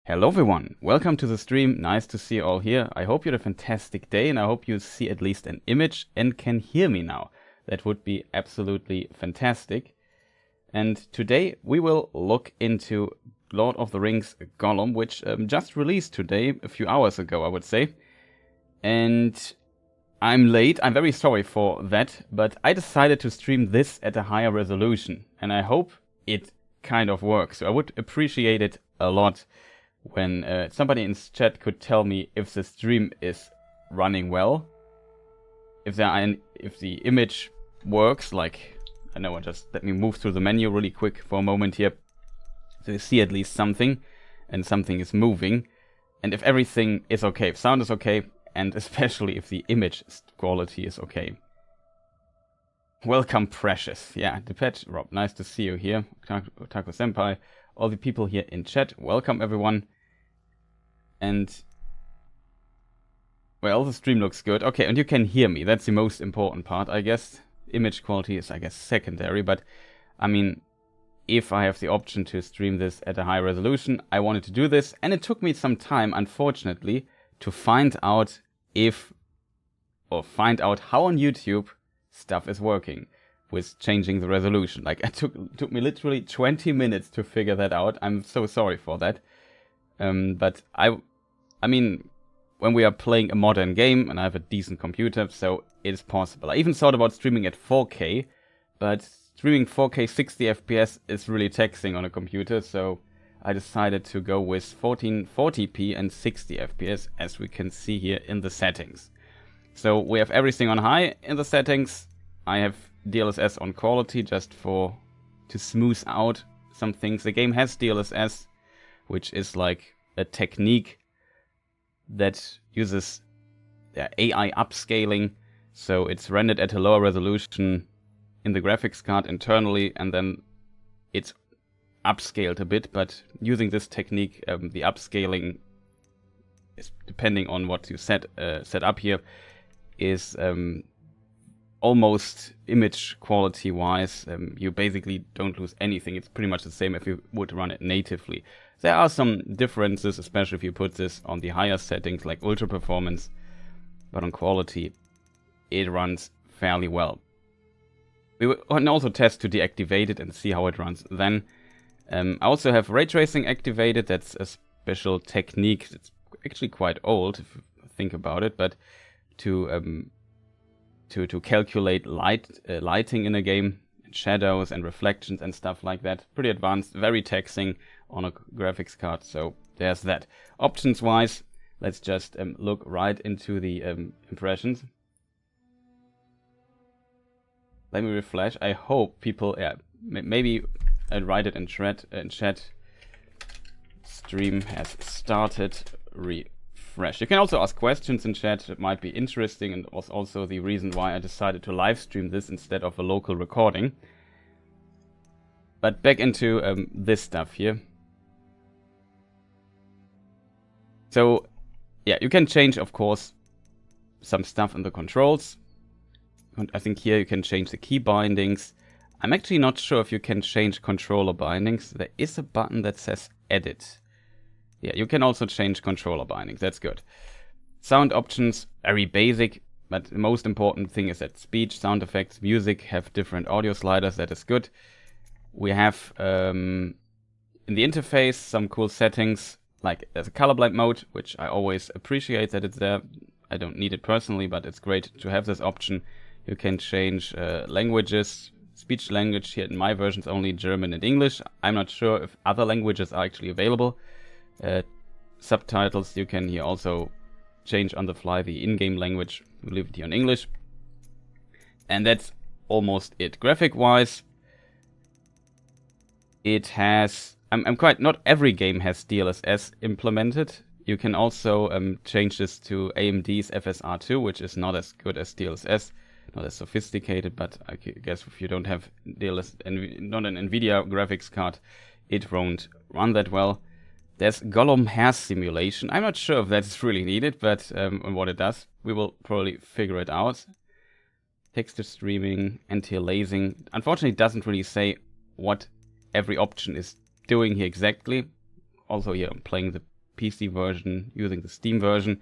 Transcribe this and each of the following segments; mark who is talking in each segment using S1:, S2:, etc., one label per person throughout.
S1: Hello everyone, welcome to the stream, nice to see you all here. I hope you had a fantastic day and I hope you see at least an image and can hear me now. That would be absolutely fantastic. And today we will look into Lord of the Rings Gollum, which just released today, a few hours ago I would say. And I'm late, I'm very sorry for that, but I decided to stream this at a higher resolution. And I hope it kind of works. So I would appreciate it a lot when somebody in chat could tell me if the stream is running well, if the image works. Like, I know, just let me move through the menu really quick for a moment here, so you see at least something, and something is moving, and if everything is okay, if sound is okay, and especially if the image quality is okay. Welcome, Precious. Yeah, the pet Rob, nice to see you here. Taco Senpai, all the people here in chat, welcome everyone. And well, the stream looks good. Okay, and you can hear me. That's the most important part, I guess. Image quality is, I guess, secondary, but I mean, if I have the option to stream this at a high resolution, I wanted to do this, and it took me some time, unfortunately, to find out how on YouTube stuff is working with changing the resolution. Like, it took me literally 20 minutes to figure that out. I'm so sorry for that. But I mean, when we are playing a modern game, and I have a decent computer, so it is possible. I even thought about streaming at 4K, but streaming 4K 60 FPS is really taxing on a computer, so I decided to go with 1440p and 60 FPS, as we can see here in the settings. So we have everything on high in the settings. I have DLSS on quality just to smooth out some things. The game has DLSS, which is like a technique that uses AI upscaling, so it's rendered at a lower resolution in the graphics card internally, and then it's upscaled a bit. But using this technique, the upscaling is, depending on what you set up here, is almost image quality wise. You basically don't lose anything. It's pretty much the same if you would run it natively. There are some differences, especially if you put this on the higher settings like ultra performance, but on quality it runs fairly well. We can also test to deactivate it and see how it runs then. I also have ray tracing activated. That's a special technique. It's actually quite old if you think about it, but to calculate lighting in a game, shadows and reflections and stuff like that. Pretty advanced, very taxing on a graphics card, so there's that. Options wise, let's just look right into the impressions. Let me refresh. I hope people, maybe I'd write it in chat. Stream has started. Refresh. You can also ask questions in chat. It might be interesting, and was also the reason why I decided to live stream this instead of a local recording. But back into this stuff here. So yeah, you can change, of course, some stuff in the controls. And I think here you can change the key bindings. I'm actually not sure if you can change controller bindings. There is a button that says edit. Yeah, you can also change controller bindings. That's good. Sound options, very basic, but the most important thing is that speech, sound effects, music have different audio sliders. That is good. We have in the interface some cool settings, like there's a colorblind mode, which I always appreciate that it's there. I don't need it personally, but it's great to have this option. You can change languages, speech language. Here in my version, it's only German and English. I'm not sure if other languages are actually available. Subtitles, you can here also change on the fly the in-game language. We'll leave it here on English. And that's almost it. Graphic-wise, it has... not every game has DLSS implemented. You can also change this to AMD's FSR2, which is not as good as DLSS, not as sophisticated, but I guess if you don't have DLSS, not an NVIDIA graphics card, it won't run that well. There's Gollum hair simulation. I'm not sure if that's really needed, but what it does, we will probably figure it out. Text to streaming, anti-aliasing. Unfortunately, it doesn't really say what every option is doing here exactly. Also here I'm playing the PC version using the Steam version.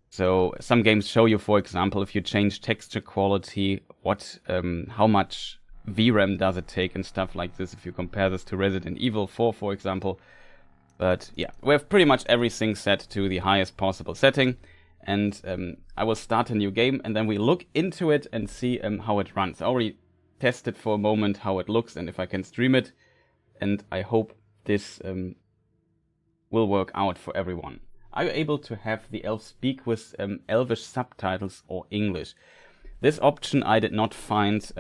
S1: So some games show you, for example, if you change texture quality, how much VRAM does it take and stuff like this, if you compare this to Resident Evil 4, for example. But yeah, we have pretty much everything set to the highest possible setting. And I will start a new game, and then we look into it and see how it runs. I already tested for a moment how it looks and if I can stream it. And I hope this will work out for everyone. Are you able to have the elves speak with Elvish subtitles or English? This option I did not find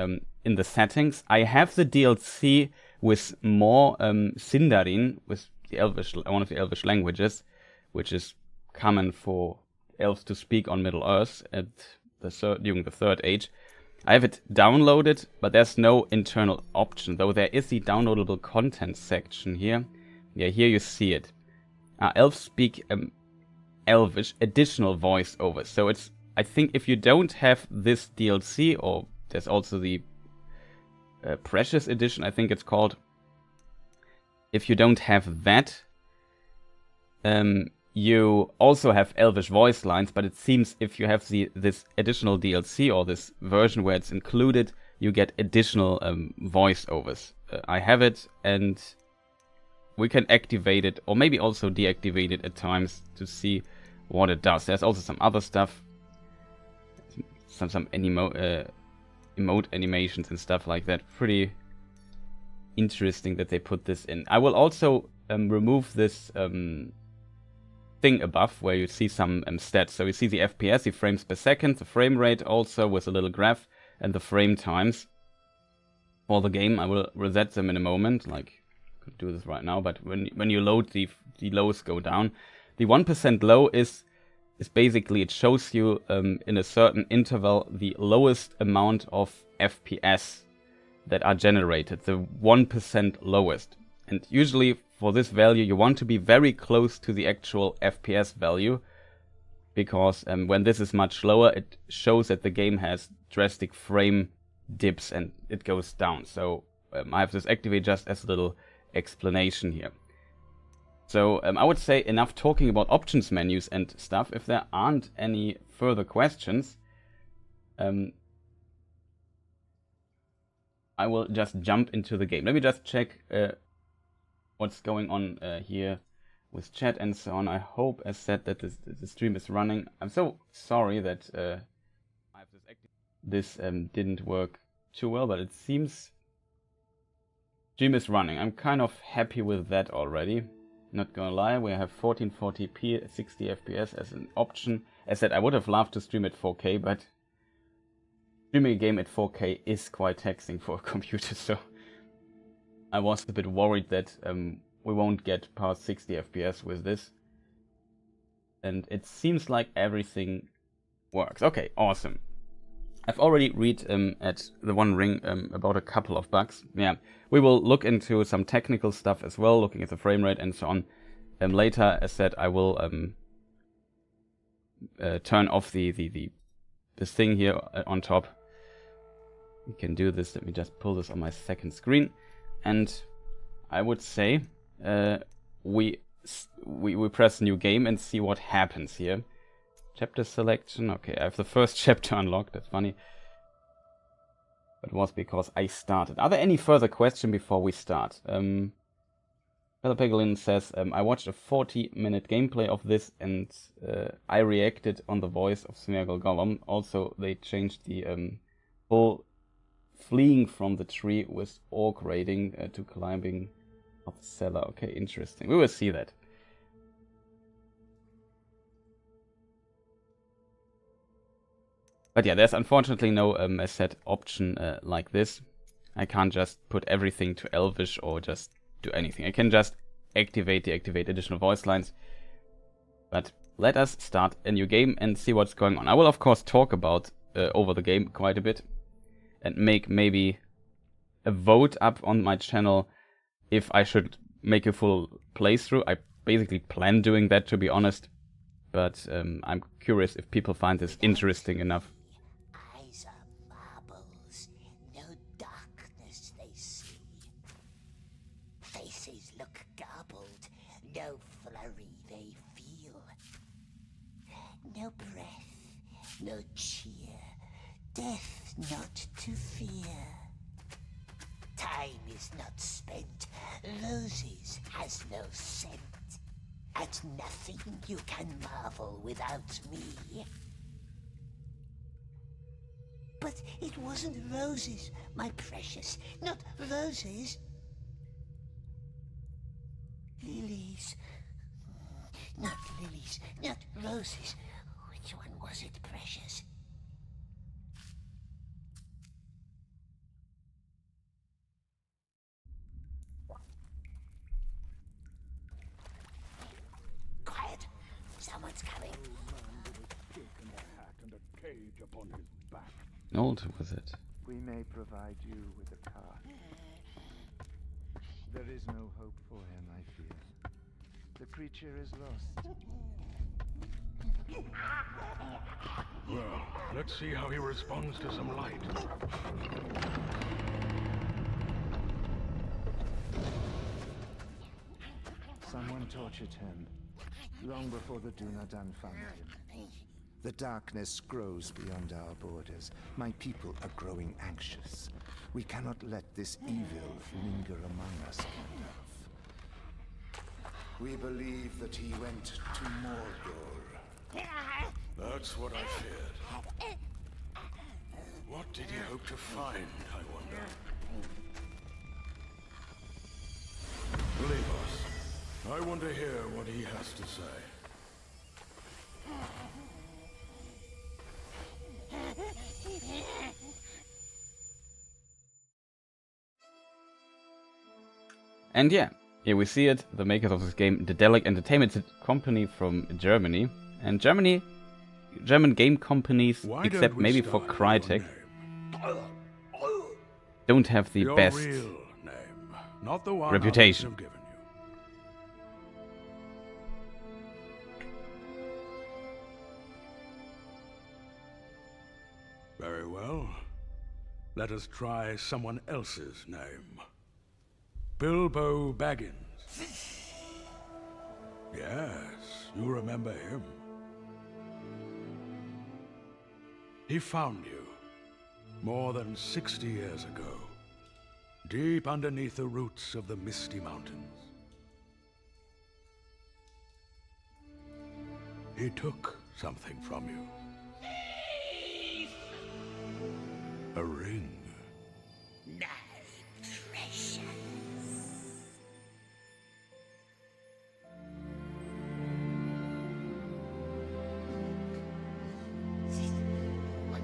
S1: in the settings. I have the DLC with more Sindarin, with the Elvish, one of the Elvish languages, which is common for elves to speak on Middle Earth during the Third Age. I have it downloaded, but there's no internal option, though there is the downloadable content section here. Yeah, here you see it. Elves speak Elvish additional voiceover. So it's, I think if you don't have this DLC, or there's also the Precious Edition, I think it's called. If you don't have that, you also have Elvish voice lines, but it seems if you have this additional DLC or this version where it's included, you get additional voiceovers. I have it, and we can activate it, or maybe also deactivate it at times to see what it does. There's also some other stuff, some emote animations and stuff like that. Pretty interesting that they put this in. I will also remove this thing above where you see some stats. So you see the FPS, the frames per second, the frame rate also with a little graph, and the frame times for the game. I will reset them in a moment. Like, I could do this right now, but when you load, the lows go down. The 1% low is basically, it shows you in a certain interval the lowest amount of FPS that are generated, the 1% lowest. And usually for this value you want to be very close to the actual FPS value, because when this is much lower, it shows that the game has drastic frame dips and it goes down. So I have this activated just as a little explanation here. So I would say enough talking about options menus and stuff. If there aren't any further questions, I will just jump into the game. Let me just check what's going on here with chat and so on. I hope, as said, that the stream is running. I'm so sorry that I have this didn't work too well, but it seems stream is running. I'm kind of happy with that already. Not gonna lie, we have 1440p 60 FPS as an option. As said, I would have loved to stream at 4K, but streaming a game at 4K is quite taxing for a computer, so I was a bit worried that we won't get past 60 FPS with this. And it seems like everything works. Okay, awesome. I've already read at the One Ring about a couple of bugs. Yeah, we will look into some technical stuff as well, looking at the frame rate and so on. Later, as said, I will turn off this thing here on top. We can do this. Let me just pull this on my second screen, and I would say we press new game and see what happens here. Chapter selection. Okay, I have the first chapter unlocked. That's funny. But it was because I started. Are there any further questions before we start? Pelopegolin says, I watched a 40-minute gameplay of this and I reacted on the voice of Smeagol Gollum. Also, they changed the whole fleeing from the tree with orc raiding to climbing of the cellar. Okay, interesting. We will see that. But yeah, there's unfortunately no as said option like this. I can't just put everything to Elvish or just do anything. I can just activate additional voice lines. But let us start a new game and see what's going on. I will of course talk about over the game quite a bit and make maybe a vote up on my channel if I should make a full playthrough. I basically plan doing that, to be honest. But I'm curious if people find this interesting enough.
S2: Faces look garbled, no flurry, no breath, no cheer, death not to fear. Time is not spent, roses has no scent. At nothing you can marvel without me. But it wasn't roses, my precious, not roses. Lilies. Not lilies, not roses. Which one was it, precious? Quiet. Someone's coming.
S1: Old was it?
S3: We may provide you with a car. There is no hope for him, I fear. The creature is lost.
S4: Well, let's see how he responds to some light.
S3: Someone tortured him, long before the Dunadan found him. The darkness grows beyond our borders. My people are growing anxious. We cannot let this evil linger among us, Gandalf. We believe that he went to Mordor.
S4: That's what I feared. What did he hope to find, I wonder? Leave us. I want to hear what he has to say.
S1: And yeah, here we see it, the makers of this game, Daedalic Entertainment, it's a company from Germany. And German game companies, except maybe for Crytek, don't have the
S4: Your
S1: best
S4: real name, not the one
S1: reputation.
S4: others have given you. Very well. Let us try someone else's name. Bilbo Baggins. Yes, you remember him. He found you more than 60 years ago, deep underneath the roots of the Misty Mountains. He took something from you. A ring.
S2: My precious.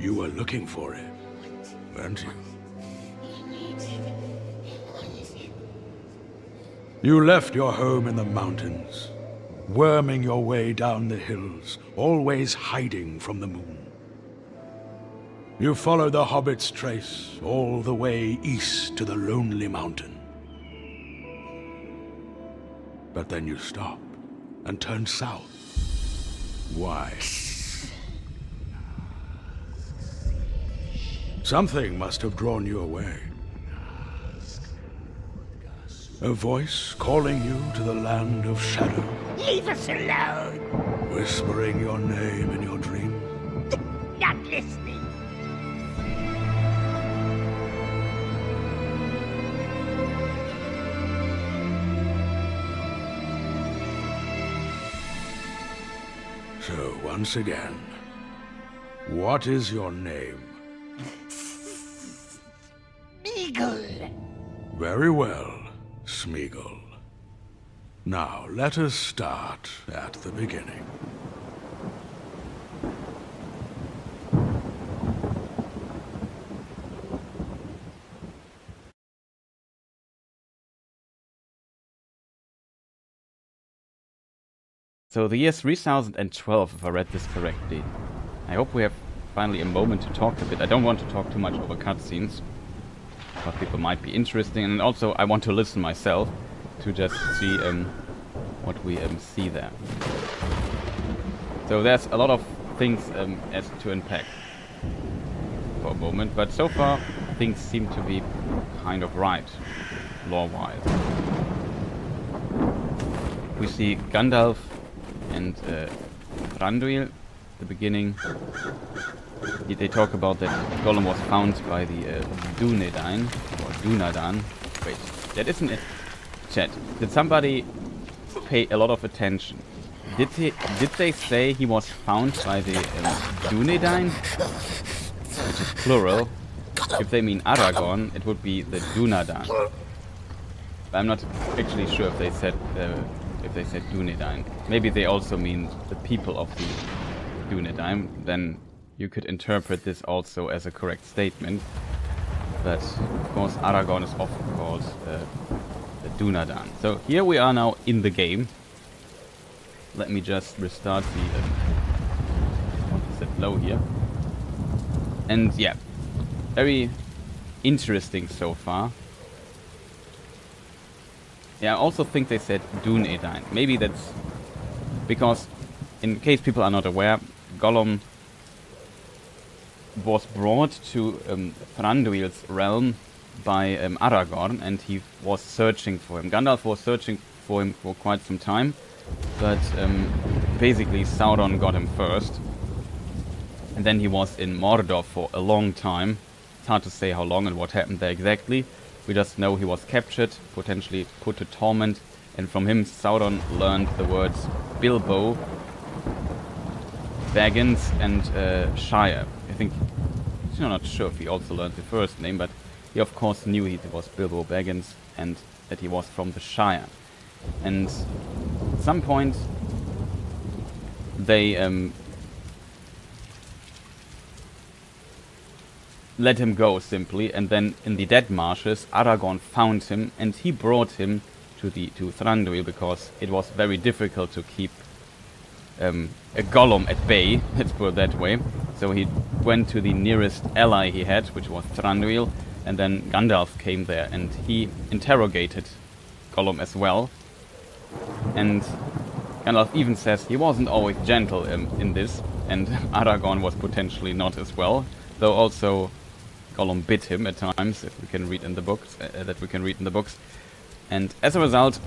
S4: You were looking for it, weren't you? You left your home in the mountains, worming your way down the hills, always hiding from the moon. You followed the Hobbit's trace all the way east to the Lonely Mountain. But then you stopped and turned south. Why? Something must have drawn you away. A voice calling you to the land of shadow.
S2: Leave us alone.
S4: Whispering your name in your dreams.
S2: Not listening.
S4: So, once again, what is your name?
S2: Smeagol.
S4: Very well, Smeagol. Now, let us start at the beginning.
S1: So the year 3012, if I read this correctly. I hope we have finally a moment to talk a bit. I don't want to talk too much over cutscenes, but people might be interesting, and also I want to listen myself to just see what we see there. So there's a lot of things as to unpack for a moment, but so far things seem to be kind of right, lore-wise. We see Gandalf and Thranduil the beginning. They talk about that Gollum was found by the Dunedain, or Dunadan. Wait, that isn't it. Chat, did somebody pay a lot of attention? Did they say he was found by the Dunedain? Which is plural. If they mean Aragorn, it would be the Dunadan. I'm not actually sure if they said Dunedain. Maybe they also mean the people of the Dunedain. Then you could interpret this also as a correct statement. But of course Aragorn is often called the Dunadan. So here we are now in the game. Let me just restart the want to set low here. And yeah, very interesting so far. Yeah, I also think they said Dunedain. Maybe that's because, in case people are not aware, Gollum was brought to Thranduil's realm by Aragorn, and he was searching for him. Gandalf was searching for him for quite some time, but basically Sauron got him first. And then he was in Mordor for a long time. It's hard to say how long and what happened there exactly. We just know he was captured, potentially put to torment, and from him Sauron learned the words Bilbo, Baggins, and Shire. I think, I'm not sure if he also learned the first name, but he of course knew he was Bilbo Baggins and that he was from the Shire. And at some point they let him go simply, and then in the Dead Marshes Aragorn found him and he brought him to Thranduil because it was very difficult to keep a Gollum at bay, let's put it that way. So he went to the nearest ally he had, which was Thranduil, and then Gandalf came there and he interrogated Gollum as well. And Gandalf even says he wasn't always gentle in this, and Aragorn was potentially not as well, though also Gollum bit him at times, if we can read in the books, and as a result,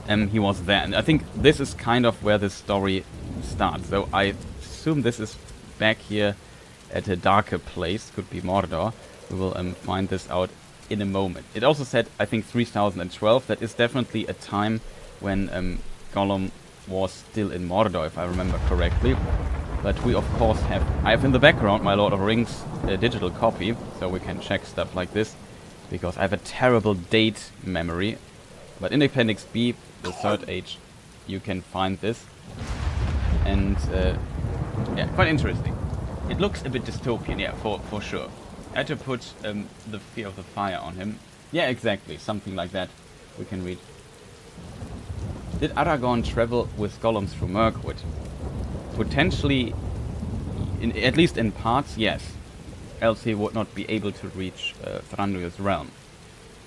S1: he was there. And I think this is kind of where the story starts. So I assume this is back here at a darker place, could be Mordor. We will find this out in a moment. It also said, I think 3012. That is definitely a time when Gollum was still in Mordor, if I remember correctly. But we of course I have in the background my Lord of the Rings digital copy, so we can check stuff like this, because I have a terrible date memory. But in Appendix B, the Third Age, you can find this. And yeah, quite interesting. It looks a bit dystopian, yeah, for sure. I had to put the Fear of the Fire on him. Yeah, exactly, something like that we can read. Did Aragorn travel with Gollum through Mirkwood? Potentially, at least in parts, yes. Else he would not be able to reach Thranduil's realm.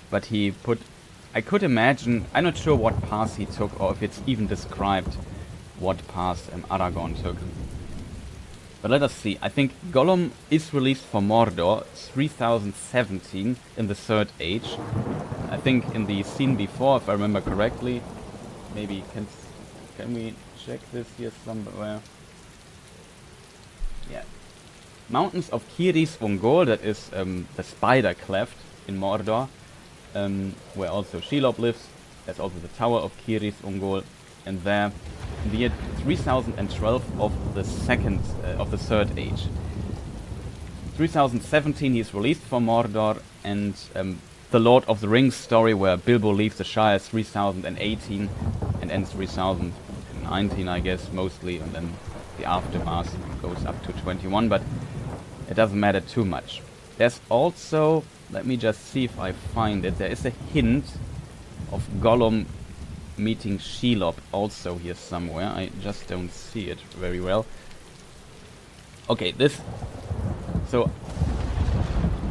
S1: But I could imagine, I'm not sure what path he took, or if it's even described what path Aragorn took. But let us see. I think Gollum is released for Mordor 3017 in the Third Age. I think in the scene before, if I remember correctly, maybe can we check this here somewhere? Yeah. Mountains of Kiris Ungol, that is the Spider Cleft in Mordor, where also Shelob lives. There's also the Tower of Kiris Ungol, and there in the year 3012 of the Third Age. 3017 he's released from Mordor, and the Lord of the Rings story where Bilbo leaves the Shire is 3018 and ends 3019, I guess, mostly, and then the aftermath goes up to 21, but it doesn't matter too much. There's also, let me just see if I find it, there is a hint of Gollum meeting Shelob also here somewhere. I just don't see it very well. Okay, so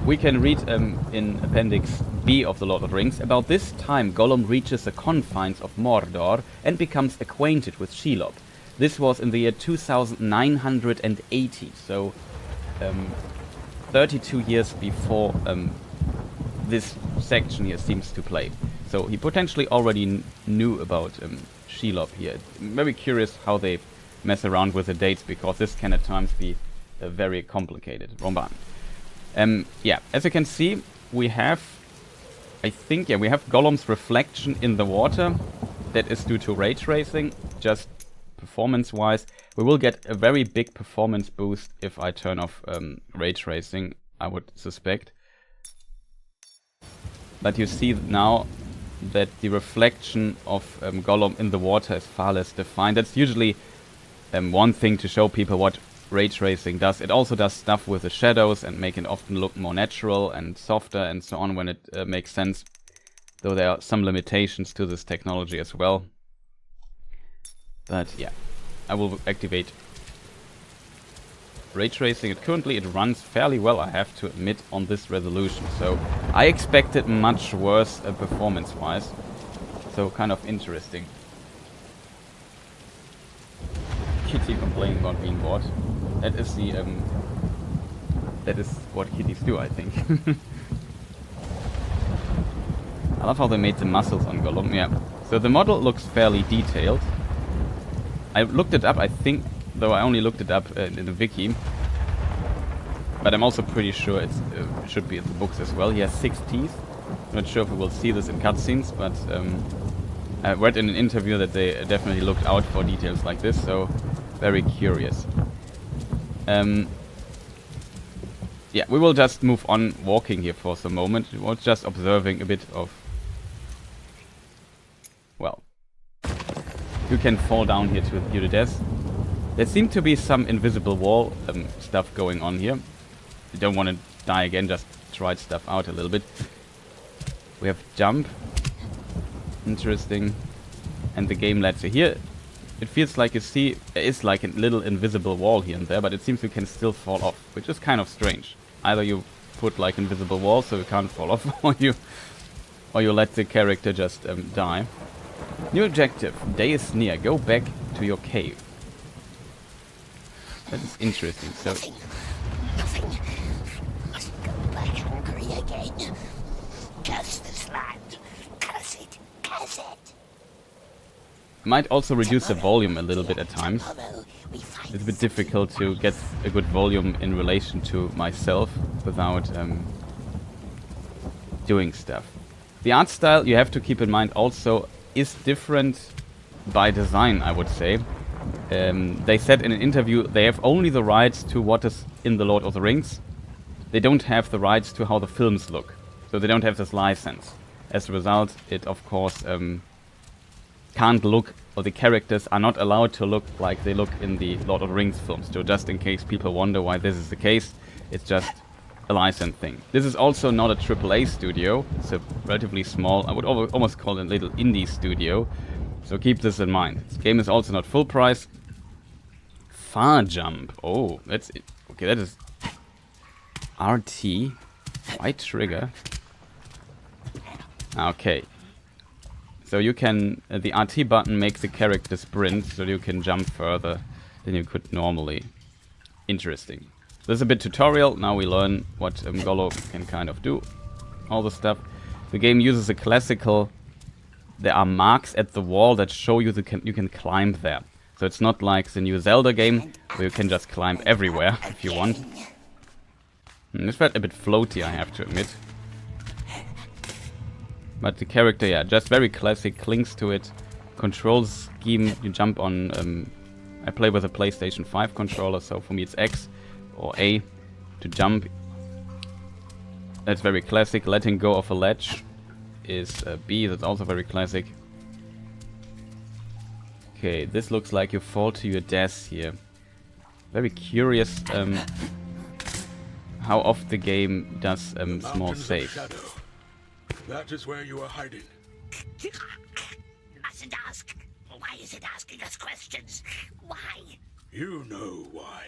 S1: we can read in Appendix B of the Lord of the Rings. About this time Gollum reaches the confines of Mordor and becomes acquainted with Shelob. This was in the year 2980, so 32 years before this section here seems to play. So he potentially already knew about Shelob here. I'm very curious how they mess around with the dates, because this can at times be very complicated. Wrong button. Yeah, as you can see, we have, I think, yeah, we have Gollum's reflection in the water. That is due to ray tracing, just performance-wise. We will get a very big performance boost if I turn off ray tracing, I would suspect. But you see now that the reflection of Gollum in the water is far less defined. That's usually one thing to show people what ray tracing does. It also does stuff with the shadows and make it often look more natural and softer and so on when it makes sense. Though there are some limitations to this technology as well. But yeah, I will activate ray tracing. Currently it runs fairly well, I have to admit, on this resolution. So I expected much worse performance-wise. So kind of interesting. Kitty complaining about being bored. That is the that is what kitties do, I think. I love how they made the muscles on Gollum. Yeah. So the model looks fairly detailed. I looked it up, I think, though I only looked it up in the wiki. But I'm also pretty sure it should be in the books as well. He has 6 teeth. I'm not sure if we will see this in cutscenes, but I read in an interview that they definitely looked out for details like this, so very curious. Yeah, we will just move on walking here for some moment. We're just observing a bit of... Well, you can fall down here to your death. There seems to be some invisible wall stuff going on here. You don't want to die again, just try stuff out a little bit. We have jump. Interesting. And the game ladder here. It feels like, you see, there is like a little invisible wall here and there, but it seems you can still fall off, which is kind of strange. Either you put like invisible walls so you can't fall off, or you let the character just die. New objective. Day is near. Go back to your cave. That is interesting. So
S2: Nothing. Must go back hungry again. Curse this land. Curse it. Curse it.
S1: might also reduce the volume a little bit at times. It's a bit difficult to get a good volume in relation to myself without doing stuff. The art style, you have to keep in mind, also is different by design, I would say. They said in an interview they have only the rights to what is in the Lord of the Rings. They don't have the rights to how the films look. So they don't have this license. As a result, it of course can't look, or the characters are not allowed to look like they look in the Lord of the Rings films. So just in case people wonder why this is the case, it's just a license thing. This is also not a AAA studio. It's a relatively small, I would almost call it a little indie studio. So keep this in mind. This game is also not full price. Far jump. Oh, that's it. Okay, that is RT. Right trigger. Okay. So you can, the RT button makes the character sprint, so you can jump further than you could normally. Interesting. This is a bit tutorial. Now we learn what Gollum can kind of do. All the stuff. The game uses a classical... There are marks at the wall that show you you can climb there. So it's not like the new Zelda game, where you can just climb everywhere if you want. It's felt a bit floaty, I have to admit. But the character, yeah, just very classic, clings to it. Control scheme, you jump on... I play with a PlayStation 5 controller, so for me it's X or A to jump. That's very classic. Letting go of a ledge is B, that's also very classic. Okay, this looks like you fall to your death here. Very curious how oft the game does small saves.
S4: That is where you are hiding.
S2: Mustn't ask. Why is it asking us questions? Why?
S4: You know why.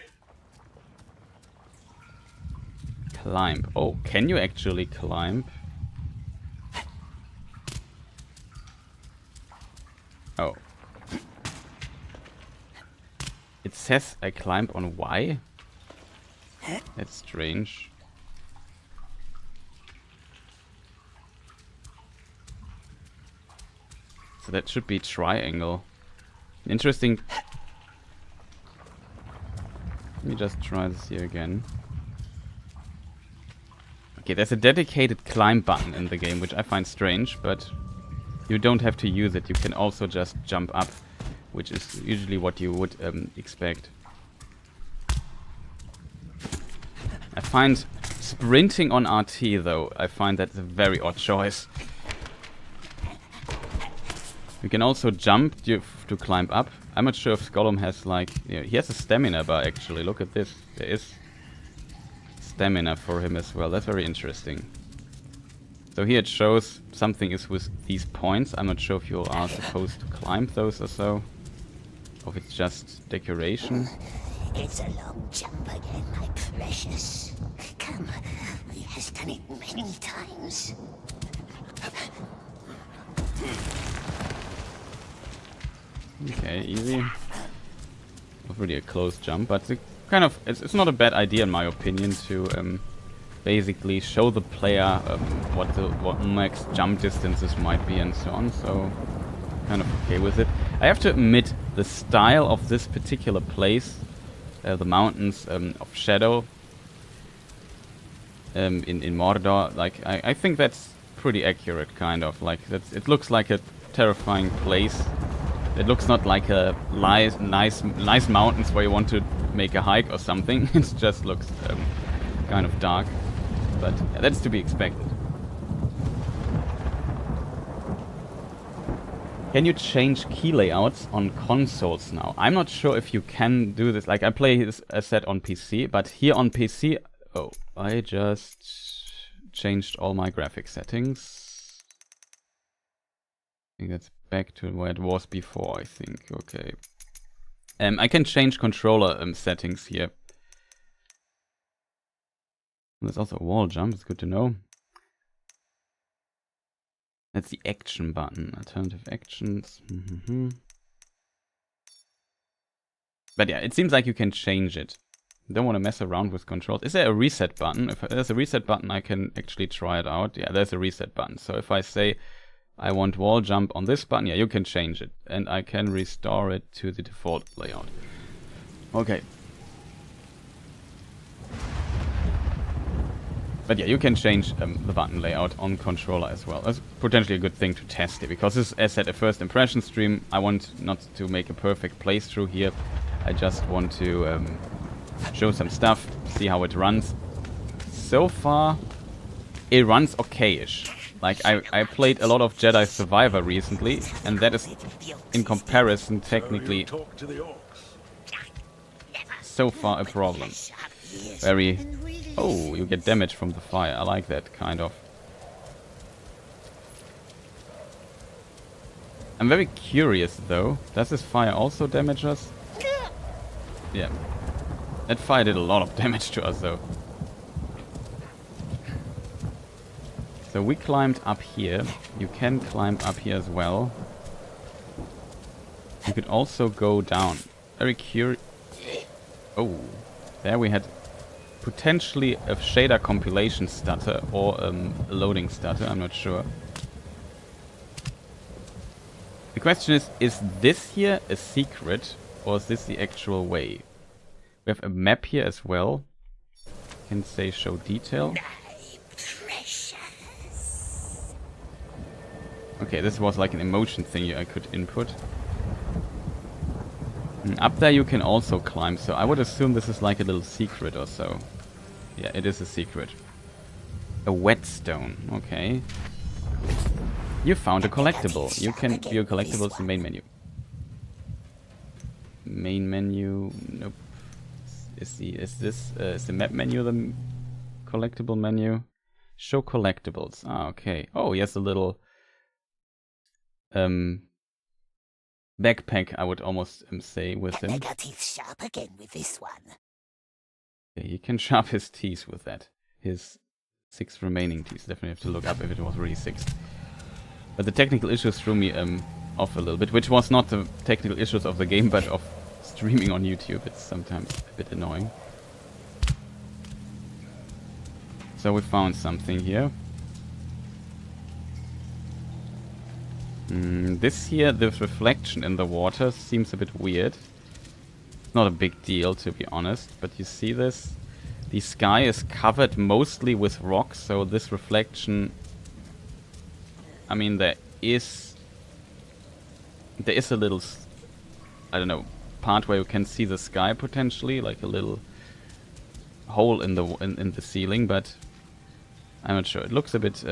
S1: Climb. Oh, can you actually climb? Oh. It says I climb on Y? That's strange. So that should be triangle. Interesting me just try this here again. Okay, there's a dedicated climb button in the game, which I find strange, but you don't have to use it. You can also just jump up, which is usually what you would expect. I find sprinting on RT, though, I find that's a very odd choice. You can also jump to climb up. I'm not sure if Gollum has, like... Yeah, he has a stamina bar, actually. Look at this. There is stamina for him as well. That's very interesting. So here it shows something is with these points. I'm not sure if you are supposed to climb those or so. Or if it's just decoration.
S2: It's a long jump again, my precious. Come, he has done it many times.
S1: Okay, easy. Not really a close jump, but it's not a bad idea in my opinion to basically show the player what max jump distances might be and so on. So kind of okay with it. I have to admit the style of this particular place, the mountains of Shadow in Mordor, like I think that's pretty accurate, kind of. Like it looks like a terrifying place. It looks not like a nice mountains where you want to make a hike or something. It just looks kind of dark, but that's to be expected. Can you change key layouts on consoles now? I'm not sure if you can do this. Like I play this set on PC, but here on PC, oh, I just changed all my graphic settings. I think that's back to where it was before, I think. Okay. I can change controller settings here. There's also a wall jump, it's good to know. That's the action button. Alternative actions. But yeah, it seems like you can change it. Don't want to mess around with controls. Is there a reset button? If there's a reset button, I can actually try it out. Yeah, there's a reset button. So if I say I want wall jump on this button, yeah, you can change it. And I can restore it to the default layout. Okay. But yeah, you can change the button layout on controller as well. That's potentially a good thing to test it, because this is, as said, a first impression stream. I want not to make a perfect playthrough here. I just want to show some stuff, see how it runs. So far, it runs okay-ish. Like, I played a lot of Jedi Survivor recently, and that is, in comparison, technically so far a problem. Very... Oh, you get damage from the fire. I like that, kind of. I'm very curious, though. Does this fire also damage us? Yeah. That fire did a lot of damage to us, though. So we climbed up here. You can climb up here as well. You could also go down. Very curious. Oh, there we had potentially a shader compilation stutter or a loading stutter, I'm not sure. The question is this here a secret or is this the actual way? We have a map here as well. I can say show detail. Okay, this was like an emotion thing I could input. And up there you can also climb, so I would assume this is like a little secret or so. Yeah, it is a secret. A whetstone, okay. You found a collectible. You can view collectibles in the main menu. Main menu, nope. Is the map menu the collectible menu? Show collectibles. Ah, okay. Oh, yes, a little backpack, I would almost say, with him.
S2: I got teeth sharp again with this one.
S1: Yeah, he can sharp his teeth with that. His 6 remaining teeth. Definitely have to look up if it was really 6. But the technical issues threw me off a little bit, which was not the technical issues of the game, but of streaming on YouTube. It's sometimes a bit annoying. So we found something here. This here, the reflection in the water seems a bit weird. It's not a big deal, to be honest, but you see this? The sky is covered mostly with rocks, so this reflection... I mean, there is a little, I don't know, part where you can see the sky potentially, like a little hole in the ceiling, but I'm not sure. It looks a bit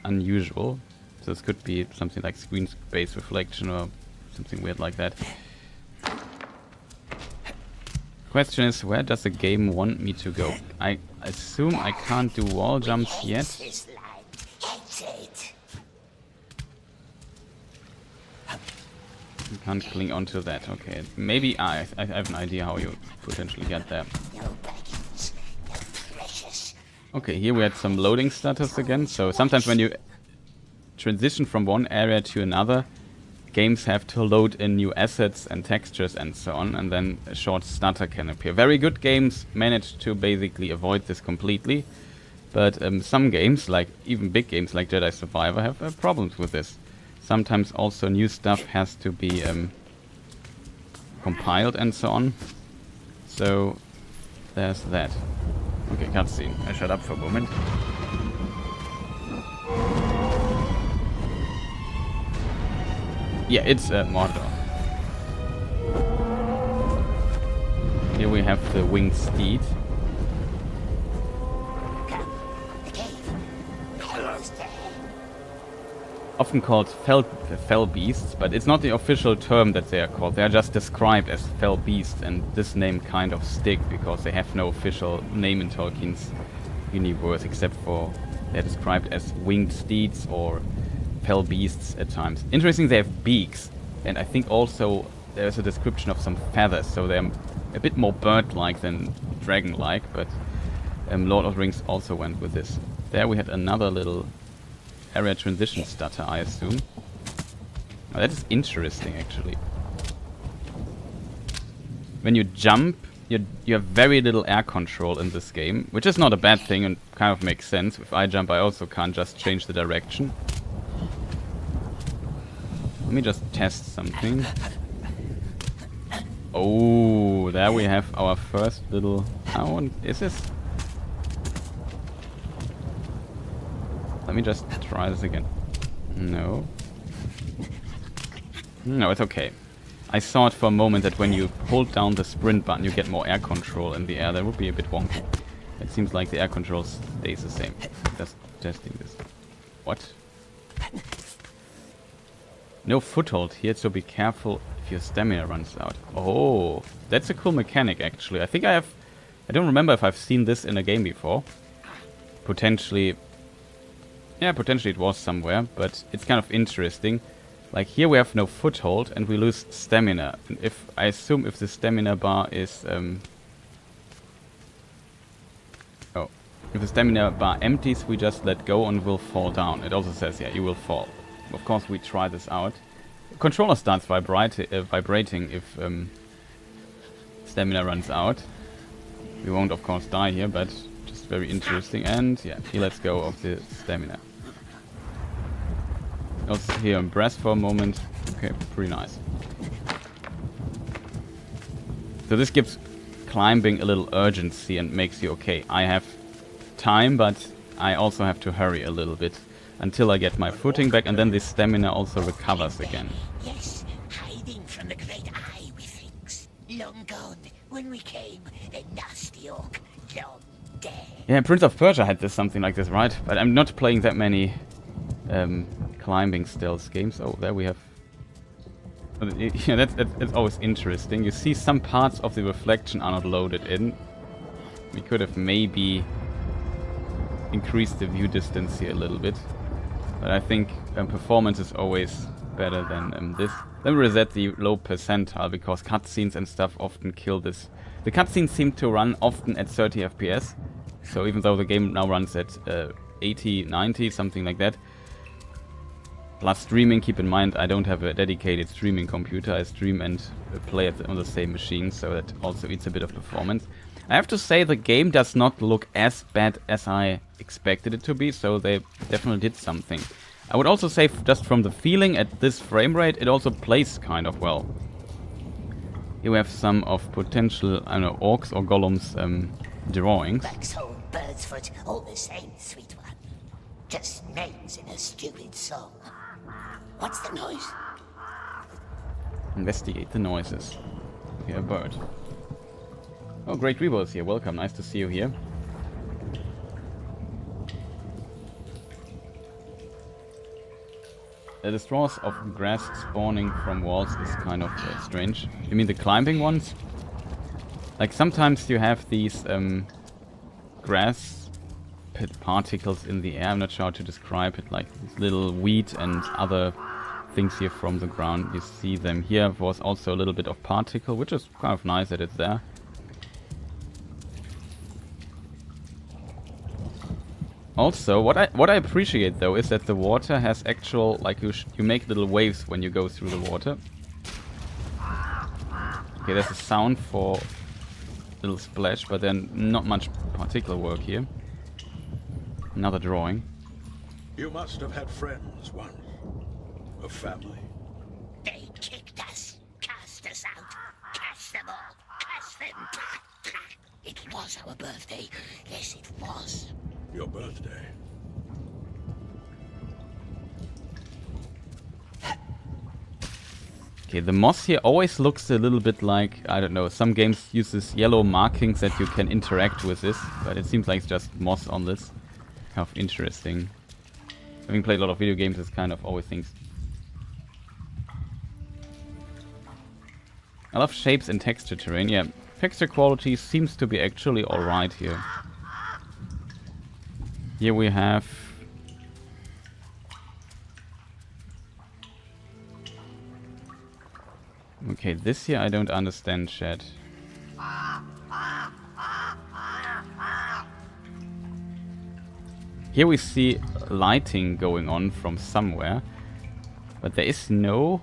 S1: unusual, so this could be something like screen space reflection or something weird like that. Question is, where does the game want me to go? I assume I can't do wall jumps yet.
S2: This land hates it.
S1: You can't cling onto that. Okay, maybe I have an idea how you potentially get there.
S2: No baggage, no precious.
S1: Okay, here we had some loading stutters again. So sometimes when you transition from one area to another, games have to load in new assets and textures and so on, and then a short stutter can appear. Very good games manage to basically avoid this completely, but some games, like even big games like Jedi Survivor, have problems with this. Sometimes also new stuff has to be compiled and so on. So there's that. Okay, cutscene. I shut up for a moment. Yeah, it's Mordor. Here we have the winged steed.
S2: Come, the cave. Almost there.
S1: Often called fell beasts, but it's not the official term that they are called. They are just described as fell beasts, and this name kind of stick because they have no official name in Tolkien's universe, except for they're described as winged steeds or fell beasts at times. Interesting, they have beaks, and I think also there's a description of some feathers, so they're a bit more bird-like than dragon-like, but Lord of the Rings also went with this. There we had another little area transition stutter, I assume. Oh, that is interesting, actually. When you jump, you have very little air control in this game, which is not a bad thing and kind of makes sense. If I jump, I also can't just change the direction. Let me just test something. Oh, there we have our first little... Oh, is this... Let me just try this again. No. No, it's okay. I saw it for a moment that when you hold down the sprint button you get more air control in the air. That would be a bit wonky. It seems like the air control stays the same. Just testing this. What? No foothold here, so be careful if your stamina runs out. Oh, that's a cool mechanic actually. I think I don't remember if I've seen this in a game before. Potentially... Yeah, potentially it was somewhere, but it's kind of interesting. Like here we have no foothold and we lose stamina. And I assume if the stamina bar is... if the stamina bar empties, we just let go and will fall down. It also says, yeah, you will fall. Of course, we try this out. The controller starts vibrating if stamina runs out. We won't, of course, die here, but just very interesting. And yeah, he lets go of the stamina. Also here on breath for a moment. Okay, pretty nice. So this gives climbing a little urgency and makes you, okay, I have time, but I also have to hurry a little bit until I get my footing back, and then the stamina also recovers again.
S2: Yes, hiding from the great eye, methinks. Long gone, when we came, a nasty orc, long dead.
S1: Yeah, Prince of Persia had this something like this, right? But I'm not playing that many climbing stealth games. Oh, there we have... Yeah, that's always interesting. You see some parts of the reflection are not loaded in. We could have maybe increased the view distance here a little bit. But I think performance is always better than this. Let me reset the low percentile because cutscenes and stuff often kill this. The cutscenes seem to run often at 30 FPS. So even though the game now runs at 80, 90, something like that. Plus streaming, keep in mind I don't have a dedicated streaming computer. I stream and play it on the same machine, so that also eats a bit of performance. I have to say the game does not look as bad as I expected it to be, so they definitely did something. I would also say just from the feeling at this frame rate, it also plays kind of well. Here we have some of potential, I don't know, orcs or golems drawings.
S2: Wax-hole, bird's foot, all the same, sweet one. Just names in a stupid song. What's the noise?
S1: Investigate the noises. Here, a bird. Oh, Great Reaver is here. Welcome. Nice to see you here. The straws of grass spawning from walls is kind of strange. You mean the climbing ones? Like sometimes you have these grass particles in the air. I'm not sure how to describe it. Like these little wheat and other things here from the ground. You see them here. Was also a little bit of particle, which is kind of nice that it's there. Also, what I appreciate though is that the water has actual, like you make little waves when you go through the water. Okay, there's a sound for little splash, but then not much particle work here. Another drawing.
S4: You must have had friends once. A family.
S2: They kicked us, cast us out, cast them all, cast them. It was our birthday. Yes, it was.
S4: Your birthday.
S1: Okay, the moss here always looks a little bit like, I don't know, some games use this yellow markings that you can interact with this, but it seems like it's just moss on this. Kind of interesting. Having played a lot of video games, it's kind of always things. I love shapes and texture terrain. Yeah, texture quality seems to be actually alright here. Here we have... Okay, this here I don't understand, chat. Here we see lighting going on from somewhere, but there is no...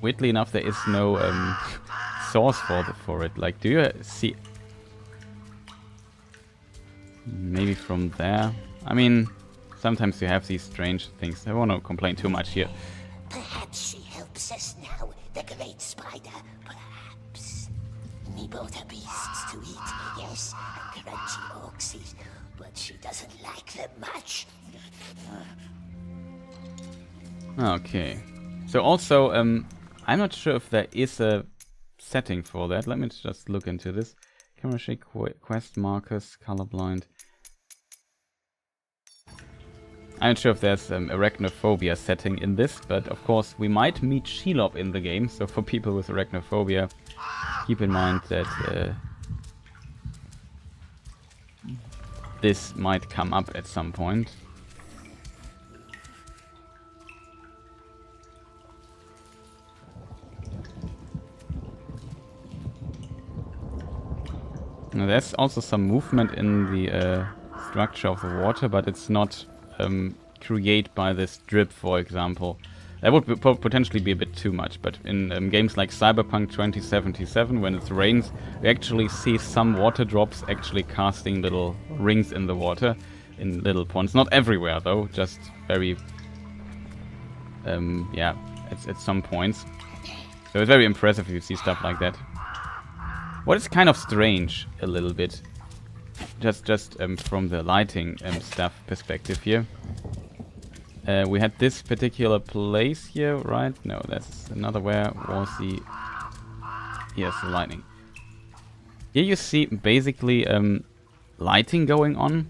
S1: Weirdly enough, there is no source for it. Like, do you see... Maybe from there? I mean, sometimes you have these strange things. I won't complain too much here.
S2: Perhaps she helps us now, the great spider. Perhaps. We both are beasts to eat, yes, and crunchy orksies, but she doesn't like them much.
S1: Okay. So also, I'm not sure if there is a setting for that. Let me just look into this. Camera shake, quest markers, colorblind. I'm not sure if there's arachnophobia setting in this, but of course we might meet Shelob in the game, so for people with arachnophobia, keep in mind that this might come up at some point. Now there's also some movement in the structure of the water, but it's not created by this drip, for example. That would be potentially be a bit too much, but in games like Cyberpunk 2077, when it rains, we actually see some water drops actually casting little rings in the water, in little ponds. Not everywhere though, just very, yeah, at some points. So it's very impressive if you see stuff like that. What is kind of strange a little bit, just from the lighting stuff perspective here. We had this particular place here, right? No, that's another. Where was the... Yes, the lightning. Here you see basically lighting going on,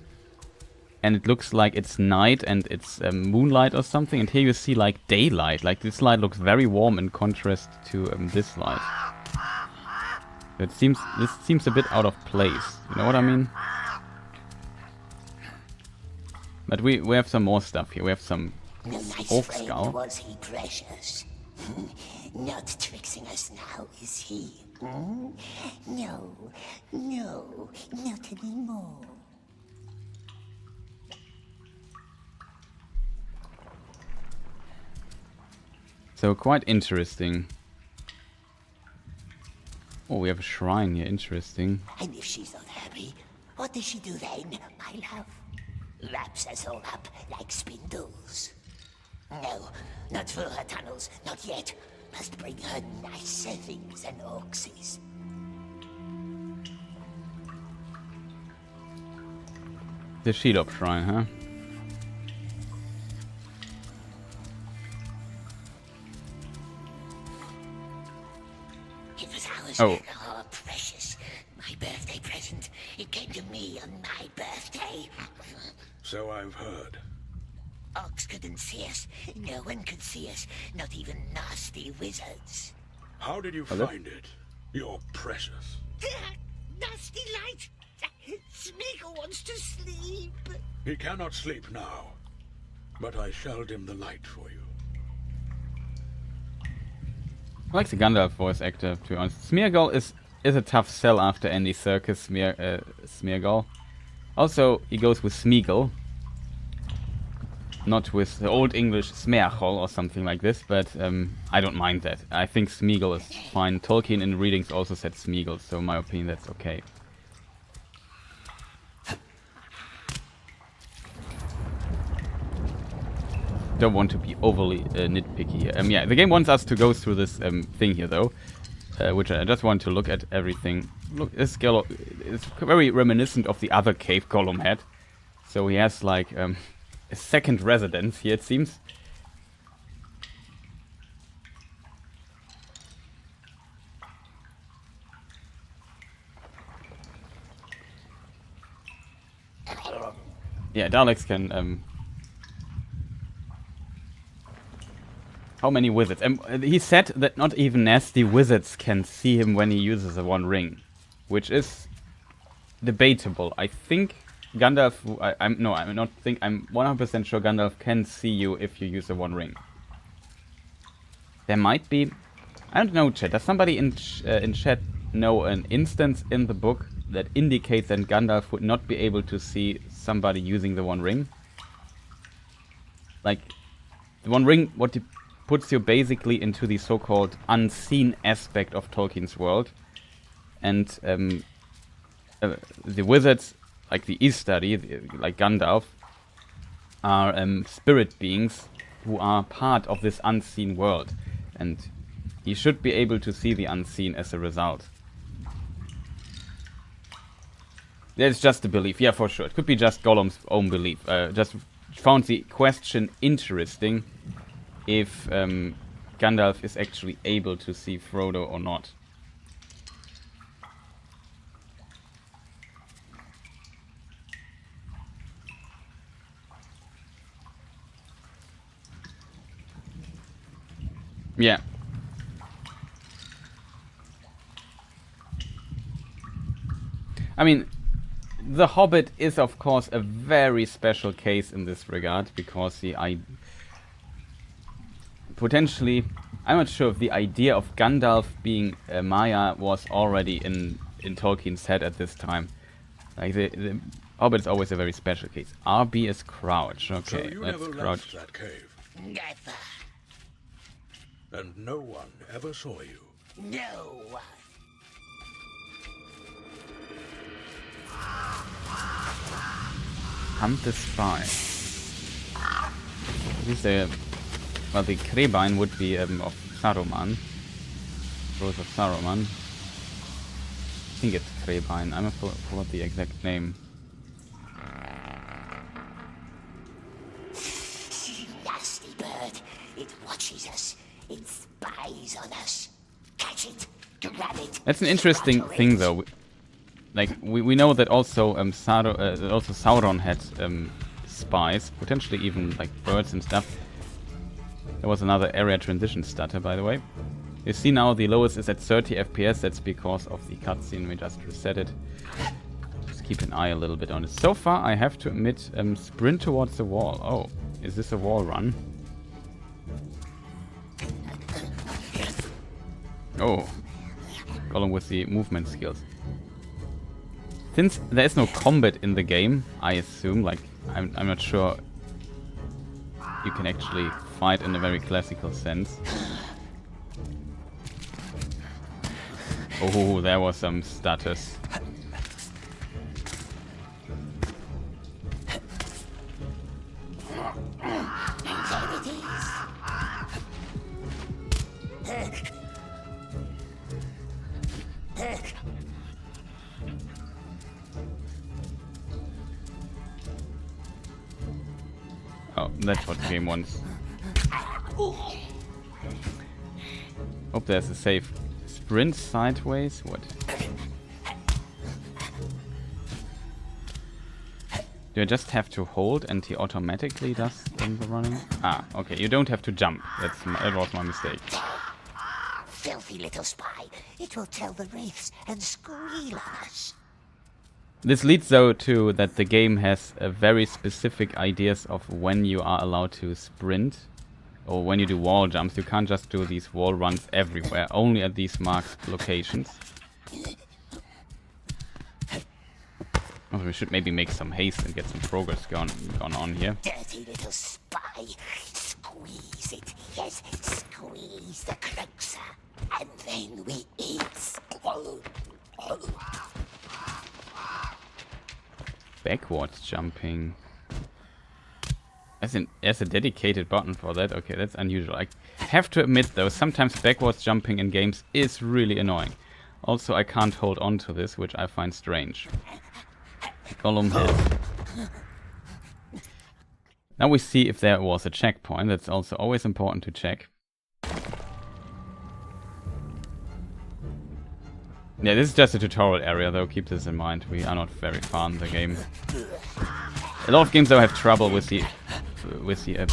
S1: and it looks like it's night and it's moonlight or something. And here you see like daylight. Like this light looks very warm in contrast to this light. This seems a bit out of place. You know what I mean? But we have some more stuff here. We have some orc skull.
S2: Was he precious? Not tricksing us now, is he? Hmm? No, not anymore.
S1: So quite interesting. Oh, we have a shrine here. Interesting.
S2: And if she's not happy, what does she do then, my love? Wraps us all up like spindles. No, not through her tunnels, not yet. must bring her nicer things than Orcses.
S1: The Shelob Shrine, huh?
S2: It was ours.
S1: Oh.
S2: Oh, precious. My birthday present. It came to me on my birthday.
S4: So I've heard.
S2: Orcs couldn't see us. No one could see us. Not even nasty wizards.
S4: How did you
S1: Hello?
S4: find it? You're precious.
S2: Nasty light. Smeagol wants to sleep.
S4: He cannot sleep now, but I shall dim the light for you.
S1: I like the Gandalf voice actor, to be honest. Smeagol is a tough sell after Andy Serkis Smeagol. Also, he goes with Smeagol. Not with the Old English Smeagol or something like this, but I don't mind that. I think Smeagol is fine. Tolkien in readings also said Smeagol, so in my opinion that's okay. Don't want to be overly nitpicky here. Yeah, the game wants us to go through this thing here, though, which I just want to look at everything. Look, this Gollum is very reminiscent of the other cave Gollum had. So he has like a second residence here, it seems. Yeah, Daleks can. How many wizards? He said that not even nasty wizards can see him when he uses the One Ring, which is debatable. I think Gandalf. I'm 100% sure Gandalf can see you if you use the One Ring. There might be. I don't know, chat. Does somebody in chat know an instance in the book that indicates that Gandalf would not be able to see somebody using the One Ring? Like the One Ring, what puts you basically into the so-called unseen aspect of Tolkien's world. And the wizards, like the Istari, like Gandalf, are spirit beings who are part of this unseen world. And he should be able to see the unseen as a result. It's just a belief, yeah, for sure. It could be just Gollum's own belief. Just found the question interesting. If Gandalf is actually able to see Frodo or not. Yeah. I mean, The Hobbit is of course a very special case in this regard, because potentially, I'm not sure if the idea of Gandalf being Maya was already in Tolkien's head at this time. Like the Hobbit is always a very special case. RB is crouch. Okay,
S4: so you
S1: let's
S4: never
S1: crouch.
S4: left that cave,
S2: Never.
S4: and no one ever saw you.
S2: No one.
S1: Hunt the spy. These well, the Krebine would be of Saruman. Rose of Saruman. I think it's Krebine. I forgot the exact name.
S2: Nasty bird. It watches us. It spies on us. Catch it. Grab it.
S1: That's an interesting thing, though. Like we know that also Sauron had spies, potentially even like birds and stuff. There was another area transition stutter, by the way. You see now the lowest is at 30 FPS. That's because of the cutscene. We just reset it. Just keep an eye a little bit on it. So far, I have to admit, sprint towards the wall. Oh, is this a wall run? Oh, Gollum with the movement skills. Since there is no combat in the game, I assume, like, I'm not sure you can actually fight in a very classical sense. Oh, there was some status. Oh, that's what the game wants. Hope there's a safe sprint sideways. What? Do I just have to hold and he automatically does the running? Ah, okay, you don't have to jump. That was my mistake.
S2: Filthy little spy. It will tell the wraiths and squeal on us.
S1: This leads though to that the game has very specific ideas of when you are allowed to sprint. Or when you do wall jumps. You can't just do these wall runs everywhere. Only at these marked locations. We should maybe make some haste and get some progress going on here.
S2: Dirty little spy. Squeeze it. Yes, squeeze the crux. And then we eat.
S1: Backwards jumping. As a dedicated button for that. Okay, that's unusual. I have to admit though, sometimes backwards jumping in games is really annoying. Also, I can't hold on to this, which I find strange. Gollum has. Now we see if there was a checkpoint. That's also always important to check. Yeah, this is just a tutorial area though, keep this in mind. We are not very far in the game. A lot of games though have trouble with the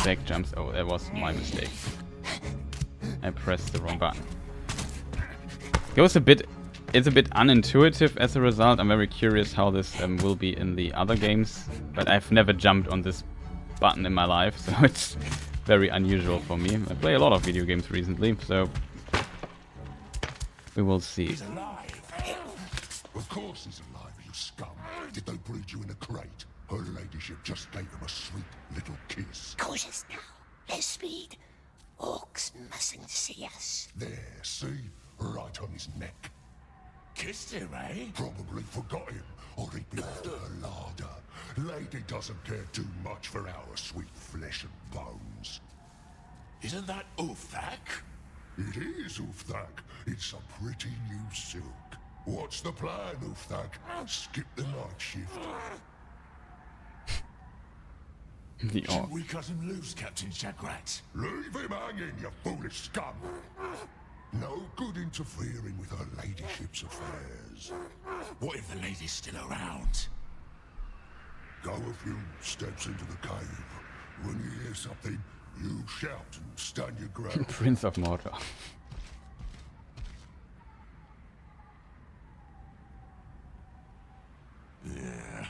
S1: back jumps. Oh, that was my mistake. I pressed the wrong button. It's a bit unintuitive as a result. I'm very curious how this will be in the other games. But I've never jumped on this button in my life, so it's very unusual for me. I play a lot of video games recently, so we will see.
S5: He's alive. Of course he's alive, you scum. Did they breed you in a crate? Her ladyship just gave him a sweet little kiss.
S2: Cautious now. Less speed. Orcs mustn't see us.
S5: There, see? Right on his neck.
S6: Kissed him, eh?
S5: Probably forgot him, or he'd be after her larder. Lady doesn't care too much for our sweet flesh and bones.
S6: Isn't that Uthak?
S5: It is, Uthak. It's a pretty new silk. What's the plan, Uthak? Skip the night shift.
S1: The orc.
S6: We cut him loose, Captain Shagrat.
S5: Leave him hanging, you foolish scum! No good interfering with her ladyship's affairs.
S6: What if the lady's still around?
S5: Go a few steps into the cave. When you hear something, you shout and stand your ground.
S1: Prince of Mordor.
S6: Yeah,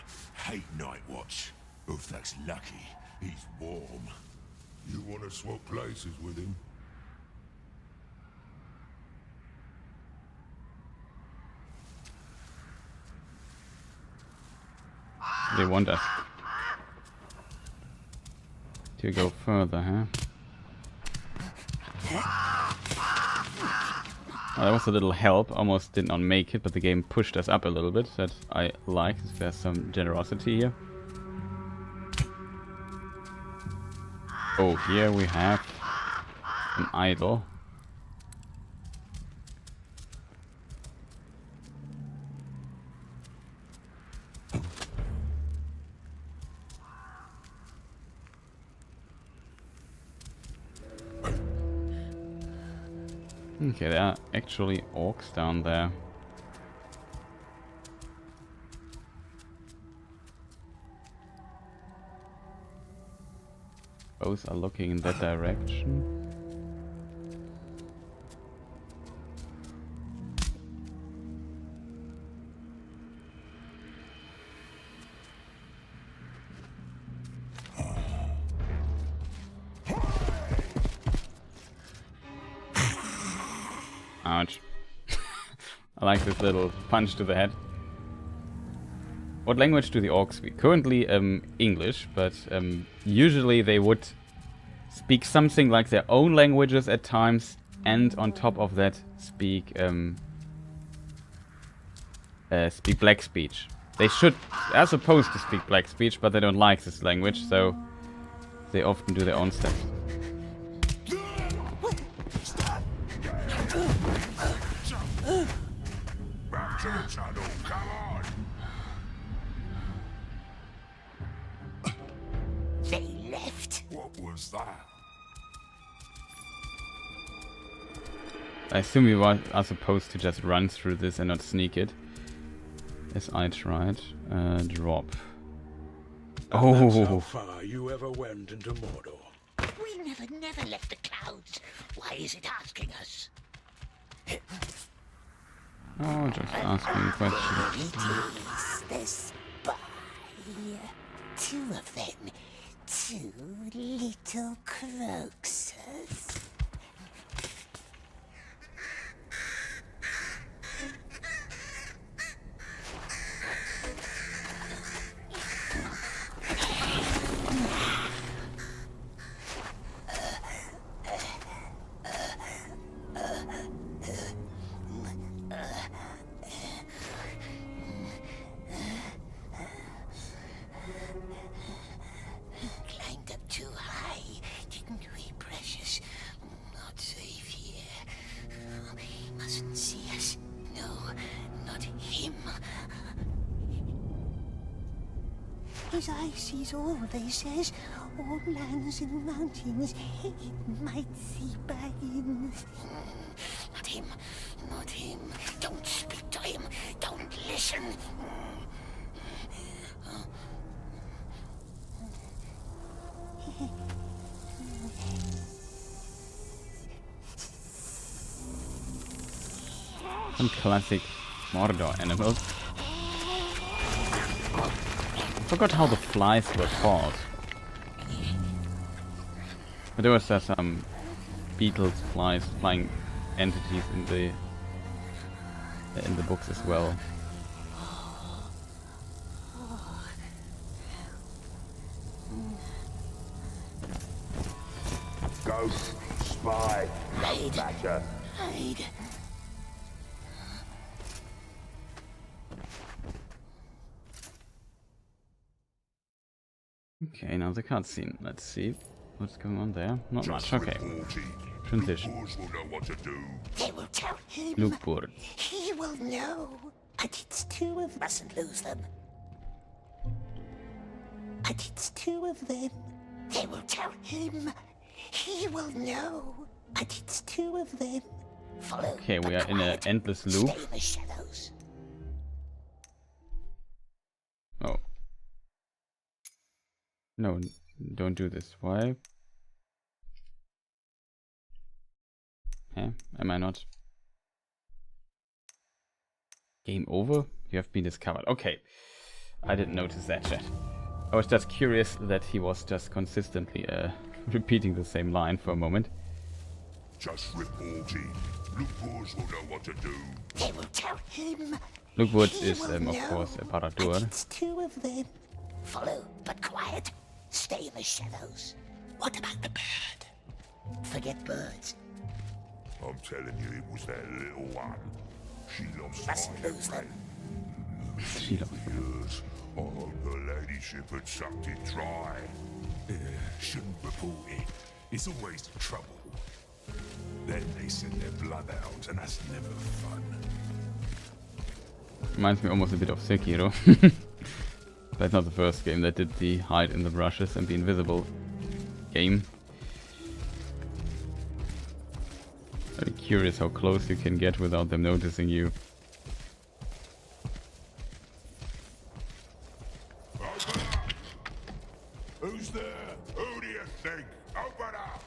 S6: hate night watch. Uthak's lucky. He's warm.
S5: You want to swap places with him?
S1: They want us to go further, huh? Oh, that was a little help. Almost did not make it, but the game pushed us up a little bit. That I like. There's some generosity here. Oh, here we have an idol. Okay, there are actually orcs down there. Both are looking in that direction. Ouch. I like this little punch to the head. What language do the orcs speak? Currently English, but usually they would speak something like their own languages at times, and on top of that speak black speech. They are supposed to speak black speech, but they don't like this language, so they often do their own stuff.
S5: Back to the tunnel, come on!
S2: They left.
S6: What was that?
S1: I assume we are supposed to just run through this and not sneak it. As I tried. Drop.
S4: That's how far you ever went into Mordor.
S2: We never left the clouds. Why is it asking us?
S1: Oh, just asking questions.
S2: It is the spy. Two of them. Two little croaksers. Climbed up too high, didn't we, precious? Not safe here. He mustn't see us. No, not him. His eye sees all, they says. All lands and mountains. He might see baggins. Not him. Not him. Don't speak to him. Don't listen.
S1: Some classic Mordor animals. Forgot how the flies were called. But there was some beetles, flies, flying entities in the books as well.
S6: Ghost, spy,
S2: Hide.
S6: badger.
S2: Hide.
S1: Okay, now the cutscene. Let's see what's going on there. Not much. Okay.
S5: Reporting.
S1: Transition.
S5: Boys will know what to do.
S2: They will tell him.
S1: Lookboard.
S2: He will know. And it's two of mustn't lose them. And it's two of them. They will tell him. He will know. And it's two of them. Follow.
S1: Okay, we
S2: but
S1: are in an
S2: quiet.
S1: endless loop.
S2: Stay in the shadows.
S1: Oh. No, don't do this. Why? Am I not? Game over? You have been discovered. Okay. I didn't notice that yet. I was just curious that he was just consistently repeating the same line for a moment.
S5: Just reporting. Loopers will know what to do.
S2: They will tell him.
S1: Lookwood
S2: He
S1: is,
S2: will
S1: of
S2: know.
S1: course, a
S2: And
S1: Paradur.
S2: it's two of them. Follow, but quiet. Stay in the shadows. What about the bird? Forget birds.
S5: I'm telling you, it was that little one. She lost
S2: Mustn't
S5: fire,
S2: lose them.
S1: She lost
S5: years. I hope her ladyship had sucked it dry.
S6: Shouldn't report it. It's always trouble. Then they send their blood out, and that's never fun.
S1: Reminds me almost a bit of Sekiro. That's not the first game that did the hide in the brushes and be invisible game. Very curious how close you can get without them noticing you.
S5: Open up! Who's there? Who do you think? Open up!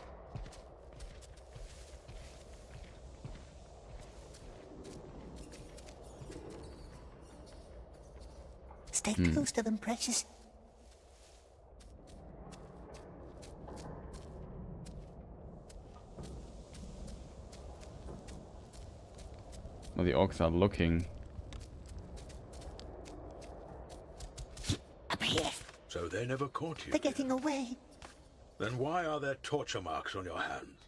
S2: Stay close to them, precious.
S1: Well, the orcs are looking.
S2: Up here.
S4: So they never caught you.
S2: They're getting away.
S4: Then why are there torture marks on your hands?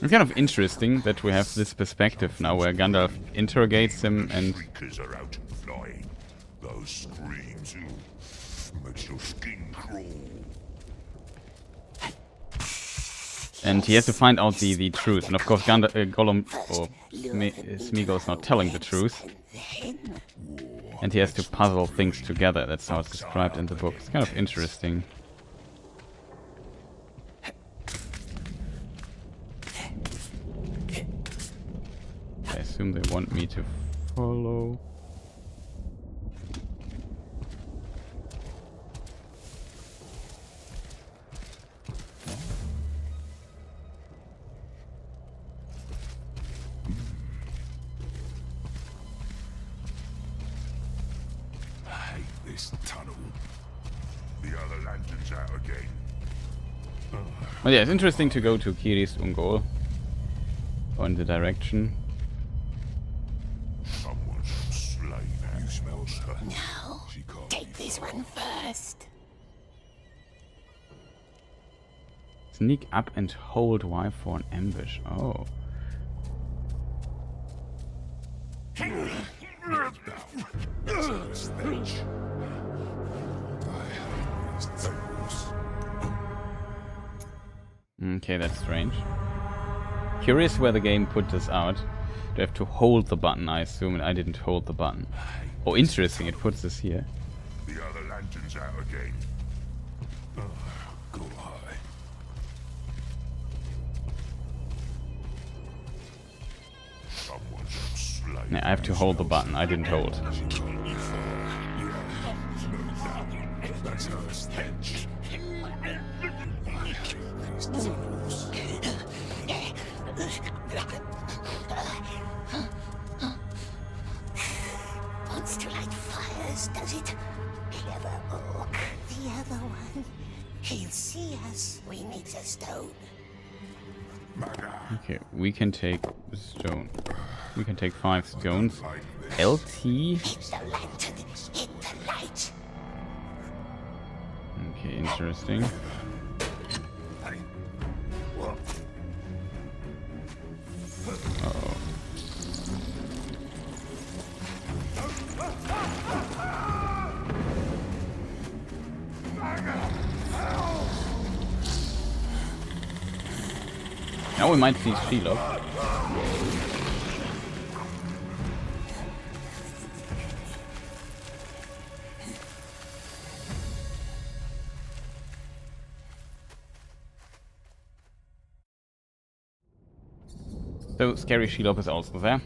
S1: It's kind of interesting that we have this perspective now where Gandalf interrogates him and
S5: Shriekers are out and flying. Those screams, makes your skin crawl.
S1: And he has to find out the truth. And of course, Gollum or Smeagol is not telling the truth. And he has to puzzle things together. That's how it's described in the book. It's kind of interesting. I assume they want me to follow.
S6: This tunnel. The other lantern's out again.
S1: Well, yeah, it's interesting to go to Kiris Ungol. Or in the direction.
S6: Someone's slain her. You smell her.
S2: No,
S6: She can't
S2: take
S6: be
S2: this
S6: far.
S2: one first.
S1: Sneak up and hold Y for an ambush. Oh.
S6: Stench.
S1: Okay, that's strange. Curious where the game put this out. Do I have to hold the button, I assume, and I didn't hold the button. Oh, interesting, it puts this here.
S6: The other lantern's out again. Go high. Someone's slain.
S1: Yeah, I have to hold the button, I didn't hold.
S6: She can't be far. Yeah, smell that. That's her stench. I hate these tunnels.
S2: Wants to light fires, does it? Clever orc. The other one. He'll see us. We need a stone.
S1: Okay, we can take stone. We can take 5 stones. LT?
S2: Hit the lantern. Hit the light.
S1: Okay, interesting. Uh-oh. Now we might see Shelob. So Scary Shelob is also there.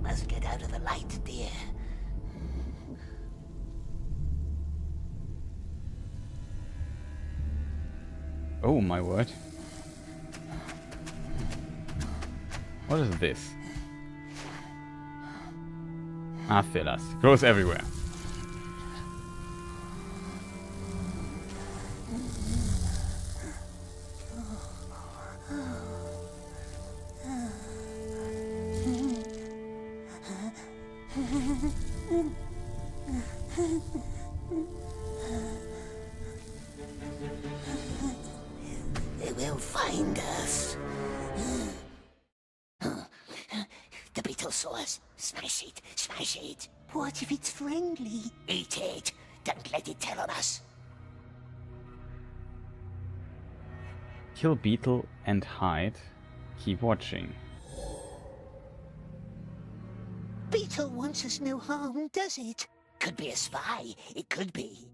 S2: Must get out of the light, dear.
S1: Oh my word. What is this? Aphilas. Grows everywhere.
S2: They will find us. The beetle saw us. Smash it, smash it. What if it's friendly? Eat it. Don't let it tell on us.
S1: Kill beetle and hide. Keep watching.
S2: Beetle wants us no harm, does it? Could be a spy. It could be.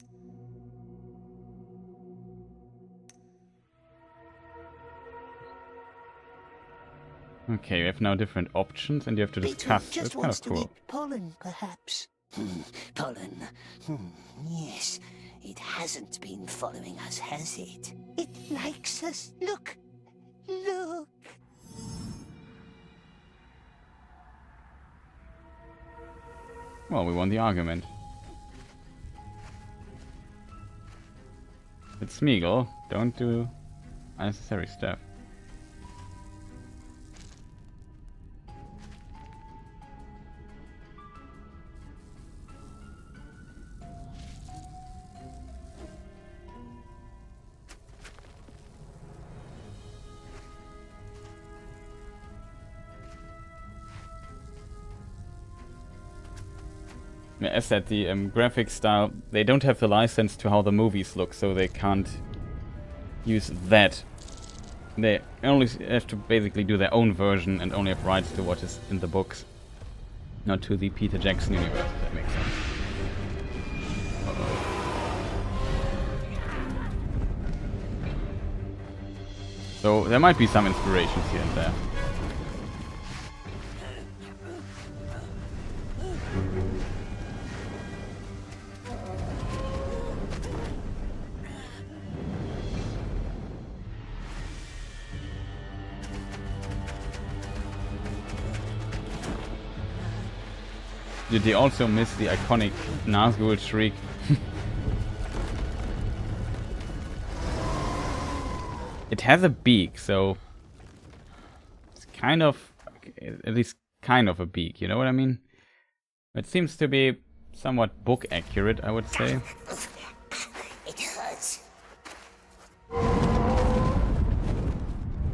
S1: Okay, we have now different options and you have to
S2: Beetle
S1: discuss. That's
S2: just
S1: kind
S2: wants
S1: of
S2: to
S1: cool.
S2: eat pollen, perhaps. Pollen. Yes. It hasn't been following us, has it? It likes us. Look. Look.
S1: Well, we won the argument. It's Smeagol. Don't do unnecessary stuff. As said, the graphic style, they don't have the license to how the movies look, so they can't use that. They only have to basically do their own version and only have rights to what is in the books, not to the Peter Jackson universe, if that makes sense. So there might be some inspirations here and there. Did they also miss the iconic Nazgul shriek? It has a beak, so it's kind of, at least kind of a beak, you know what I mean? It seems to be somewhat book accurate, I would say.
S2: It hurts.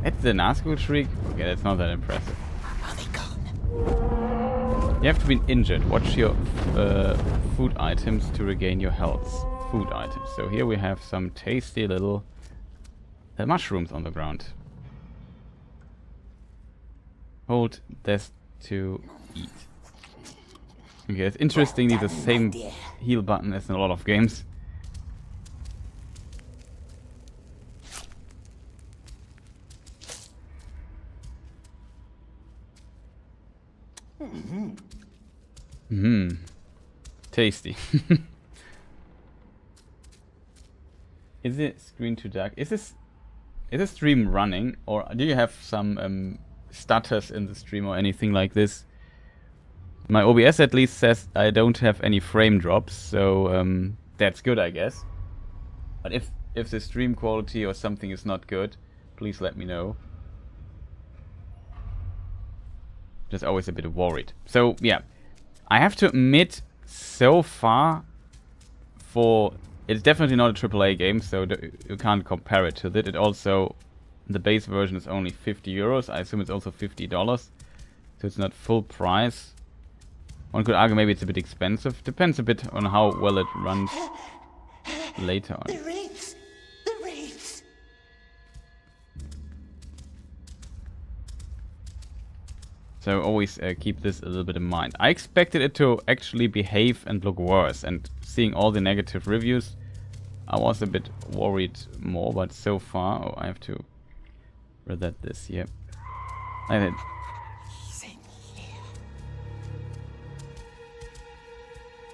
S1: That's the Nazgul shriek? Okay, that's not that impressive.
S2: Are they gone?
S1: You have to be injured. Watch your food items to regain your health. Food items. So here we have some tasty little mushrooms on the ground. Hold this to eat. Okay, it's interestingly the same heal button as in a lot of games. Tasty. Is the screen too dark? Is this stream running, or do you have some stutters in the stream or anything like this? My OBS at least says I don't have any frame drops, so that's good, I guess. But if the stream quality or something is not good, please let me know. Just always a bit worried. So yeah, I have to admit, so far, it's definitely not a AAA game, so you can't compare it to that. It also, the base version is only 50 euros. I assume it's also $50, so it's not full price. One could argue maybe it's a bit expensive. Depends a bit on how well it runs later on.
S2: The wraiths! The wraiths!
S1: So always keep this a little bit in mind. I expected it to actually behave and look worse, and seeing all the negative reviews, I was a bit worried more, but so far, oh, I have to reset this here. I did.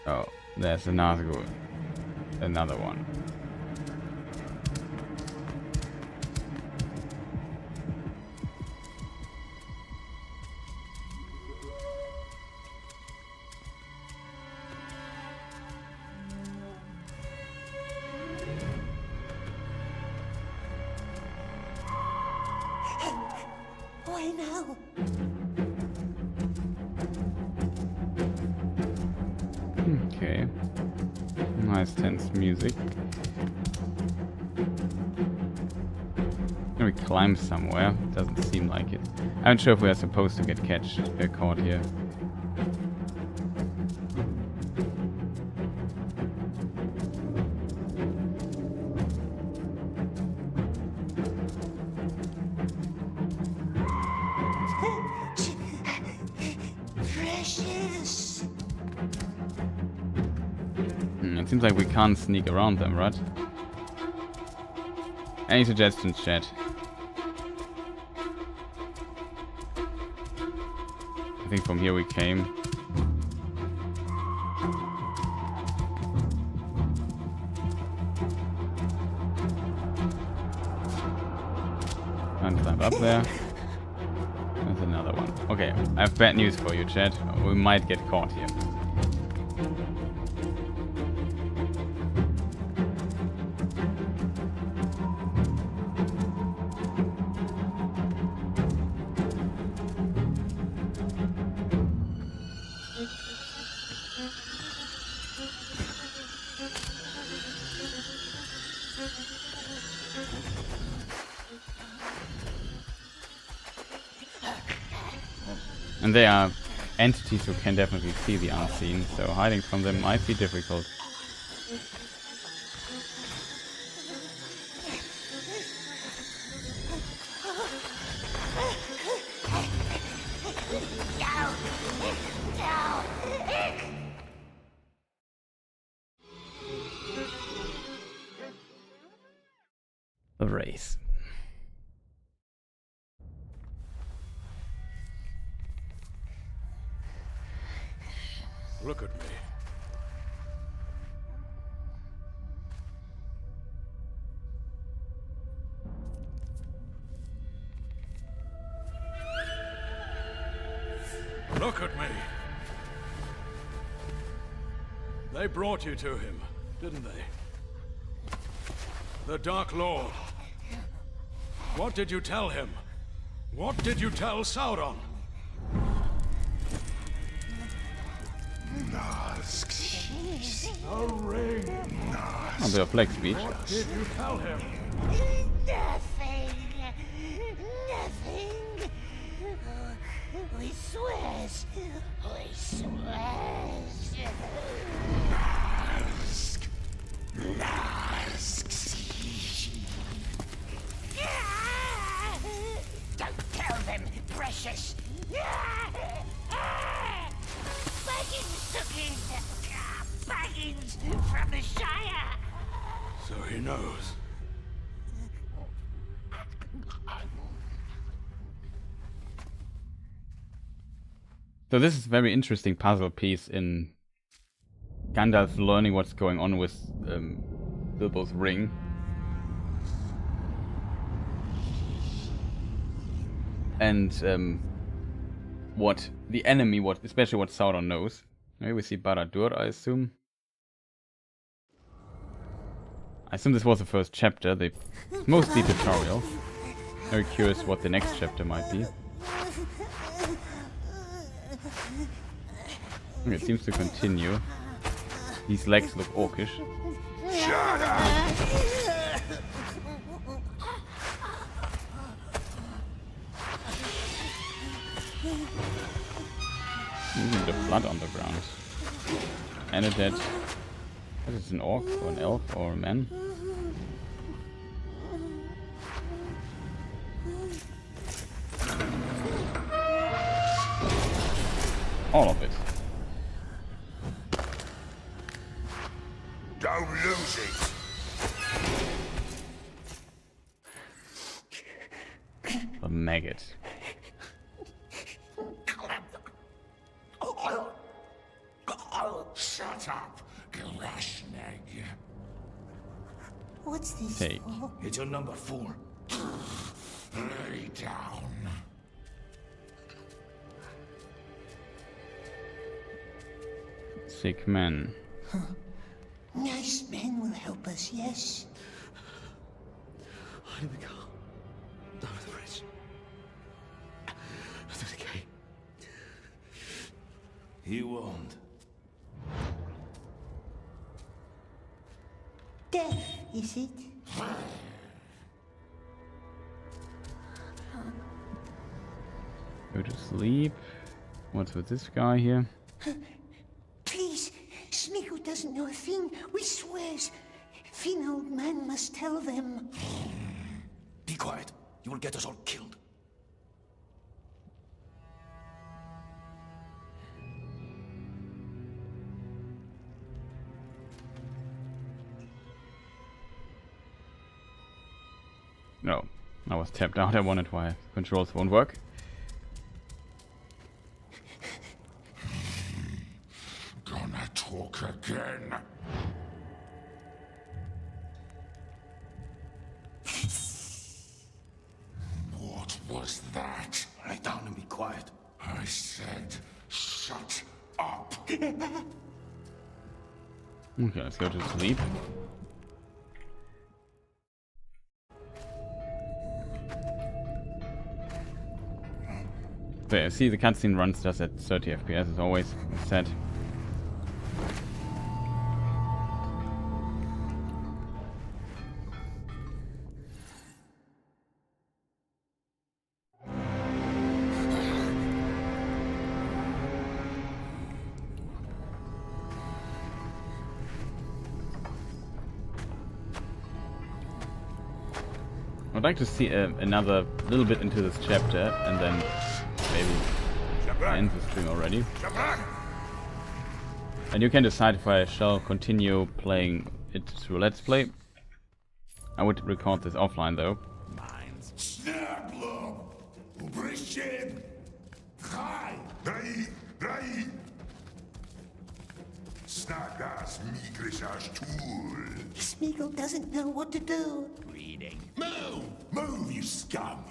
S1: Oh, there's a Nazgul. Another one.
S2: Why now?
S1: Okay. Nice tense music. Can we climb somewhere? Doesn't seem like it. I'm not sure if we are supposed to get caught here.
S2: Precious!
S1: It seems like we can't sneak around them, right? Any suggestions, chat? I think from here we came. Can't climb up there. There's another one. Okay, I have bad news for you, chat. We might get caught here. And they are entities who can definitely see the unseen, so hiding from them might be difficult. The race.
S4: Look at me. Look at me. They brought you to him, didn't they? The Dark Lord. What did you tell him? What did you tell Sauron? A ring.
S1: A bit of flex speech.
S4: What did you tell him?
S2: Nothing. Nothing. We swears. We swears. Don't tell them, precious. Baggins took him. Baggins from the Shire.
S4: So he knows.
S1: So this is a very interesting puzzle piece in Gandalf learning what's going on with Bilbo's ring. And what the enemy, especially what Sauron knows. Maybe we see Barad-dûr, I assume. I assume this was the first chapter, mostly tutorial. Very curious what the next chapter might be. Okay, it seems to continue. These legs look orcish.
S5: Shut up!
S1: The blood on the ground. And a dead. What is it, an orc or an elf or a man? All of it.
S5: Don't lose it!
S1: A maggot.
S5: Shut up, Grashnag.
S2: What's this
S1: Take.
S2: for?
S6: It's your number 4.
S5: Lay down.
S1: Sick man.
S2: Nice men will help us, yes?
S6: Hide in the car. Down the bridge. Through the gate. He won't.
S2: Death, is it?
S1: Go to sleep. What's with this guy here?
S2: Please, Smeagol doesn't know a thing. We swears. Fin old man must tell them.
S6: Be quiet. You will get us all killed.
S1: No, I was tapped out. I wondered why controls won't work.
S5: Gonna talk again. What was that?
S6: Lay down and be quiet.
S5: I said, shut up.
S1: Okay, let's go to sleep. So, see, the cutscene runs just at 30 FPS as always set. like to see another little bit into this chapter, and then maybe end the stream already. And you can decide if I shall continue playing it through Let's Play. I would record this offline though.
S2: Smeagol doesn't know what to do.
S5: Reading. Move! Move, you scum!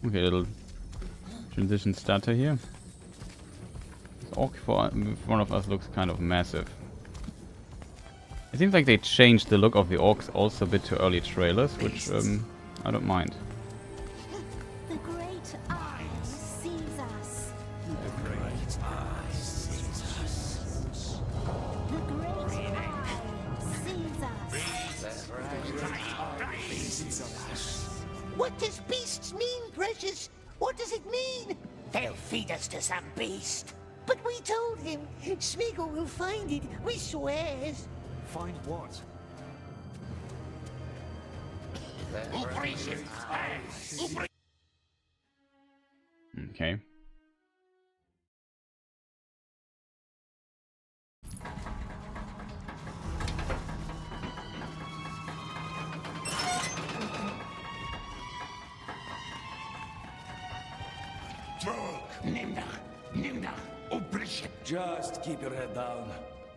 S1: Okay, little transition starter here. This orc in front of us looks kind of massive. It seems like they changed the look of the orcs also a bit to early trailers, which I don't mind.
S7: The great eye sees us.
S6: The great eye sees us.
S7: The great eye sees us.
S2: What does beasts mean, Precious? What does it mean? They'll feed us to some beast. But we told him. Smeagol will find it, we swears.
S3: Find what?
S1: Okay.
S6: Just keep your head down.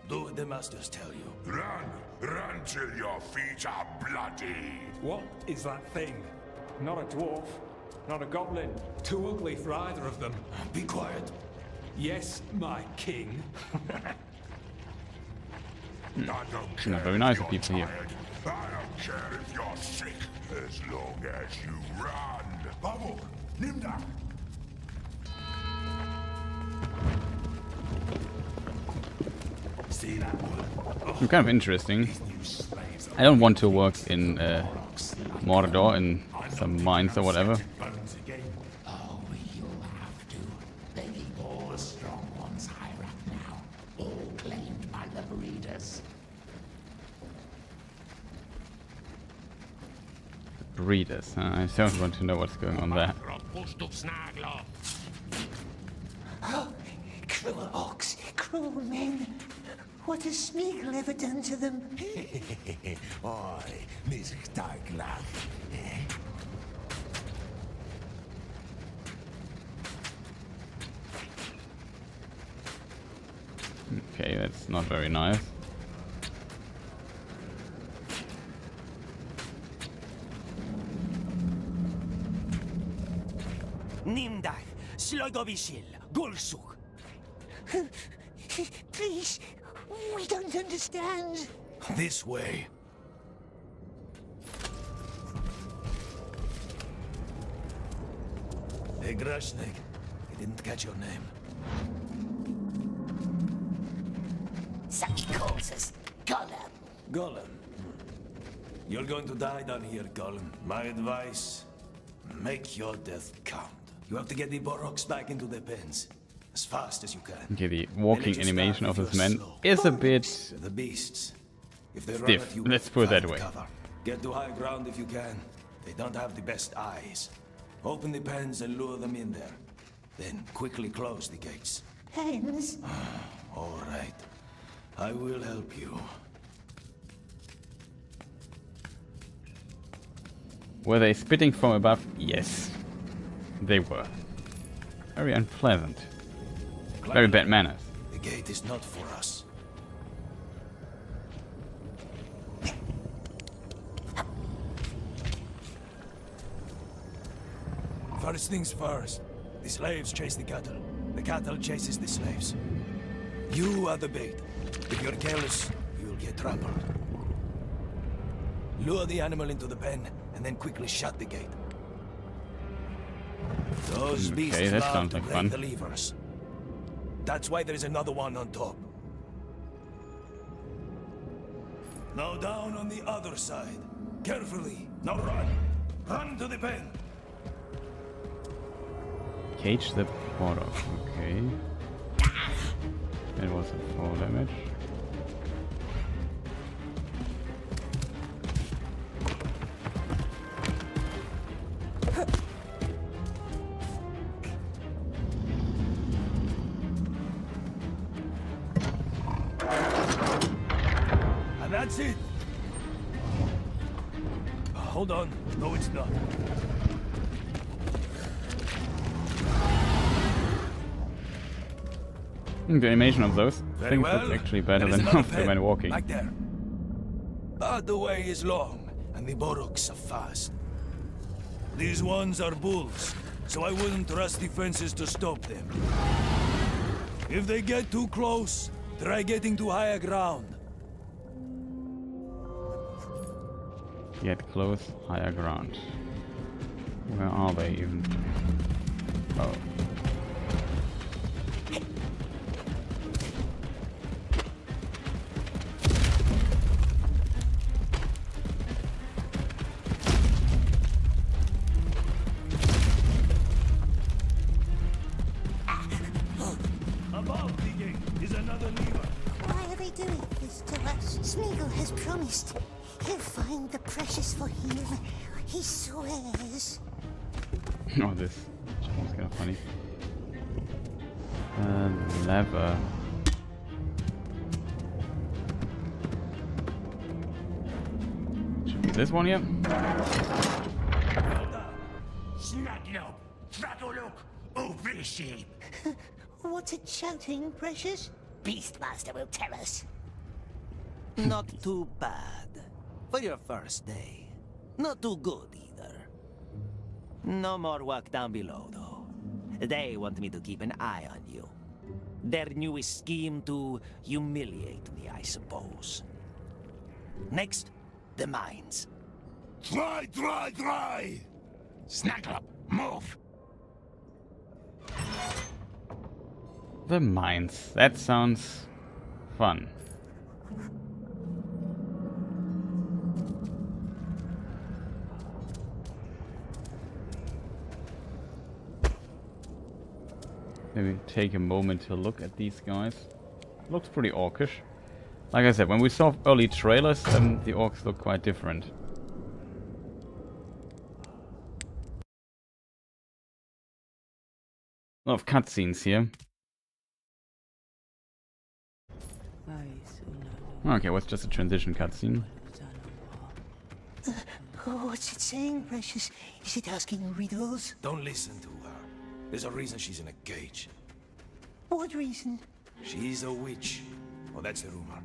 S6: Do what the masters tell you.
S5: Run! Run till your feet are bloody!
S8: What is that thing? Not a dwarf, not a goblin. Too ugly for either of them.
S6: Be quiet.
S8: Yes, my king.
S5: I don't care
S1: Not very nice
S5: if
S1: of
S5: you're
S1: people here.
S5: tired. I don't care if you're sick, as long as you run. Bubble! Nimda!
S6: See that one?
S1: Kind of interesting. I don't want to work in Mordor in some mines or whatever.
S6: Bones again.
S2: Oh, you'll have to. They keep all the strong ones higher up now. All claimed by the breeders.
S1: Breeders, huh? I don't want to know what's going on there.
S2: Oh, cruel orcs, cruel men. What has Smeagol ever done to them?
S5: Oi, mischtagla.
S1: Okay, that's not very nice.
S9: Nimdach, Slogovishil, Gulsuk.
S2: Please, we don't understand.
S6: This way. Hey, Grashnik. I didn't catch your name.
S2: Some calls us Gollum.
S6: Gollum. You're going to die down here, Gollum. My advice, make your death count. You have to get the Boroks back into their pens as fast as you can.
S1: Okay, the walking animation of this man is a bit
S6: The beasts. If they run
S1: stiff.
S6: at you,
S1: Let's put it that
S6: find
S1: way.
S6: cover. Get to high ground if you can. They don't have the best eyes. Open the pens and lure them in there. Then quickly close the gates.
S2: Hens?
S6: All right. I will help you.
S1: Were they spitting from above? Yes, they were. Very unpleasant. Very bad manners.
S6: The gate is not for us. First things first. The slaves chase the cattle. The cattle chases the slaves. You are the bait. If you're careless, you'll get trampled. Lure the animal into the pen, and then quickly shut the gate. Those beasts
S1: that
S6: love
S1: sounds
S6: to
S1: like
S6: break
S1: fun.
S6: the levers. That's why there's another one on top. Now down on the other side. Carefully. Now run. Run to the pen.
S1: Cage the portal. Okay. That was a 4 damage.
S6: That's it. Hold on. No, it's not.
S1: The animation of those
S6: Very
S1: things
S6: well.
S1: looks actually better
S6: There is
S1: than
S6: another
S1: Humphrey when
S6: pen,
S1: walking.
S6: back there. But the way is long, and the Boroks are fast. These ones are bulls, so I wouldn't trust defenses to stop them. If they get too close, try getting to higher ground.
S1: Get close, higher ground. Where are they even? Oh.
S6: Above the gate is another lever.
S2: Why are they doing this to us? Smeagol has promised he'll find the precious for him. He swears.
S1: Oh, this was kind of funny. Lever. Should be this one here.
S5: Snaglob, Fratoluk, Obrishib.
S2: What's it shouting, Precious? Beastmaster will tell us.
S9: Not too bad. For your first day. Not too good either. No more work down below, though. They want me to keep an eye on you. Their newest scheme to humiliate me, I suppose. Next, the mines.
S5: Dry! Snaglob, move!
S1: The mines. That sounds fun. Maybe take a moment to look at these guys. Looks pretty orcish. Like I said, when we saw early trailers, the orcs look quite different. A lot of cutscenes here. Okay, what's just a transition cutscene?
S2: What's it saying, Precious? Is it asking riddles?
S6: Don't listen to her. There's a reason she's in a cage.
S2: What reason?
S6: She's a witch. Well, that's the rumor.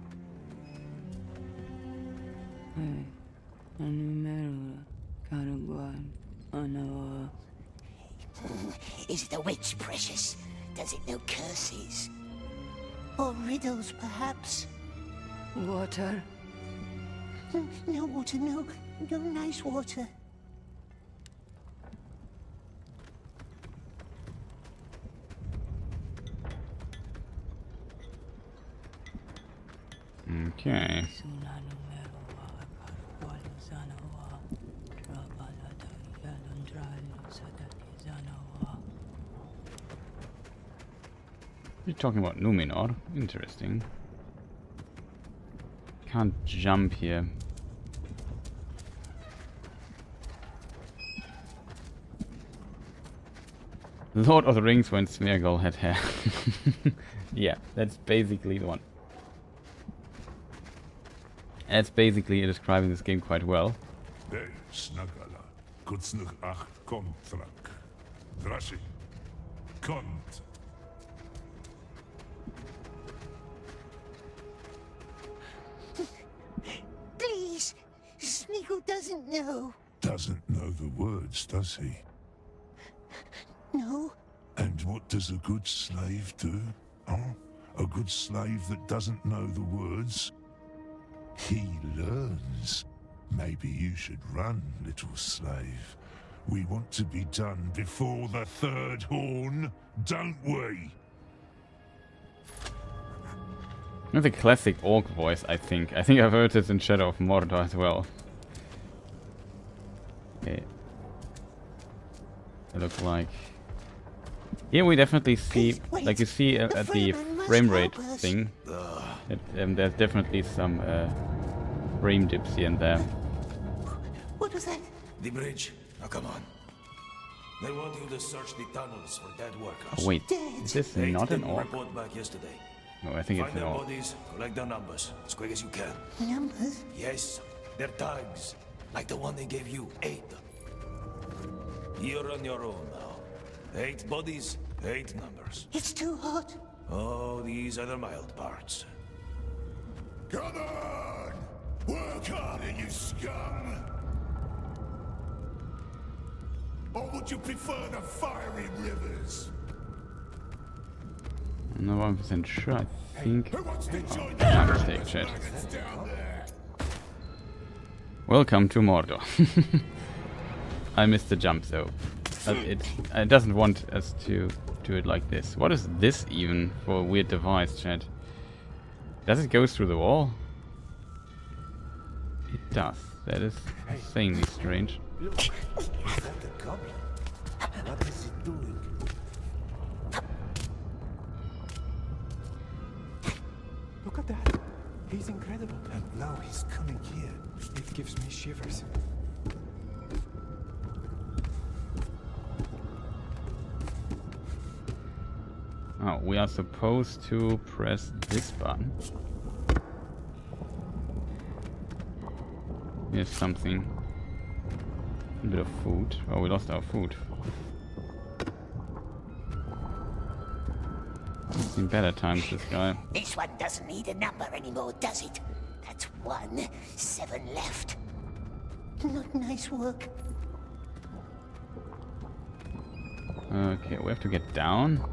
S2: Is it a witch, Precious? Does it know curses? Or riddles, perhaps?
S10: Water.
S2: No water, no nice water.
S1: Okay. You're talking about Numenor. Interesting. Can't jump here. Lord of the Rings when Smeagol had hair. Yeah, that's basically the one. That's basically describing this game quite well.
S5: Hey, Snagala, kutsnug acht kontrak. Drashi, kont.
S2: Please! Smeagol doesn't know.
S5: Doesn't know the words, does he?
S2: No.
S5: And what does a good slave do? Huh? A good slave that doesn't know the words? He learns. Maybe you should run, little slave. We want to be done before the third horn, don't we?
S1: That's a classic orc voice, I think. I think I've heard this in Shadow of Mordor as well. Okay. It looks like... Here we definitely see,
S2: Wait,
S1: like you see at the frame rate thing, there's definitely some frame dips here and there.
S2: What was that?
S6: The bridge. Now come on. They want you to search the tunnels for dead workers.
S1: Oh, wait, is this not an
S6: didn't
S1: orc?
S6: report back yesterday.
S1: No, I think it's
S6: Find their
S1: no.
S6: bodies, collect their numbers, as quick as you can.
S2: Numbers?
S6: Yes, their tags, like the one they gave you, 8. You're on your own now. 8 bodies, 8 numbers.
S2: It's too hot.
S6: Oh, these are the mild parts.
S5: Come on! Work harder, you scum! Or would you prefer the fiery rivers?
S1: I'm not 100% sure. I think.
S5: Who wants to join
S1: My mistake, chat.
S5: down there?
S1: Welcome to Mordor. I missed the jump though. It doesn't want us to do it like this. What is this even for a weird device, chat? Does it go through the wall? It does. That is insanely strange.
S3: Is that the goblin? What is it doing?
S8: Look at that. He's incredible.
S3: And now he's coming here.
S8: It gives me shivers.
S1: Oh, we are supposed to press this button. Here's something. A bit of food. Oh, we lost our food. I've seen better times, this guy.
S2: This one doesn't need a number anymore, does it? That's 1, 7 left. Not nice work.
S1: Okay, we have to get down.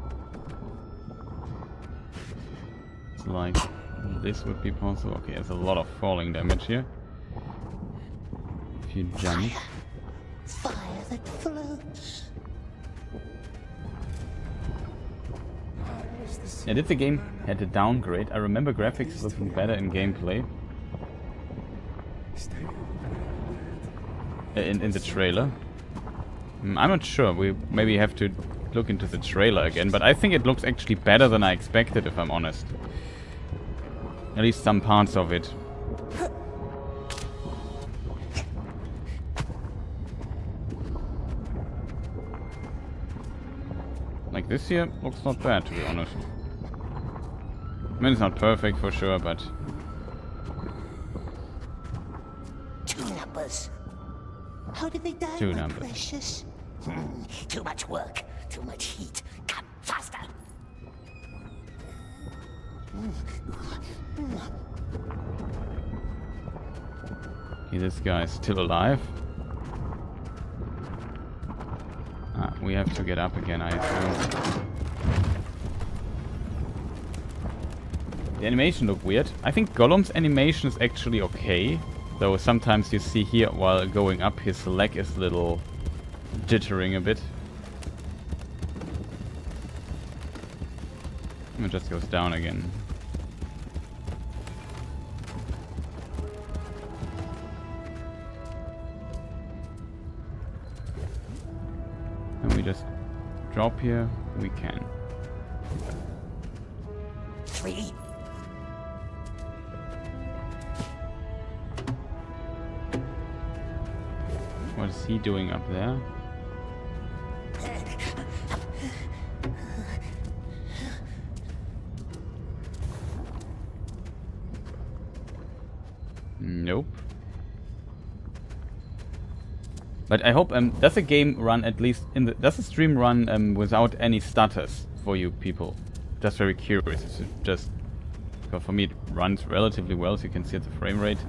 S1: It's like this would be possible. Okay, there's a lot of falling damage here. If you jump.
S2: Fire that floats.
S1: Yeah, did the game had a downgrade? I remember graphics looking better in gameplay. In the trailer. I'm not sure. We maybe have to look into the trailer again, but I think it looks actually better than I expected, if I'm honest. At least some parts of it. Like this here looks not bad, to be honest. I mean, it's not perfect for sure, but
S2: 2 numbers. How did they die,
S1: 2
S2: my
S1: numbers.
S2: precious? Too much work, too much heat. Come, faster.
S1: Okay, this guy's still alive. Ah, we have to get up again, I assume. The animation looked weird. I think Gollum's animation is actually okay. Though sometimes you see here while going up his leg is a little jittering a bit. And it just goes down again. And we just drop here. We can.
S2: 3.
S1: What is he doing up there? Nope. But I hope does the game run at least in the does the stream run without any stutters for you people? Just very curious. It's just because for me it runs relatively well, so you can see the frame rate.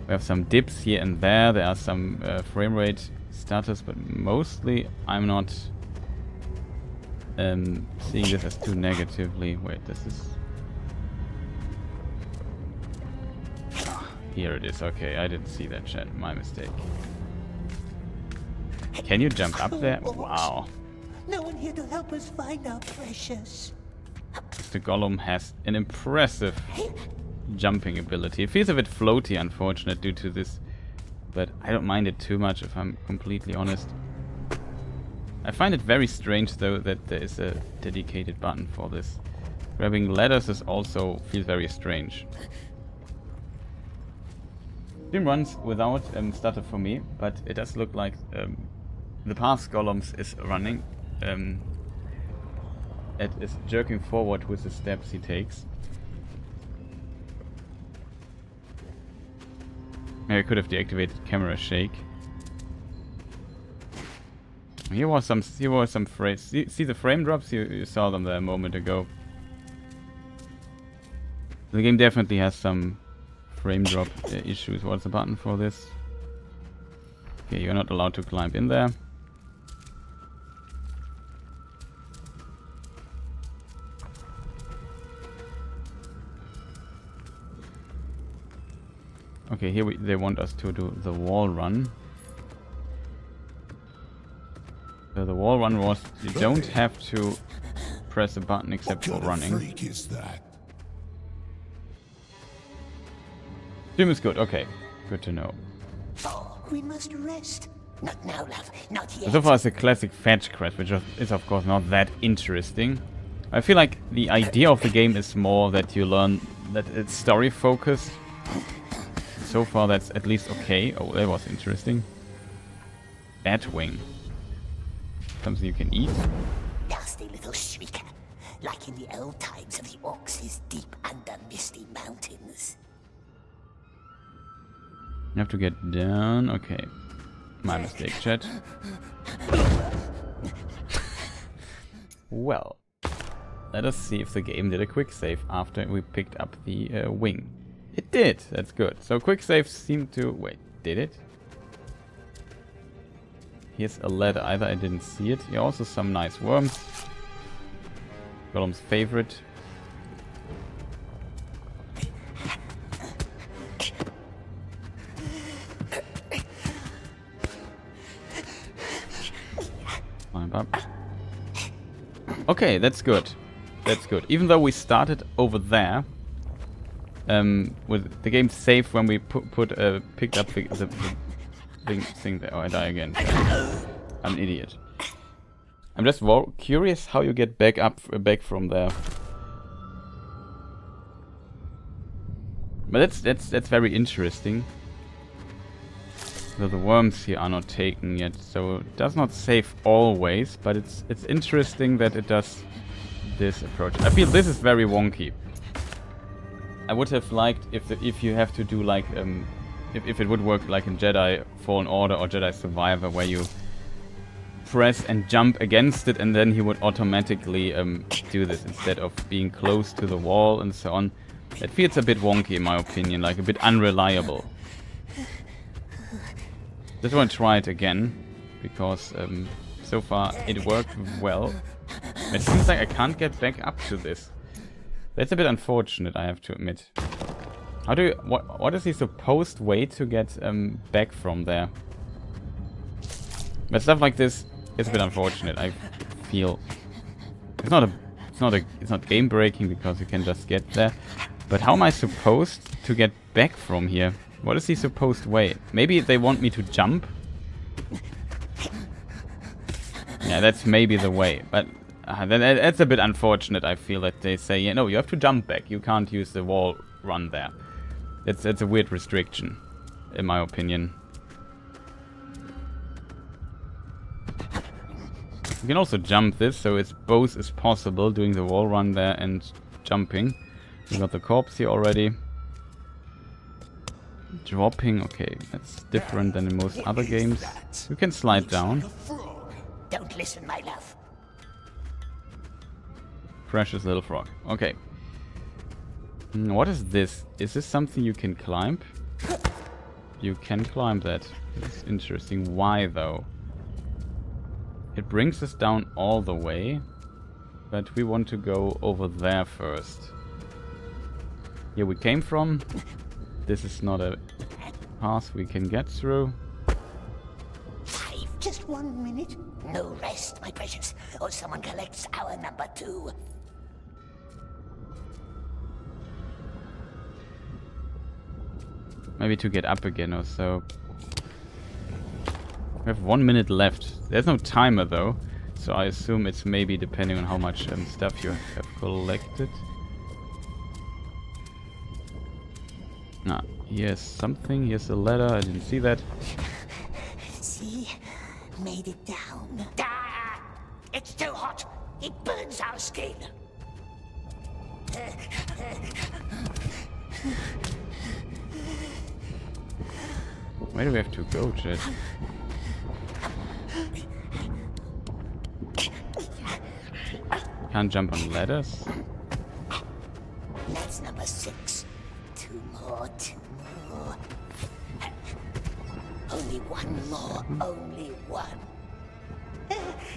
S1: We have some dips here and there. There are some frame rate stutters, but mostly I'm not seeing this as too negatively. Wait, this is... Here it is. Okay, I didn't see that, chat. My mistake. Can you jump up there? Wow.
S2: No one here to help us find our precious.
S1: The Gollum has an impressive jumping ability. It feels a bit floaty, unfortunate, due to this, but I don't mind it too much if I'm completely honest. I find it very strange though that there is a dedicated button for this. Grabbing ladders is also feels very strange. Stream runs without stutter for me, but it does look like the past Gollums is running. is jerking forward with the steps he takes. Maybe I could have deactivated camera shake. Here was some frames. See the frame drops? You saw them there a moment ago. The game definitely has some frame drop issues. What's the button for this? Okay, you're not allowed to climb in there. Okay, here they want us to do the wall run. So the wall run was you don't have to press a button except for running.
S5: What kind of freak is that?
S1: Stream is good. Okay, good to know.
S2: Oh, we must rest. Not now, love. Not yet.
S1: So far, it's a classic fetch quest, which is of course not that interesting. I feel like the idea of the game is more that you learn that it's story focused. So far, that's at least okay. Oh, that was interesting. Batwing. Something you can eat.
S2: Nasty little shrieker. Like in the old times of the Orcs deep under misty mountains.
S1: You have to get down. Okay. My mistake, chat. Well. Let us see if the game did a quick save after we picked up the wing. It did. That's good. So quick saves seem to... Wait, did it? Here's a ladder. Either I didn't see it. Here also some nice worms. Gollum's favorite. Climb up. Okay, that's good. That's good. Even though we started over there, with the game saved when we picked up the thing there. Oh, I die again. I'm an idiot. I'm just curious how you get back from there. But that's very interesting. So the worms here are not taken yet, so it does not save always, but it's interesting that it does this approach. I feel this is very wonky. I would have liked if you have to do like if it would work like in Jedi Fallen Order or Jedi Survivor, where you press and jump against it and then he would automatically do this instead of being close to the wall and so on. That feels a bit wonky in my opinion, like a bit unreliable. Just want to try it again because so far it worked well. It seems like I can't get back up to this. That's a bit unfortunate, I have to admit. How do you... What is the supposed way to get back from there? But stuff like this is a bit unfortunate, I feel. It's not game breaking because you can just get there. But how am I supposed to get back from here? What is the supposed way? Maybe they want me to jump? Yeah, that's maybe the way, but that's a bit unfortunate, I feel, that they say, yeah, no, you have to jump back. You can't use the wall run there. It's a weird restriction, in my opinion. You can also jump this, so it's both is possible, doing the wall run there and jumping. We got the corpse here already. Dropping, okay, that's different than in most other games. You can slide down.
S2: Don't listen, my love.
S1: Precious little frog. Okay. What is this? Is this something you can climb? You can climb that. It's interesting. Why though? It brings us down all the way, but we want to go over there first. Here we came from. This is not a path we can get through.
S2: Just 1 minute. No rest, my precious, or someone collects our number 2.
S1: Maybe to get up again or so. We have 1 minute left. There's no timer though, so I assume it's maybe depending on how much stuff you have collected. Ah, here's something. Here's a ladder. I didn't see that.
S2: See? Made it down. Ah! It's too hot! It burns our skin.
S1: Where do we have to go, Chet? Can't jump on ladders.
S2: That's number 6. 2 more, 2 more. Only 1 more, only 1.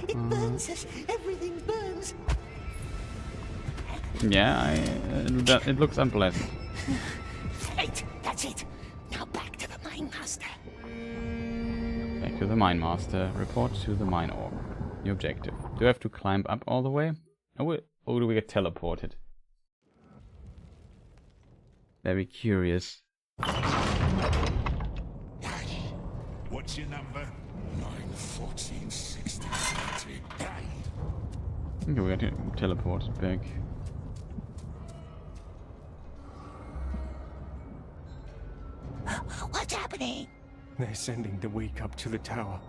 S2: It burns us. Everything burns.
S1: Yeah, it looks unpleasant.
S2: 8. That's it. Now back to the mine master.
S1: Back to the mine master. Report to the mine org. New objective. Do I have to climb up all the way? Or do we get teleported? Very curious.
S5: What's your number? 91460.
S1: Okay, we got teleported back.
S2: What's happening?
S8: They're sending the weak up to the tower.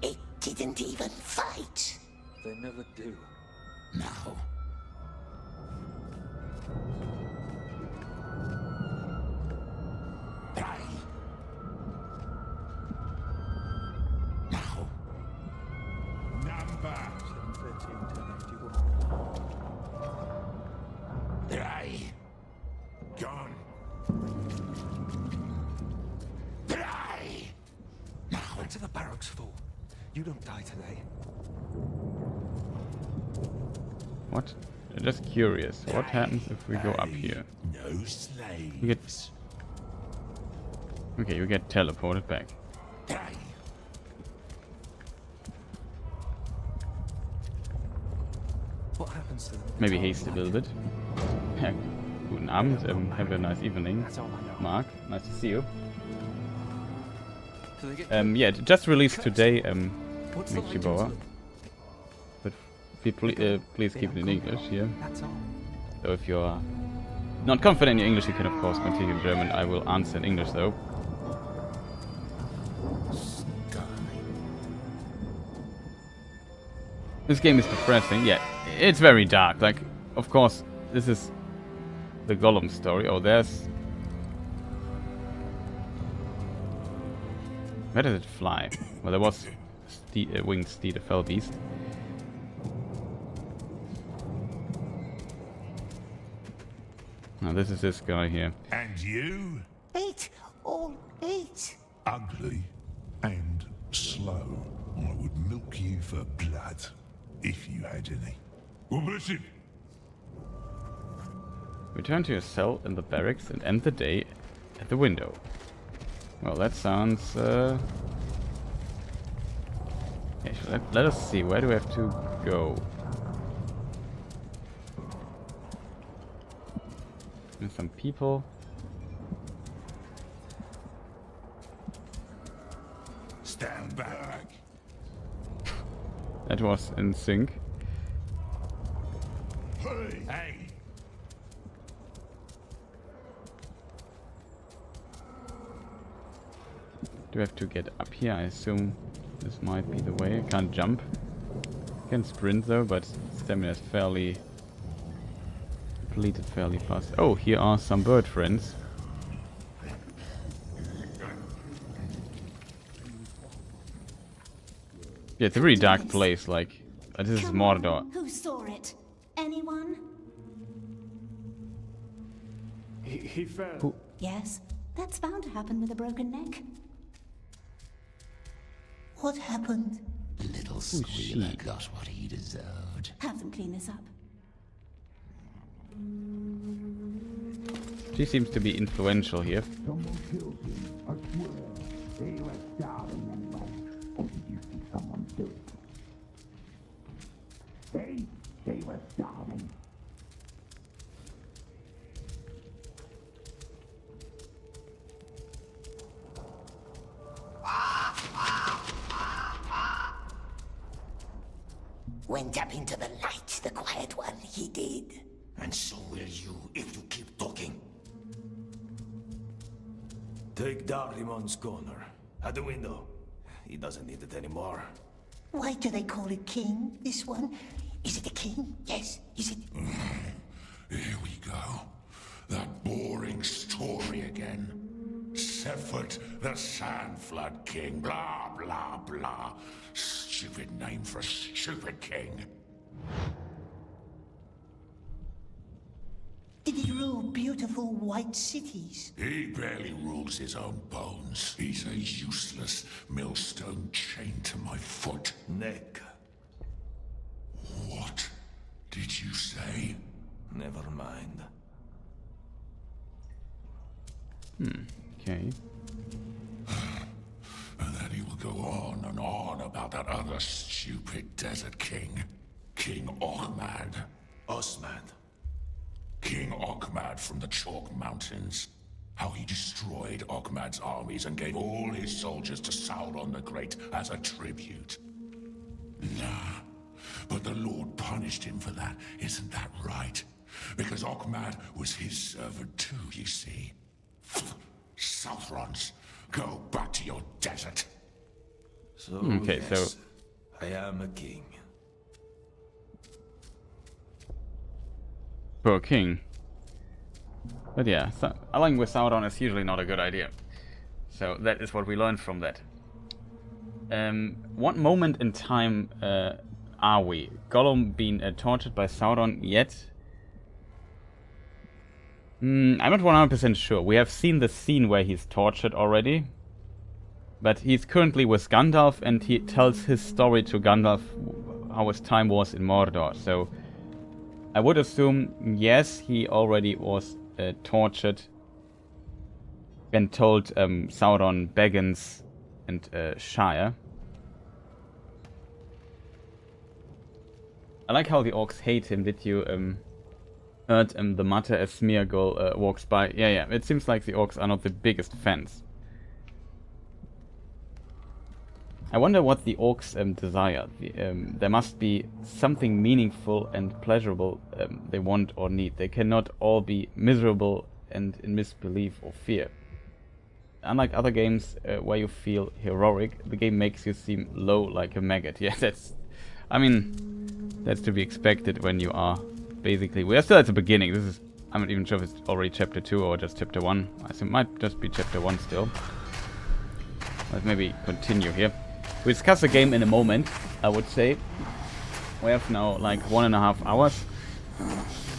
S2: It didn't even fight.
S6: They never do.
S2: Now. Now.
S5: Number.
S2: 3.
S5: Gone.
S2: 3. Now.
S6: Back to the barracks, fool. You don't die today.
S1: What? Just curious. What happens if we go up here?
S5: No slaves.
S1: We get... Okay, you get teleported back.
S2: 3.
S6: What happens to them?
S1: Maybe haste a little bit. Guten Abend. Have a nice evening.
S8: That's all I know.
S1: Mark, nice to see you.
S6: Do they get
S1: Yeah, just released today.
S6: What's the
S1: Michi
S6: legends
S1: Bauer.
S6: look?
S1: But please keep it in English here.
S6: That's all.
S1: So if you're not confident in your English, you can of course continue in German. I will answer in English though. This game is depressing. Yeah, it's very dark. Like, of course, this is the Gollum story. Oh, there's... Where does it fly? Well, there was a winged steed, a fell beast. Now this is this guy here.
S5: And you?
S2: 8. All 8.
S5: Ugly and slow. I would milk you for blood, if you had any. Well, bless him.
S1: Return to your cell in the barracks and end the day at the window. Well, that sounds... Yeah, let us see. Where do we have to go? There's some people.
S5: Stand back.
S1: That was in sync.
S5: Hey! Hey!
S1: Do we have to get up here? I assume this might be the way. I can't jump. I can sprint though, but stamina is fairly depleted fairly fast. Oh, here are some bird friends. Yeah, it's a really dark place, like... this is Mordor.
S7: Who saw it? Anyone?
S8: He fell.
S7: Yes, that's bound to happen with a broken neck.
S2: What happened?
S11: The little squealer got what he deserved.
S7: Have them clean this up.
S1: She seems to be influential here.
S11: Someone killed him, I swear. They were starving anyway. Or did you see someone do it? They were starving.
S2: Went up into the light, the quiet one, he did.
S5: and so will you if you keep talking.
S6: Take Darimon's corner. At the window. He doesn't need it anymore.
S2: Why do they call it king, this one? Is it a king? Yes, is it?
S5: Here we go. That boring story again. Sephard, the Sandflood King, blah, blah, blah. Stupid name for a stupid king.
S2: Did he rule beautiful white cities?
S5: He barely rules his own bones. He's a useless millstone chained to my foot.
S6: Neck.
S5: What did you say?
S6: Never mind.
S1: Okay.
S5: And then he will go on and on about that other stupid desert king. King Ahmad.
S6: Osmad.
S5: King Ahmad from the Chalk Mountains. How he destroyed Ahmad's armies and gave all his soldiers to Sauron the Great as a tribute. Nah, but the Lord punished him for that, isn't that right? Because Ahmad was his servant too, you see. Southrons, go back to your desert.
S6: So,
S1: Okay,
S6: yes,
S1: so-
S6: I am a king.
S1: Poor king. But yeah, allying with Sauron is usually not a good idea. So that is what we learned from that. What moment in time are we? Gollum being tortured by Sauron yet? I'm not 100% sure. We have seen the scene where he's tortured already. But he's currently with Gandalf and he tells his story to Gandalf how his time was in Mordor. So I would assume, yes, he already was tortured and told Sauron, Baggins and Shire. I like how the orcs hate him. Did you heard the mutter as Smeargol walks by? Yeah, it seems like the orcs are not the biggest fans. I wonder what the orcs desire. There must be something meaningful and pleasurable they want or need. They cannot all be miserable and in misbelief or fear. Unlike other games where you feel heroic, the game makes you seem low like a maggot. Yeah, that's to be expected when you are basically... We are still at the beginning. This is... I'm not even sure if it's already chapter 2 or just chapter 1. I think it might just be chapter 1 still. Let's maybe continue here. We'll discuss the game in a moment, I would say. We have now like 1.5 hours.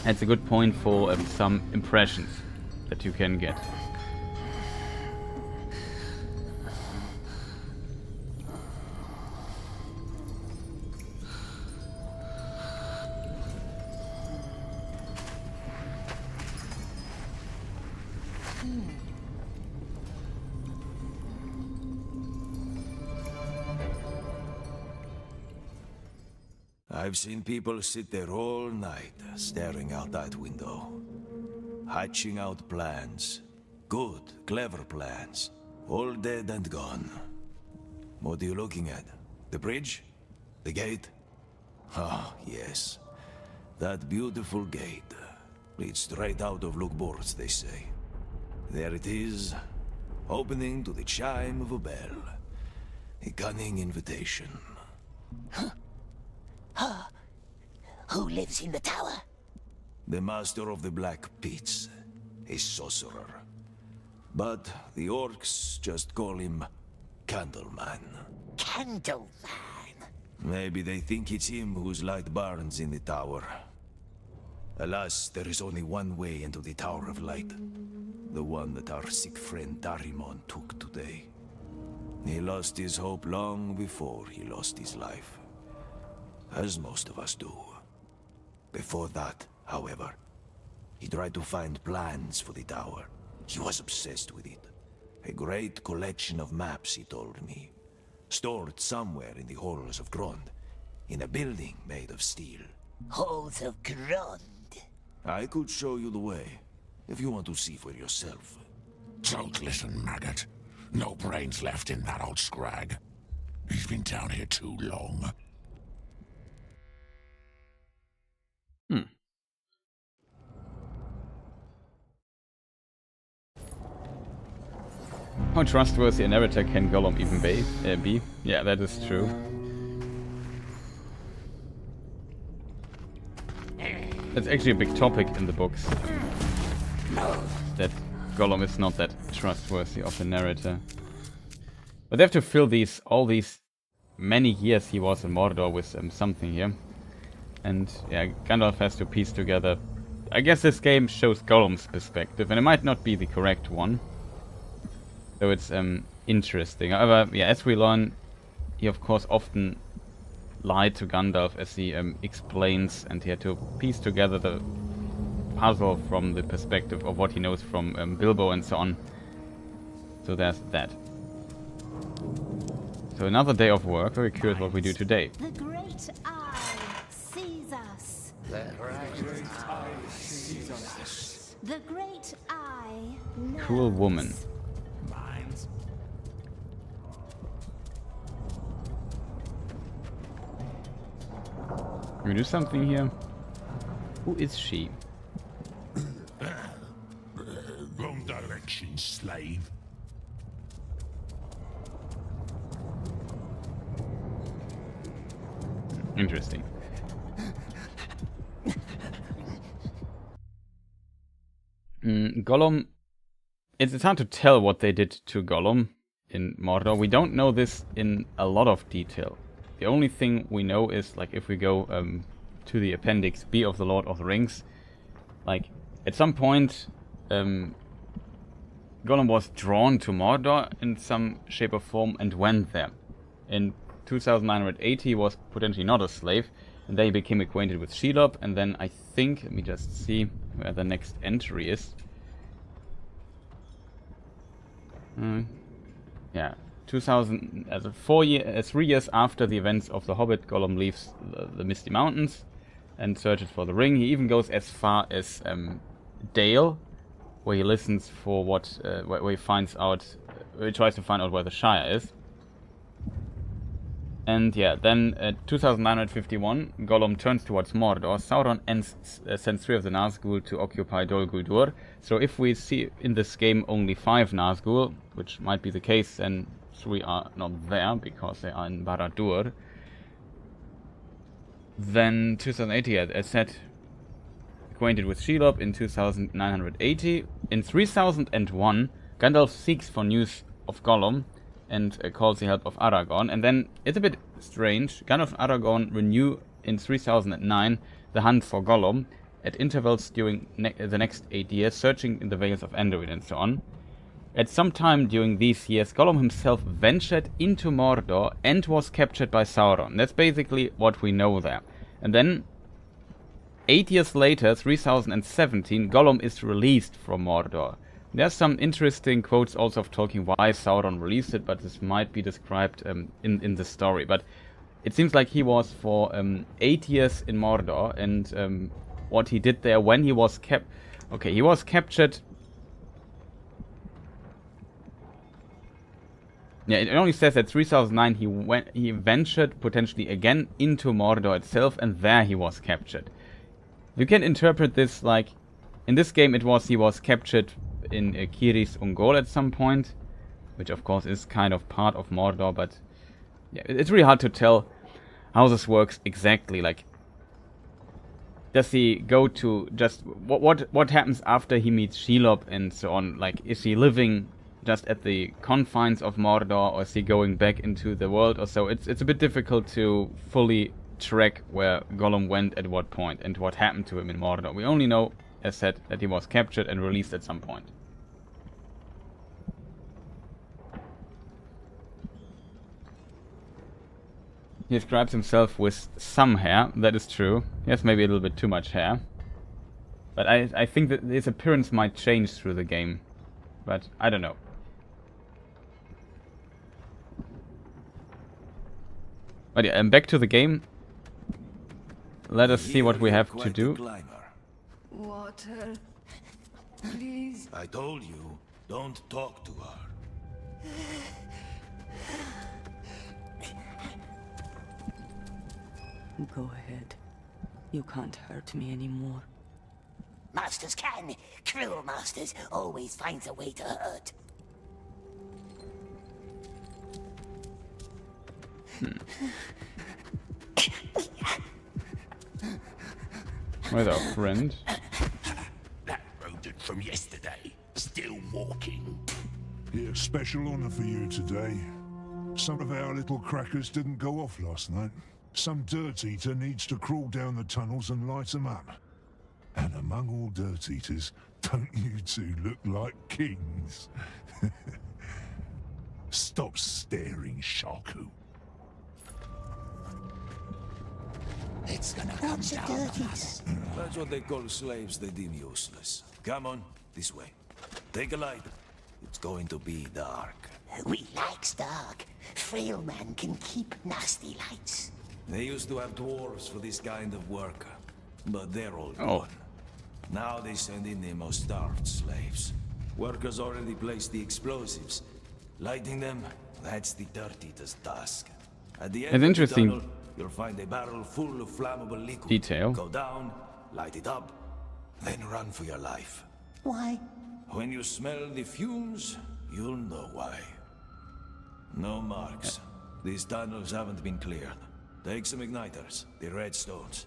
S1: That's a good point for some impressions that you can get.
S6: I've seen people sit there all night, staring out that window. Hatching out plans. Good, clever plans. All dead and gone. What are you looking at? The bridge? The gate? Ah, yes. That beautiful gate. Leads straight out of Lugborz, they say. There it is, opening to the chime of a bell. A cunning invitation.
S2: Who lives in the tower?
S6: The master of the Black Pits, a sorcerer. But the orcs just call him Candleman.
S2: Candleman.
S6: Maybe they think it's him whose light burns in the tower. Alas, there is only one way into the Tower of Light. The one that our sick friend Darimon took today. He lost his hope long before he lost his life. As most of us do. Before that, however, he tried to find plans for the tower. He was obsessed with it. A great collection of maps, he told me. Stored somewhere in the halls of Grond. In a building made of steel.
S2: Halls of Grond.
S6: I could show you the way, if you want to see for yourself.
S5: Don't listen, maggot. No brains left in that old scrag. He's been down here too long.
S1: How trustworthy a narrator can Gollum even be? Yeah, that is true. That's actually a big topic in the books. That Gollum is not that trustworthy of a narrator. But they have to fill all these many years he was in Mordor with something here. And yeah, Gandalf has to piece together. I guess this game shows Gollum's perspective, and it might not be the correct one. So it's interesting. However, yeah, as we learn, he of course often lied to Gandalf as he explains, and he had to piece together the puzzle from the perspective of what he knows from Bilbo and so on. So there's that. So another day of work. Very curious what we do today.
S7: The great eye sees us.
S8: The great eye knows.
S1: Cool woman. Can we do something here? Who is she?
S5: Wrong direction, slave.
S1: Interesting. Gollum... It's hard to tell what they did to Gollum in Mordor. We don't know this in a lot of detail. The only thing we know is, like, if we go to the Appendix B of the Lord of the Rings, like, at some point, Gollum was drawn to Mordor in some shape or form and went there. In 2980 he was potentially not a slave, and then he became acquainted with Shelob, and then I think, let me just see where the next entry is. Yeah, 3 years after the events of The Hobbit, Gollum leaves the Misty Mountains and searches for the ring. He even goes as far as Dale, where he listens for what, where he finds out, he tries to find out where the Shire is. And yeah, then 2951, Gollum turns towards Mordor. Sauron sends 3 of the Nazgul to occupy Dol Guldur. So if we see in this game only 5 Nazgul, which might be the case, then 3 are not there because they are in Barad-dûr. Then 2080, as said, acquainted with Shelob in 2980. In 3001, Gandalf seeks for news of Gollum and calls the help of Aragorn. And then it's a bit strange. Gandalf and Aragorn renew in 3009 the hunt for Gollum at intervals during the next 8 years, searching in the Vales of Anduin and so on. At some time during these years, Gollum himself ventured into Mordor and was captured by Sauron. That's basically what we know there. And then 8 years later, 3017, Gollum is released from Mordor. There's some interesting quotes also of Tolkien why Sauron released it, but this might be described in the story. But it seems like he was for 8 years in Mordor, and what he did there when he was he was captured. Yeah, it only says that 3009 he ventured potentially again into Mordor itself, and there he was captured. You can interpret this like, in this game he was captured in Kiris Ungol at some point, which of course is kind of part of Mordor, but yeah, it's really hard to tell how this works exactly. Like, does he go to just what happens after he meets Shelob and so on? Like, is he living just at the confines of Mordor, or is he going back into the world or so? It's a bit difficult to fully track where Gollum went at what point and what happened to him in Mordor. We only know, as said, that he was captured and released at some point. He describes himself with some hair, that is true. He has maybe a little bit too much hair. But I think that his appearance might change through the game. But I don't know. But yeah, back to the game. Let us see what we have to do.
S10: Water. Please.
S6: I told you, don't talk to her.
S10: Go ahead. You can't hurt me anymore.
S2: Masters can. Cruel masters always finds a way to hurt.
S1: Where's our friend?
S5: That rodent from yesterday, still walking. Yeah, special honor for you today. Some of our little crackers didn't go off last night. Some dirt eater needs to crawl down the tunnels and light them up. And among all dirt eaters, don't you two look like kings? Stop staring, Shaku.
S2: It's gonna come down on us.
S6: That's what they call slaves they deem useless. Come on, this way. Take a light. It's going to be dark.
S2: We likes dark. Frail man can keep nasty lights.
S6: They used to have dwarves for this kind of work, but they're all
S1: Oh.
S6: gone. Now they send in their most starved slaves. Workers already placed the explosives. Lighting them, that's the dirt eater's task. At the end
S1: It's
S6: of the
S1: interesting.
S6: tunnel, you'll find a barrel full of flammable liquid.
S1: Detail.
S6: Go down, light it up, then run for your life.
S2: Why?
S6: When you smell the fumes, you'll know why. No marks. These tunnels haven't been cleared. Take some igniters, the red stones.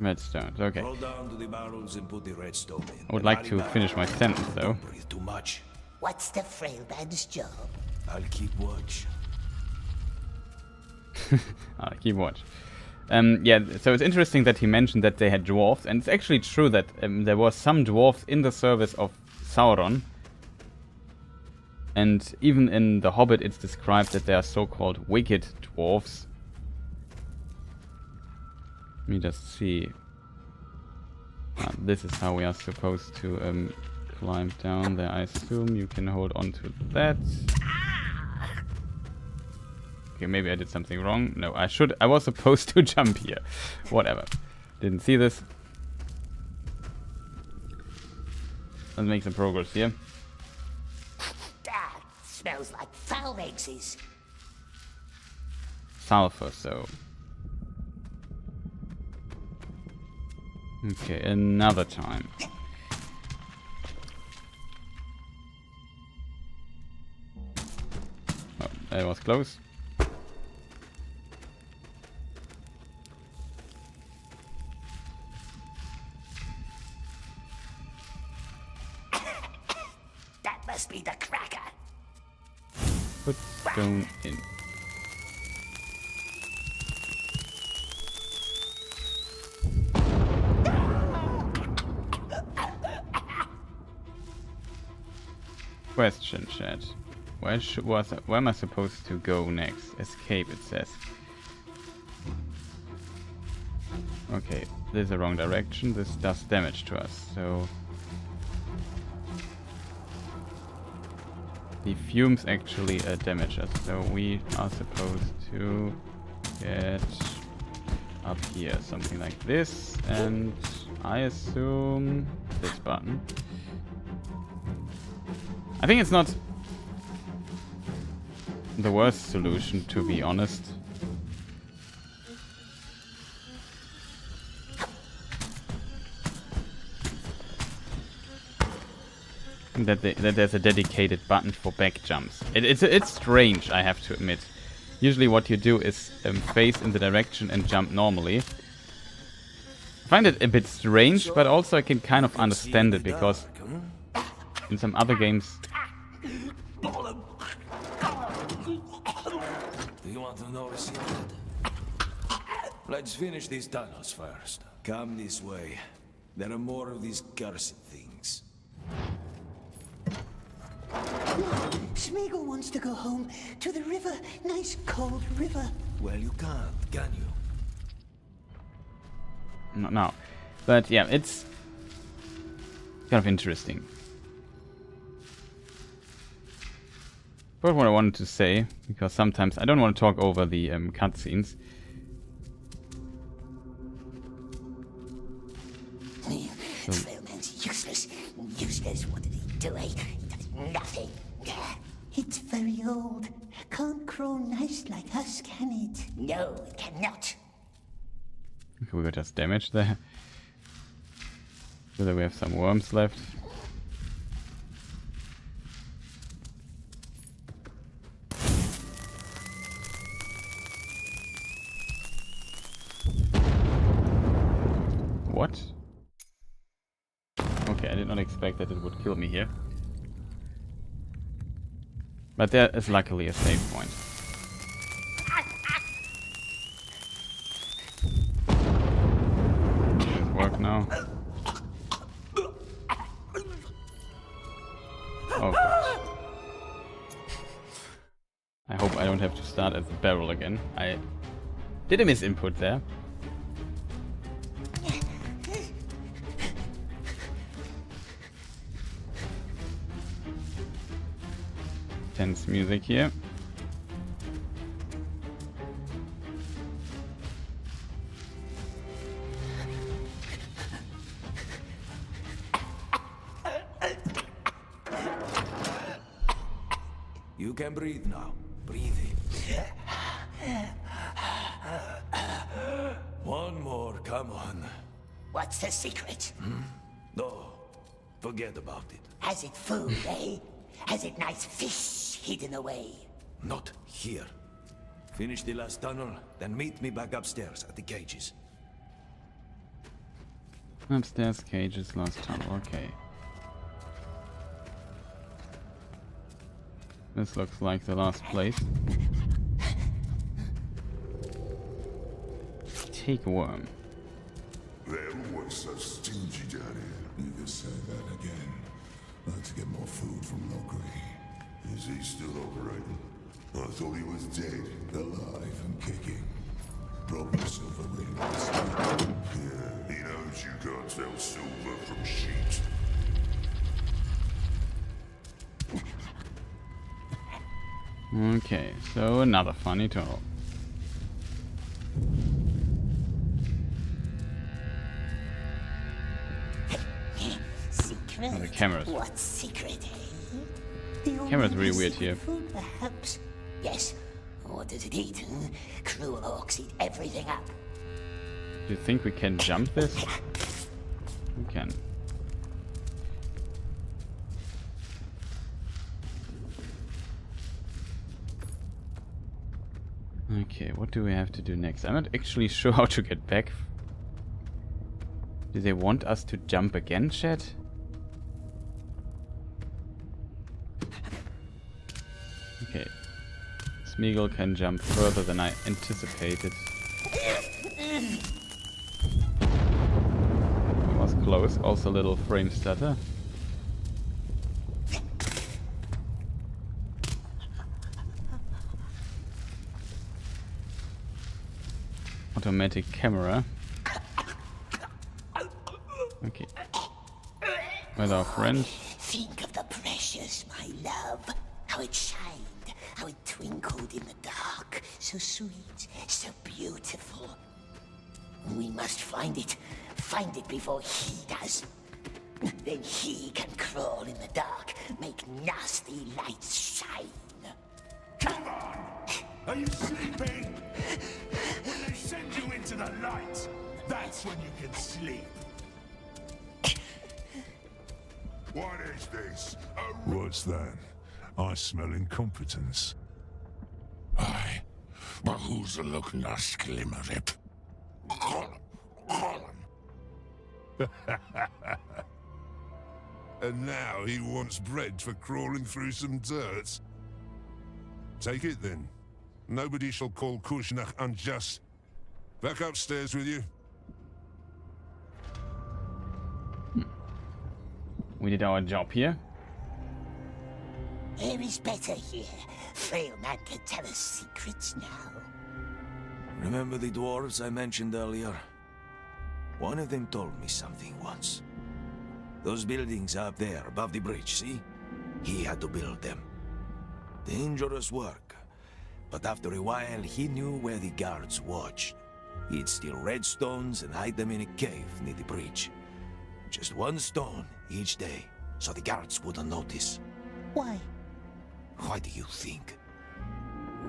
S1: Redstones, okay.
S6: Roll down to the barrels and put the red stone in.
S1: I would like to finish my sentence though.
S6: Don't breathe too much.
S2: What's the frail man's job?
S6: I'll keep watch.
S1: Keep watch. Yeah, so it's interesting that he mentioned that they had dwarves, and it's actually true that there was some dwarves in the service of Sauron. And even in The Hobbit it's described that they are so-called wicked dwarves. Let me just see. This is how we are supposed to climb down there. I assume you can hold on to that. Okay, maybe I did something wrong. No, I was supposed to jump here. Whatever. Didn't see this. Let's make some progress here.
S2: That smells like foul eggs.
S1: Sulfur, so. Okay, another time. Oh, that was close.
S2: That must be the cracker.
S1: Put stone in. Question, chat. Where am I supposed to go next? Escape, it says. Okay, this is the wrong direction. This does damage to us, so... The fumes actually damage us, so we are supposed to get up here, something like this, and I assume this button. I think it's not the worst solution, to be honest. That there's a dedicated button for back jumps. It's strange, I have to admit. Usually what you do is face in the direction and jump normally. I find it a bit strange, but also I can kind of understand it, because in some other games...
S6: Do you want to know a secret? Let's finish these tunnels first. Come this way. There are more of these cursed things.
S2: Smeagol wants to go home to the river. Nice cold river.
S6: Well, you can't, can you?
S1: No. But yeah, it's kind of interesting. But what I wanted to say, because sometimes I don't want to talk over the cutscenes.
S2: Frail man's useless. Useless. What did he do? He does nothing. It's very old. Can't grow nice like us, can it? No, it cannot.
S1: Okay, we got just damage there. Whether we have some worms left. Okay, I did not expect that it would kill me here. But there is luckily a save point. Does it work now? Oh gosh. I hope I don't have to start at the barrel again. I did a misinput there. Tense music here.
S6: You can breathe now. Breathe in. One more, come on.
S2: What's the secret?
S6: No, forget about it.
S2: Has it food, eh? Has it nice fish hidden away?
S6: Not here. Finish the last tunnel, then meet me back upstairs at the cages.
S1: Upstairs, cages, last tunnel. Okay. This looks like the last place. Take a worm.
S5: They're always so stingy down here. You can say that again. Like to get more food from Lockery. Is he still operating? I thought he was dead, alive and kicking. Probably Silmarillion. Yeah, he knows you can't tell silver from sheet.
S1: Okay, so another funny tunnel.
S2: Secret?
S1: Oh, the cameras.
S2: What secret, eh? The
S1: Camera's really
S2: only
S1: weird here.
S2: food, perhaps? Yes. What does it eat? Cruel orcs eat everything up.
S1: Do you think we can jump this? We can. Okay, what do we have to do next? I'm not actually sure how to get back. Do they want us to jump again, chat? Okay. Smeagol can jump further than I anticipated. It was close. Also a little frame stutter. Automatic camera. Okay. With our friend.
S2: Think of the precious, my love. How it shined, how it twinkled in the dark. So sweet, so beautiful. We must find it. Find it before he does. Then he can crawl in the dark, make nasty lights shine.
S5: Come on! Are you sleeping? When they send you into the light, that's when you can sleep. What is this? What's that? I smell incompetence. Aye, but who's looking at Sklimmerip? Gollum. And now he wants bread for crawling through some dirt. Take it then. Nobody shall call Kushnach unjust. Back upstairs with you.
S1: We did our job here.
S2: Air is better here. Frail man can tell us secrets now.
S6: Remember the dwarves I mentioned earlier? One of them told me something once. Those buildings up there above the bridge, see? He had to build them. Dangerous work. But after a while, he knew where the guards watched. He'd steal redstones and hide them in a cave near the bridge. Just one stone each day, so the guards wouldn't notice.
S2: Why?
S6: Why do you think?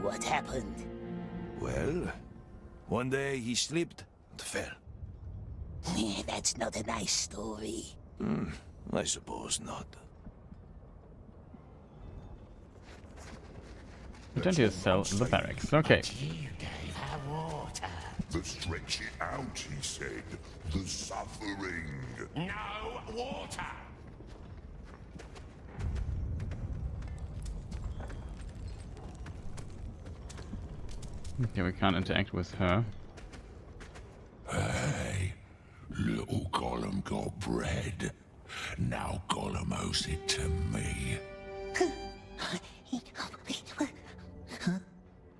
S2: What happened?
S6: Well, one day he slipped and fell.
S2: That's not a nice story.
S6: I suppose not.
S1: Return to your cell in the barracks. Okay.
S2: You gave her water.
S5: The stretch it out, he said. The suffering.
S11: No water!
S1: Okay, we can't interact with her.
S5: Hey, little Gollum got bread. Now Gollum owes it to me.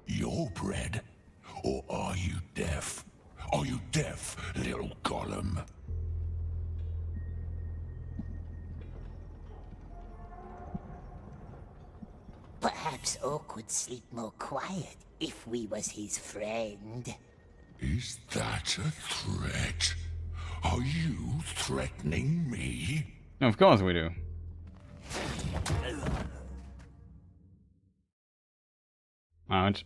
S5: Your bread? Or are you deaf? Are you deaf, little Gollum?
S2: Perhaps Oak would sleep more quiet if we was his friend.
S5: Is that a threat? Are you threatening me?
S1: Of course we do. Ouch.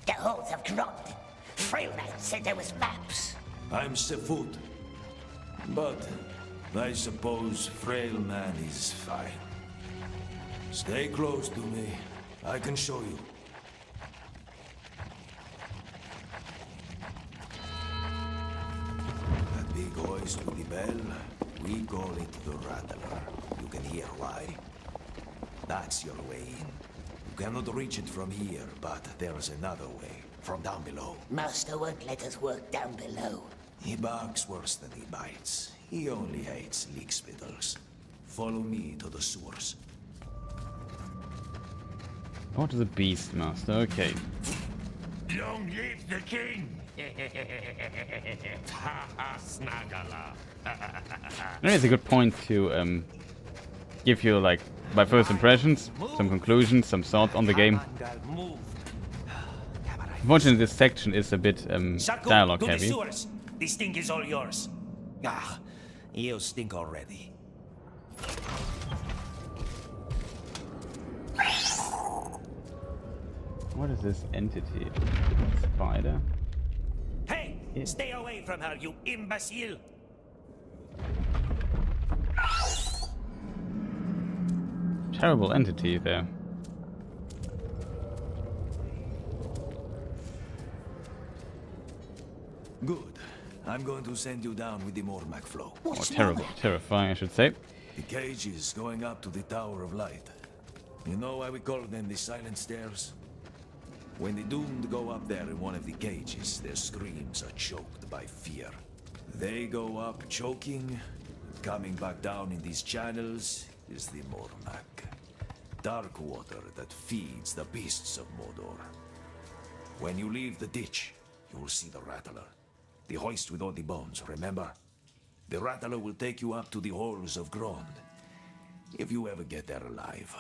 S2: The holes have dropped. Freeman said there was maps.
S6: I'm Sefut. But I suppose Frail Man is fine. Stay close to me. I can show you. That big hoist with the bell, we call it the Rattler. You can hear why. That's your way in. You cannot reach it from here, but there is another way, from down below.
S2: Master won't let us work down below.
S6: He barks worse than he bites. He only hates leak spittles. Follow me to the sewers.
S1: What is a beast master? Okay.
S5: Long live the king!
S1: Maybe it's a good point to give you like my first impressions, some conclusions, some thoughts on the game. Unfortunately, this section is a bit dialogue heavy.
S9: This thing is all yours. Ah, you stink already.
S1: What is this entity? Spider?
S9: Hey, stay away from her, you imbecile!
S1: Terrible entity there.
S6: Good. I'm going to send you down with the Mormac flow.
S1: Or terrible, terrifying, I should say.
S6: The cage is going up to the Tower of Light. You know why we call them the Silent Stairs? When the doomed go up there in one of the cages, their screams are choked by fear. They go up choking. Coming back down in these channels is the Mormac. Dark water that feeds the beasts of Mordor. When you leave the ditch, you will see the Rattler. The hoist with all the bones, remember? The Rattler will take you up to the halls of Grond. If you ever get there alive.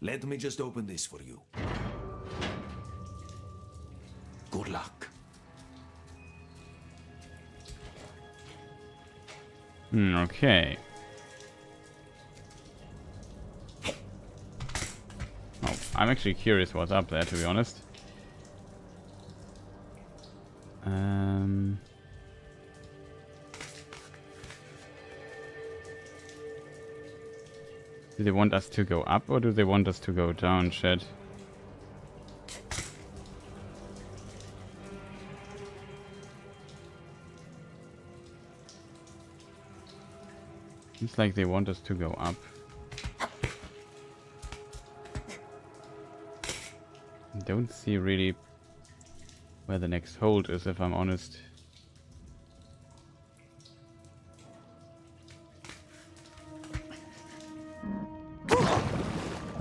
S6: Let me just open this for you. Good luck.
S1: Okay. Oh, I'm actually curious what's up there, to be honest. Do they want us to go up or do they want us to go down, Chad? Seems like they want us to go up. Don't see really where the next hold is, if I'm honest.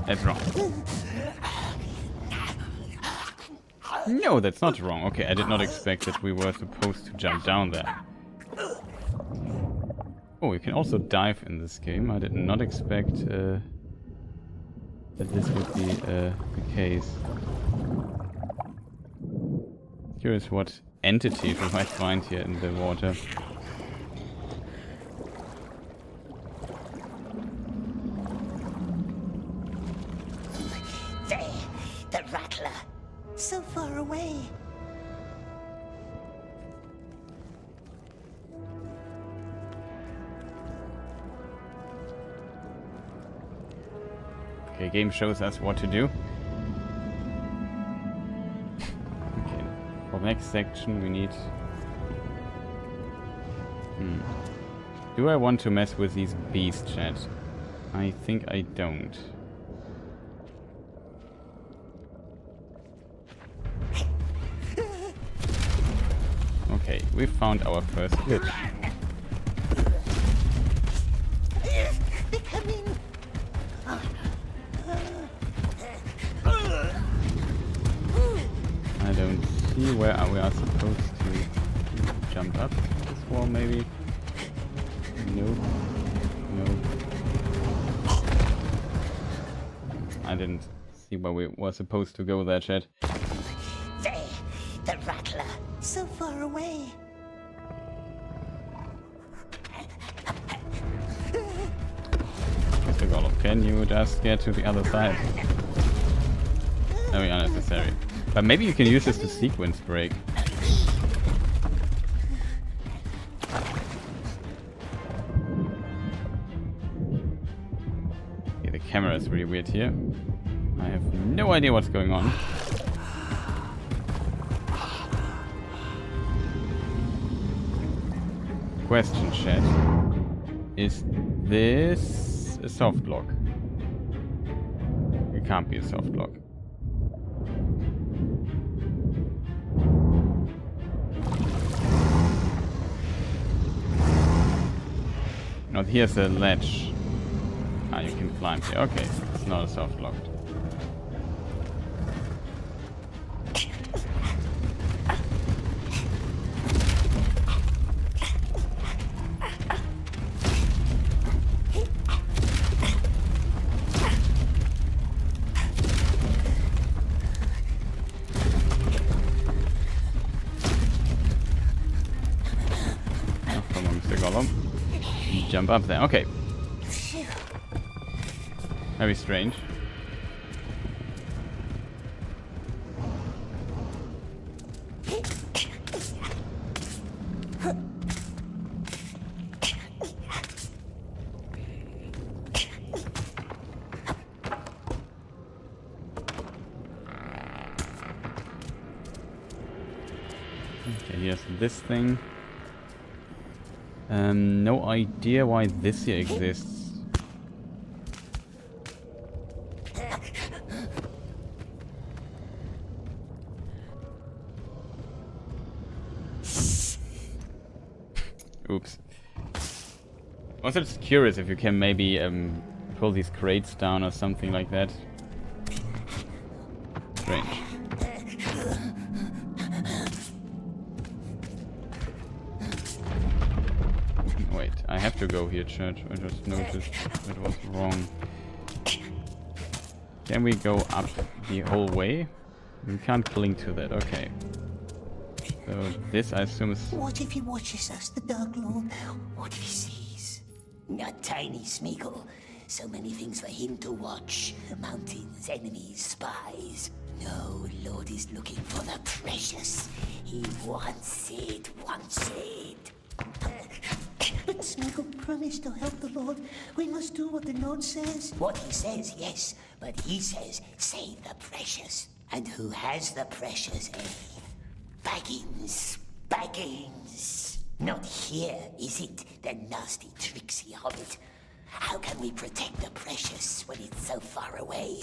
S1: That's wrong. No, that's not wrong. Okay, I did not expect that we were supposed to jump down there. Oh, you can also dive in this game. I did not expect that this would be the case. Curious what entities we might find here in the water.
S2: There, the Rattler. So far away.
S1: Okay, game shows us what to do. Okay, for the next section we need... Do I want to mess with these bees, chat? I think I don't. Okay, we found our first glitch.
S2: They're coming.
S1: I don't see where we are supposed to jump up this wall, maybe. No. No. I didn't see where we were supposed to go there, chat.
S2: There, the rattler, so far away.
S1: Mr. Gollum, can you just get to the other side? Very unnecessary. But maybe you can use this to sequence break. Okay, the camera is really weird here. I have no idea what's going on. Question, chat. Is this a soft lock? It can't be a soft lock. Now here's a ledge. Ah, you can climb here. Okay, it's not a soft lock. Jump up there. Okay. Very strange. Okay, here's this thing. No idea why this here exists. Oops. I was just curious if you can maybe pull these crates down or something like that. Strange. Wait, I have to go here, church. I just noticed it was wrong. Can we go up the whole way? We can't cling to that, okay. So this, I assume, is...
S2: What if he watches us, the Dark Lord? What if he sees? Not tiny Smeagol. So many things for him to watch. Mountains, enemies, spies. No, Lord is looking for the precious. He wants it, wants it. But Smeagol promised to help the Lord. We must do what the Lord says. What he says, yes. But he says, save the precious. And who has the precious, eh? Baggins, Baggins. Not here, is it, the nasty, tricksy hobbit? How can we protect the precious when it's so far away?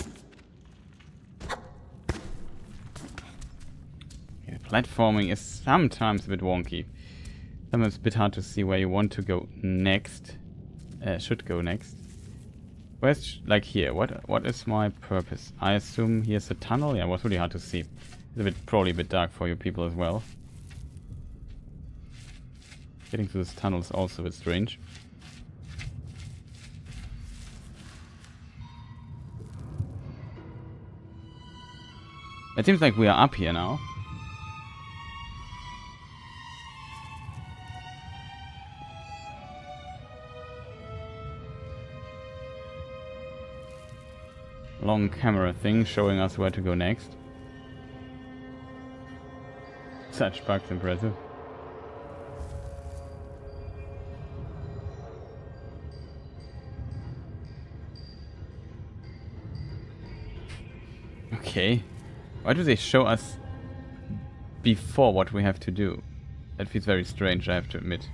S1: Yeah, platforming is sometimes a bit wonky. Sometimes a bit hard to see where you want to go next. Should go next. Where's, like here, what is my purpose? I assume here's a tunnel? Yeah, it was really hard to see. It's probably a bit dark for you people as well. Getting to this tunnel is also a bit strange. It seems like we are up here now. Long camera thing showing us where to go next. Such bugs, impressive. Okay. Why do they show us before what we have to do? That feels very strange, I have to admit.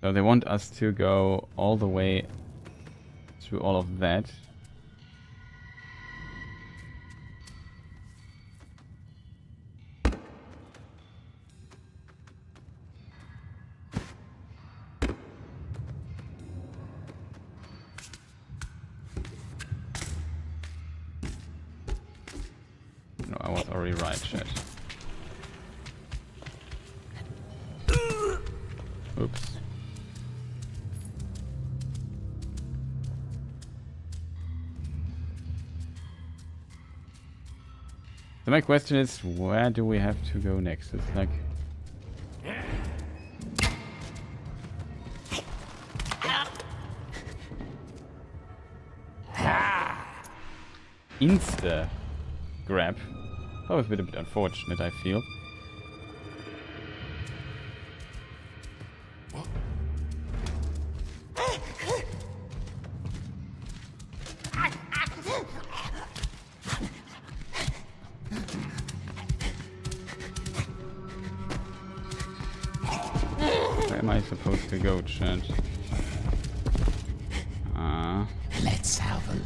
S1: So they want us to go all the way through all of that. No, I was already right, chat. Oops. So my question is, where do we have to go next? It's like... Insta grab. That was a bit unfortunate, I feel. Where am I supposed to go, chat?
S2: Let's have a...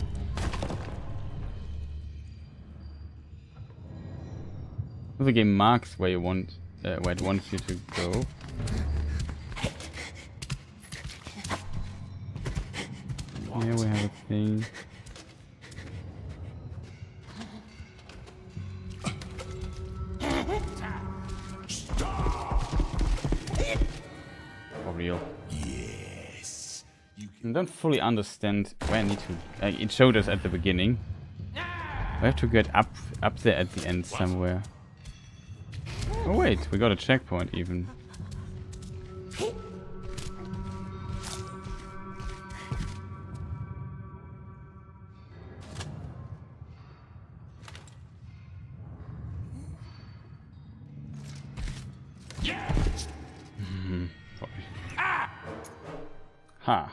S1: The game marks where you want, where it wants you to go. Here we have a thing. For real.
S5: Yes.
S1: I don't fully understand where I need to. It showed us at the beginning. We have to get up there at the end somewhere. Oh wait, we got a checkpoint even. Ha!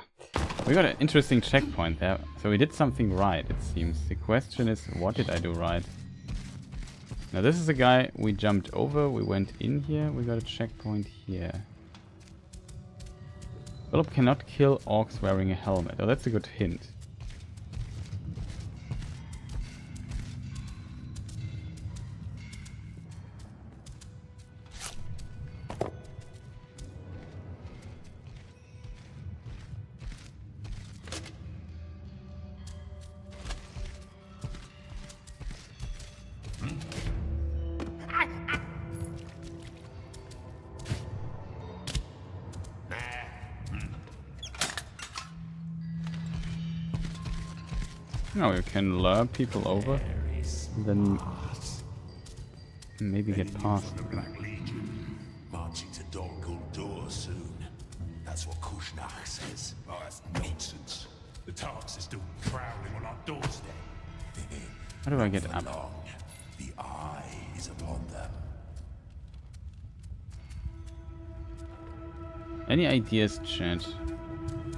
S1: We got an interesting checkpoint there. So we did something right, it seems. The question is, what did I do right? Now this is a guy we jumped over, we went in here, we got a checkpoint here. Philip cannot kill orcs wearing a helmet. Oh, that's a good hint. No, you can lure people over, and then maybe get past them.
S5: Black Legion marching to Dol Guldur soon. That's what Kushnach says.
S6: Oh, that's nonsense. The Tarks are still prowling on our doorstep.
S1: How do I get up?
S5: Long, the eye is upon them.
S1: Any ideas, chat?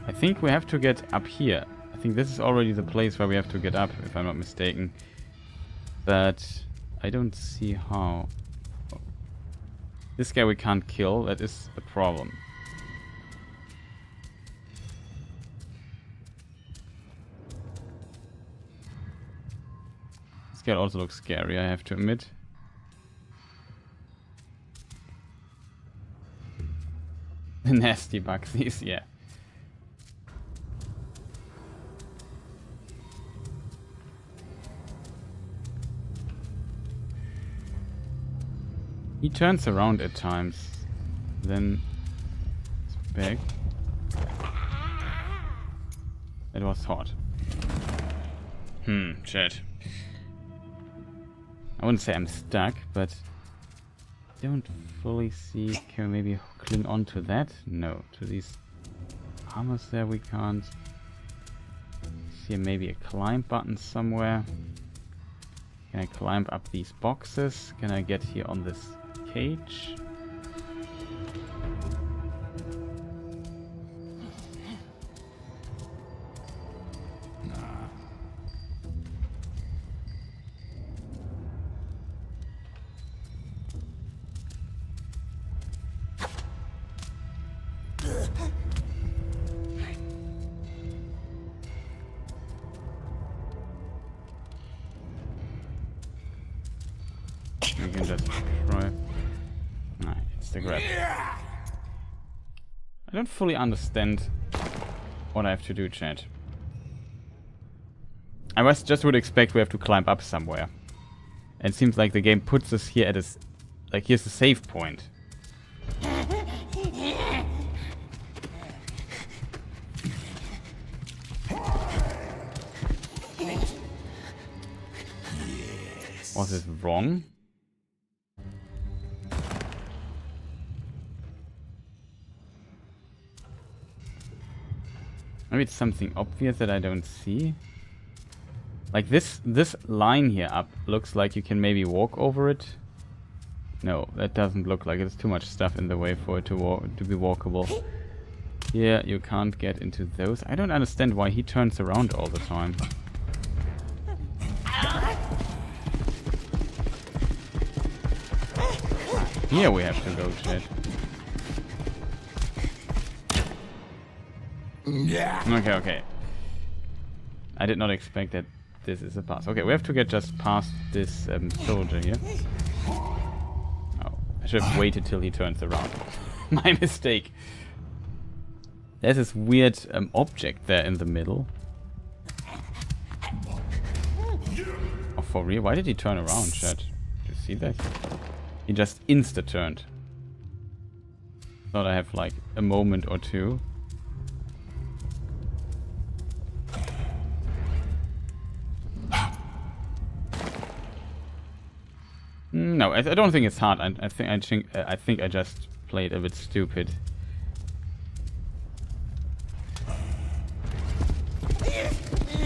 S1: I think we have to get up here. I think this is already the place where we have to get up, if I'm not mistaken. But I don't see how. Oh. This guy we can't kill, that is the problem. This guy also looks scary, I have to admit. The nasty Buxies, yeah. He turns around at times, then it's back. It was hot. Chat. I wouldn't say I'm stuck, but I don't fully see. Can we maybe cling on to that? No. To these hammers there we can't. See maybe a climb button somewhere. Can I climb up these boxes? Can I get here on this cage? We can just try. Nah, it's the grab. I don't fully understand what I have to do, chat. I just would expect we have to climb up somewhere. And it seems like the game puts us here at a... Like, here's the save point. Was it wrong? Maybe it's something obvious that I don't see. Like this line here up looks like you can maybe walk over it. No, that doesn't look like it. There's too much stuff in the way for it to be walkable. Yeah, you can't get into those. I don't understand why he turns around all the time. Here we have to go, chat. Okay, okay. I did not expect that this is a pass. Okay, we have to get just past this soldier here. Oh, I should have waited till he turns around. My mistake. There's this weird object there in the middle. Oh, for real? Why did he turn around, chat? Did you see that? He just insta-turned. Thought I have like a moment or two. No, I don't think it's hard. I think I just played a bit stupid.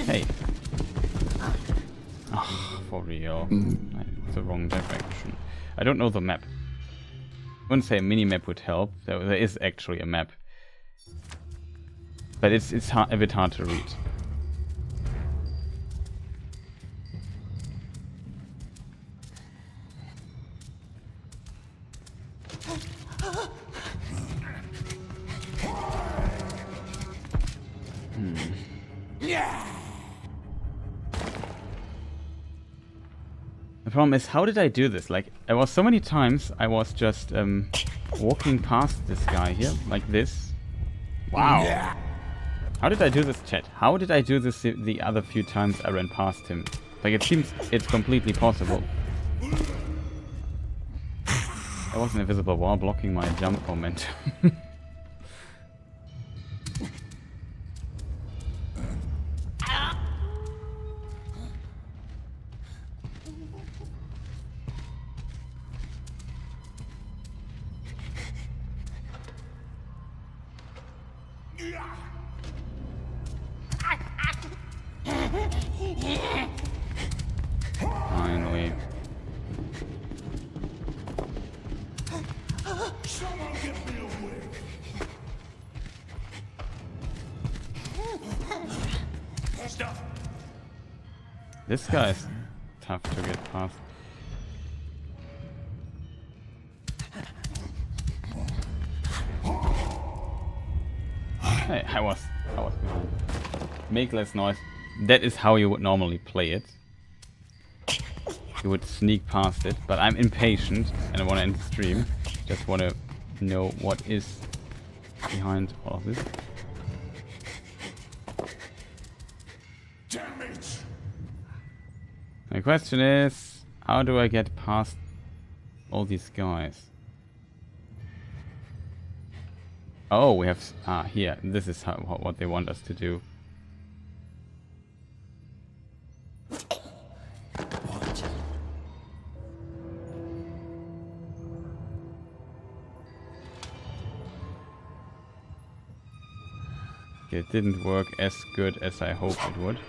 S1: Hey. Oh, for real. It's the wrong direction. I don't know the map. I wouldn't say a mini-map would help. There is actually a map. But it's a bit hard to read. The problem is, how did I do this? Like, I was so many times I was just walking past this guy here, like this. Wow. How did I do this, chat? How did I do this the other few times I ran past him? Like, it seems it's completely possible. There was an invisible wall blocking my jump momentum. Finally.
S5: Someone get me a wig. Stop.
S1: This guy's tough to get past. Hey, I was behind. Make less noise. That is how you would normally play it. You would sneak past it, but I'm impatient and I want to end the stream. Just want to know what is behind all of this.
S5: Damn it!
S1: The question is, how do I get past all these guys? Oh, we have... Ah, here. This is what they want us to do. Okay, it didn't work as good as I hoped it would.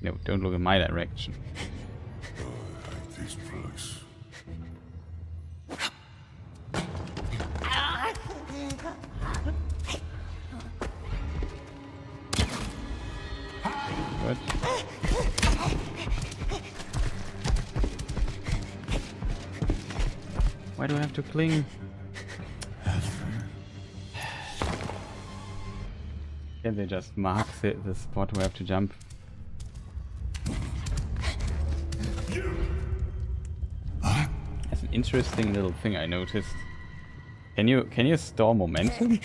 S1: No, don't look in my direction.
S5: I hate this place.
S1: Good. Why do I have to cling? Can they just mark the spot where I have to jump? interesting little thing I noticed. Can you store momentum?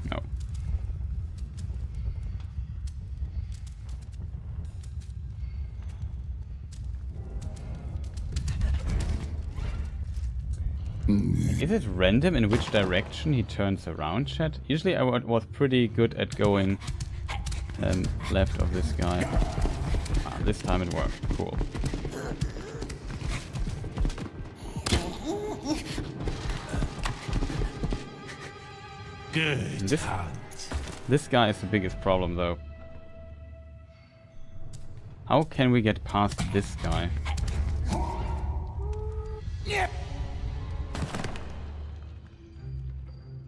S1: No. Is it random in which direction he turns around, chat? Usually I was pretty good at going left of this guy. This time it worked. Cool.
S5: Good.
S1: This guy is the biggest problem, though. How can we get past this guy?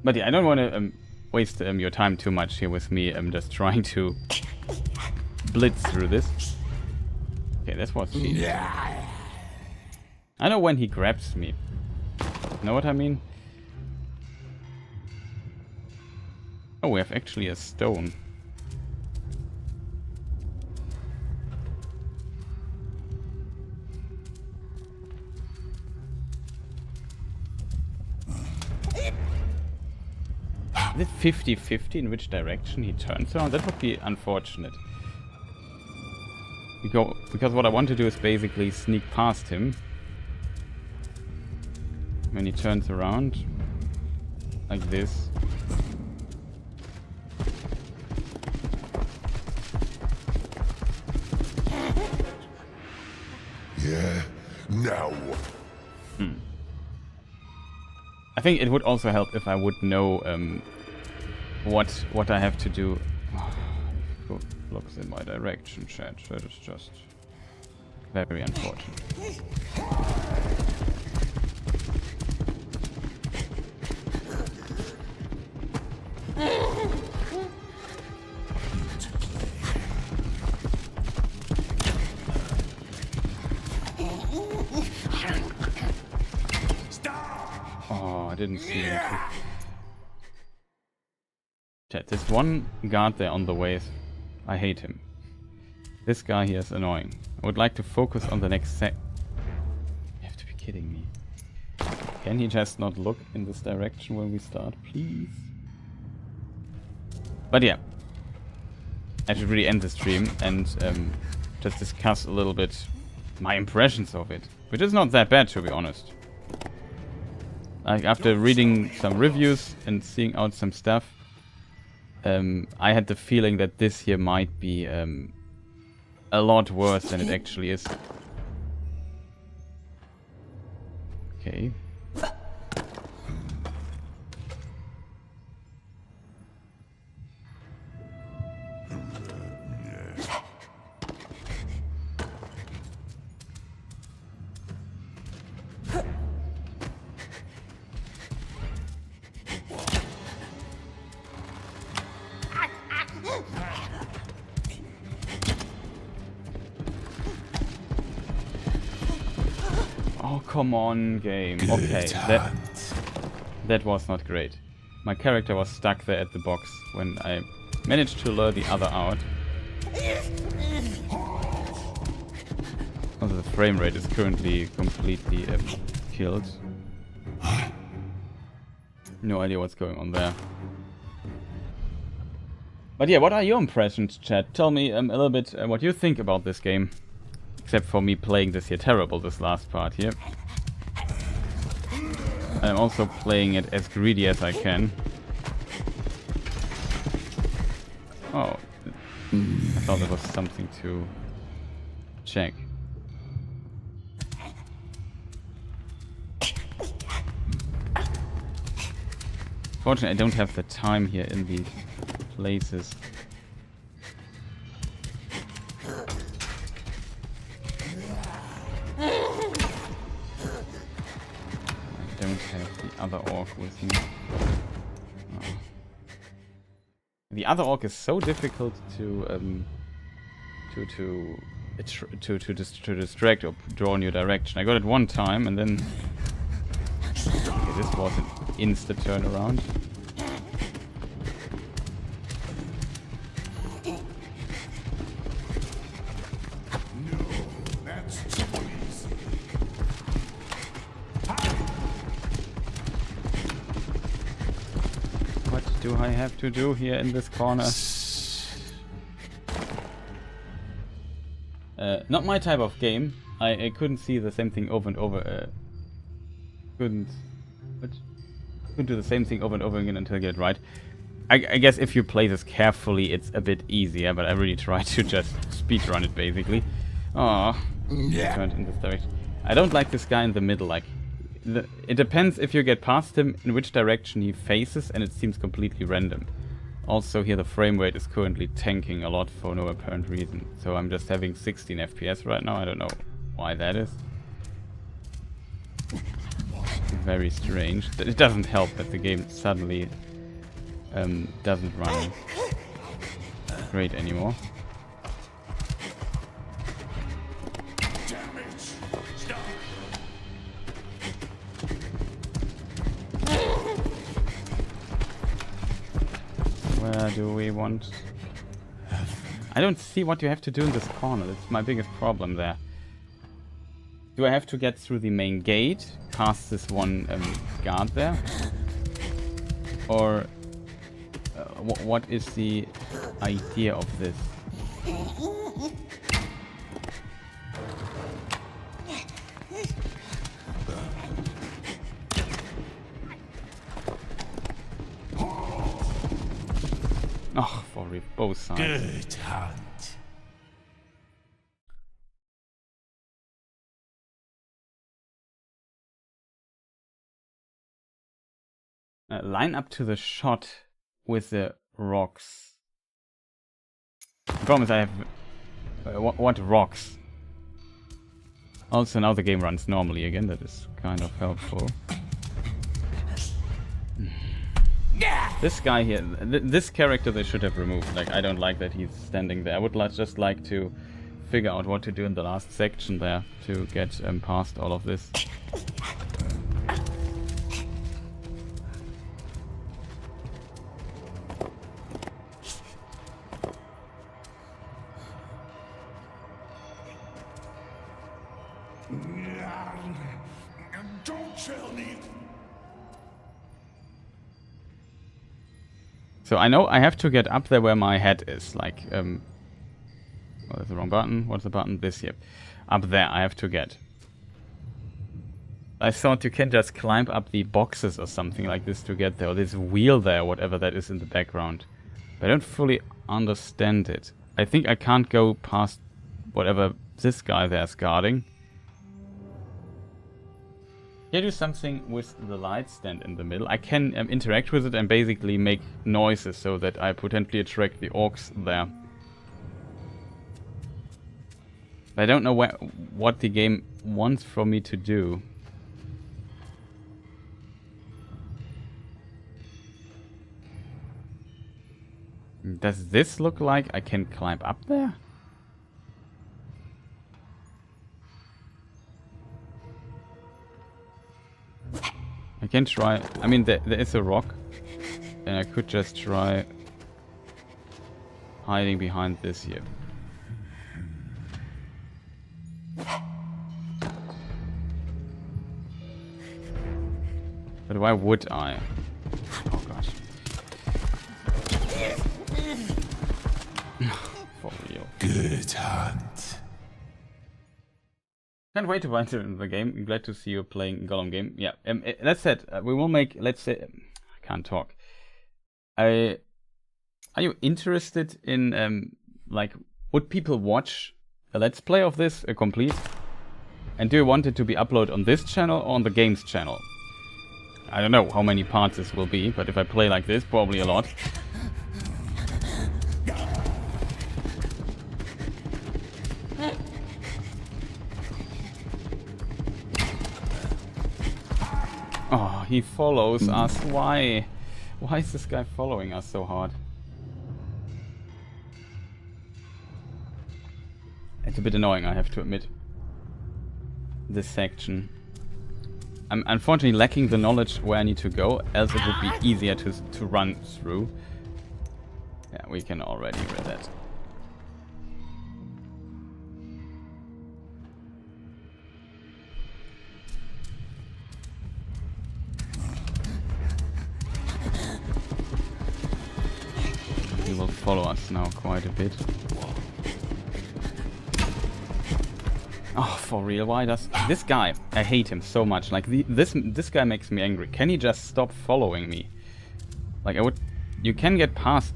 S1: But yeah, I don't want to waste your time too much here with me. I'm just trying to blitz through this. Okay, that's what's cheating. I know when he grabs me. Know what I mean? Oh, we have actually a stone. Is it 50-50 in which direction he turns around? That would be unfortunate. Because what I want to do is basically sneak past him when he turns around like this.
S5: Yeah, now.
S1: I think it would also help if I would know what I have to do. Looks in my direction, chat. That is just very unfortunate. Oh, I didn't see it. Chat, there's one guard there on the way. I hate him. This guy here is annoying. I would like to focus on the next sec. You have to be kidding me. Can he just not look in this direction when we start, please? But yeah. I should really end the stream and just discuss a little bit my impressions of it. Which is not that bad, to be honest. Like, after reading some reviews and seeing out some stuff, I had the feeling that this here might be a lot worse than it actually is. Okay. Oh, come on, game. Okay, that was not great. My character was stuck there at the box when I managed to lure the other out. Also, the frame rate is currently completely killed. No idea what's going on there. But yeah, what are your impressions, chat? Tell me a little bit what you think about this game. Except for me playing this here terrible, this last part here. I'm also playing it as greedy as I can. Oh. I thought there was something to check. Fortunately, I don't have the time here in these places. I don't have the other orc with me. Oh. The other orc is so difficult to distract or draw in your direction. I got it one time and then okay, this was an insta turnaround. I have to do here in this corner. Not my type of game. I couldn't see the same thing over and over. Couldn't do the same thing over and over again until I get it right. I guess if you play this carefully, it's a bit easier, but I really try to just speedrun it, basically. Oh, turned in this direction. I don't like this guy in the middle. Like, it depends if you get past him, in which direction he faces, and it seems completely random. Also, here the frame rate is currently tanking a lot for no apparent reason. So I'm just having 16 FPS right now. I don't know why that is. Very strange. It doesn't help that the game suddenly doesn't run great anymore. Where do we want? I don't see what you have to do in this corner. That's my biggest problem there. Do I have to get through the main gate, past this one guard there? Or what is the idea of this? Oh, for both sides.
S5: Good hunt.
S1: Line up to the shot with the rocks. The problem is I have... what rocks? Also, now the game runs normally again. That is kind of helpful. This guy here, this character they should have removed. Like, I don't like that he's standing there. I would just like to figure out what to do in the last section there to get past all of this.
S5: Don't tell me.
S1: So I know I have to get up there where my head is, like, oh, that's the wrong button. What's the button? This here. Up there I have to get. I thought you can just climb up the boxes or something like this to get there, or this wheel there, whatever that is in the background. But I don't fully understand it. I think I can't go past whatever this guy there is guarding. Can I do something with the light stand in the middle? I can interact with it and basically make noises so that I potentially attract the orcs there. But I don't know what the game wants from me to do. Does this look like I can climb up there? I can try. I mean, there is a rock, and I could just try hiding behind this here. But why would I? Oh gosh. For real.
S5: Good hunt.
S1: Can't wait to find you in the game. I'm glad to see you playing Gollum Game. Yeah, that said, we will make, let's say, I can't talk. Are you interested in, like, would people watch a Let's Play of this, a complete? And do you want it to be uploaded on this channel or on the games channel? I don't know how many parts this will be, but if I play like this, probably a lot. Oh, he follows us. Why? Why is this guy following us so hard? It's a bit annoying, I have to admit. This section. I'm unfortunately lacking the knowledge where I need to go, else it would be easier to run through. Yeah, we can already read that. will follow us now quite a bit. Oh, for real, why does... This guy, I hate him so much. Like, this guy makes me angry. Can he just stop following me? Like, you can get past...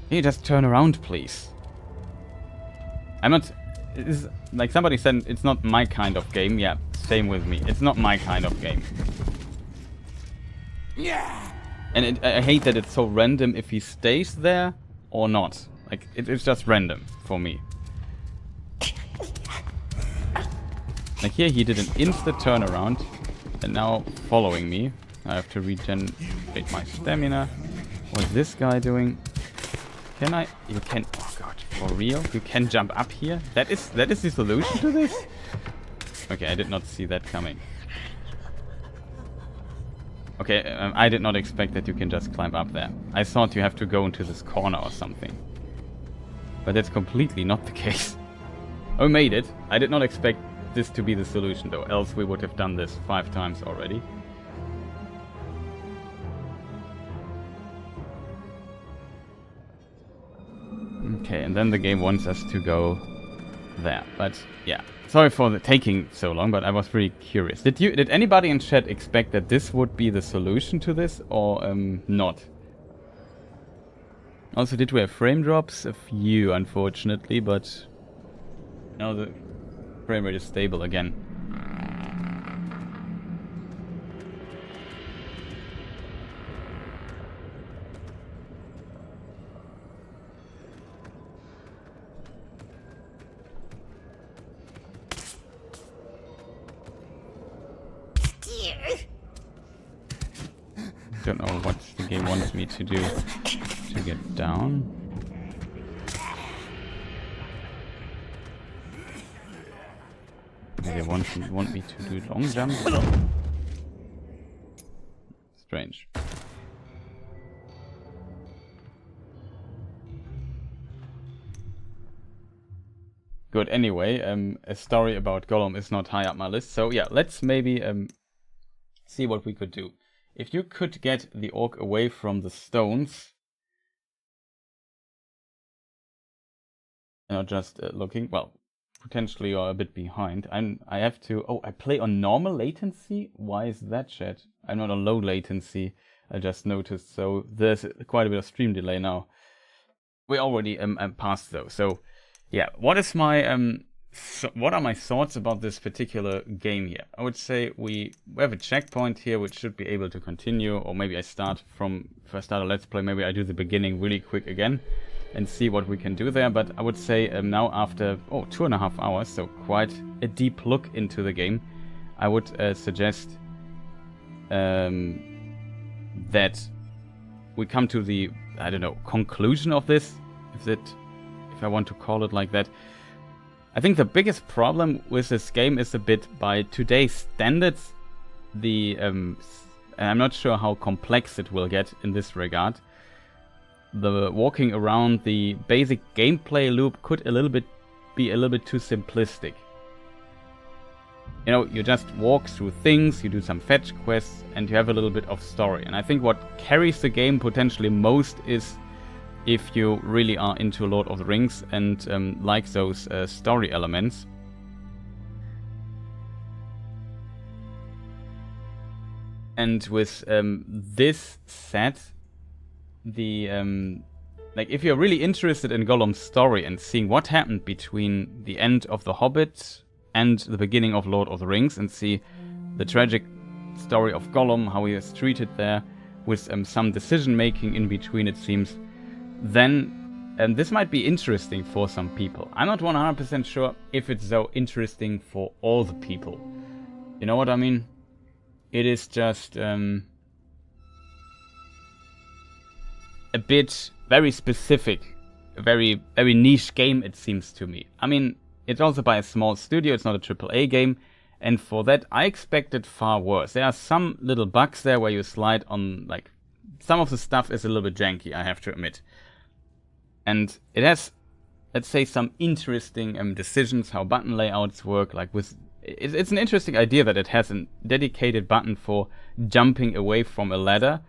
S1: Can you just turn around, please? I'm not... Like somebody said, it's not my kind of game. Yeah, same with me. It's not my kind of game. Yeah. And I hate that it's so random if he stays there or not. Like, it's just random for me. Like here he did an instant turnaround and now following me. I have to regenerate my stamina. What's this guy doing? Can I? You can... Oh god, for real? You can jump up here? That is the solution to this? Okay, I did not see that coming. Okay, I did not expect that you can just climb up there. I thought you have to go into this corner or something. But that's completely not the case. Oh, we made it. I did not expect this to be the solution though, else we would have done this 5 times already. Okay, and then the game wants us to go there. But yeah, sorry for taking so long, but I was really curious. Did anybody in chat expect that this would be the solution to this, or not? Also, did we have frame drops? A few, unfortunately, but now the frame rate is stable again. Don't know what the game wants me to do to get down. Maybe they want me to do long jump. Strange. Good. Anyway, a story about Gollum is not high up my list. So yeah, let's maybe see what we could do. If you could get the orc away from the stones, and not just looking, well, potentially you're a bit behind. I have to. Oh, I play on normal latency. Why is that, chat? I'm not on low latency. I just noticed. So there's quite a bit of stream delay now. We already passed though. So yeah, what is my what are my thoughts about this particular game here? I would say we have a checkpoint here which should be able to continue, or maybe I start from, if I start a let's play, maybe I do the beginning really quick again and see what we can do there. But I would say now after 2.5 hours, so quite a deep look into the game, I would suggest that we come to the, I don't know, conclusion of this, if I want to call it like that. I think the biggest problem with this game is a bit, by today's standards, and I'm not sure how complex it will get in this regard. The walking around, the basic gameplay loop could be a little bit too simplistic. You know, you just walk through things, you do some fetch quests, and you have a little bit of story. And I think what carries the game potentially most is if you really are into Lord of the Rings and like those story elements. And with this set, like if you're really interested in Gollum's story and seeing what happened between the end of The Hobbit and the beginning of Lord of the Rings, and see the tragic story of Gollum, how he is treated there, with some decision making in between, it seems, then this might be interesting for some people. I'm not 100% sure if it's so interesting for all the people. You know what I mean? It is just a bit very specific, a very niche game, it seems to me. I mean, it's also by a small studio, it's not a AAA game, and for that I expected far worse. There are some little bugs there where you slide on, like, some of the stuff is a little bit janky, I have to admit. And it has, let's say, some interesting decisions, how button layouts work. Like it's an interesting idea that it has a dedicated button for jumping away from a ladder,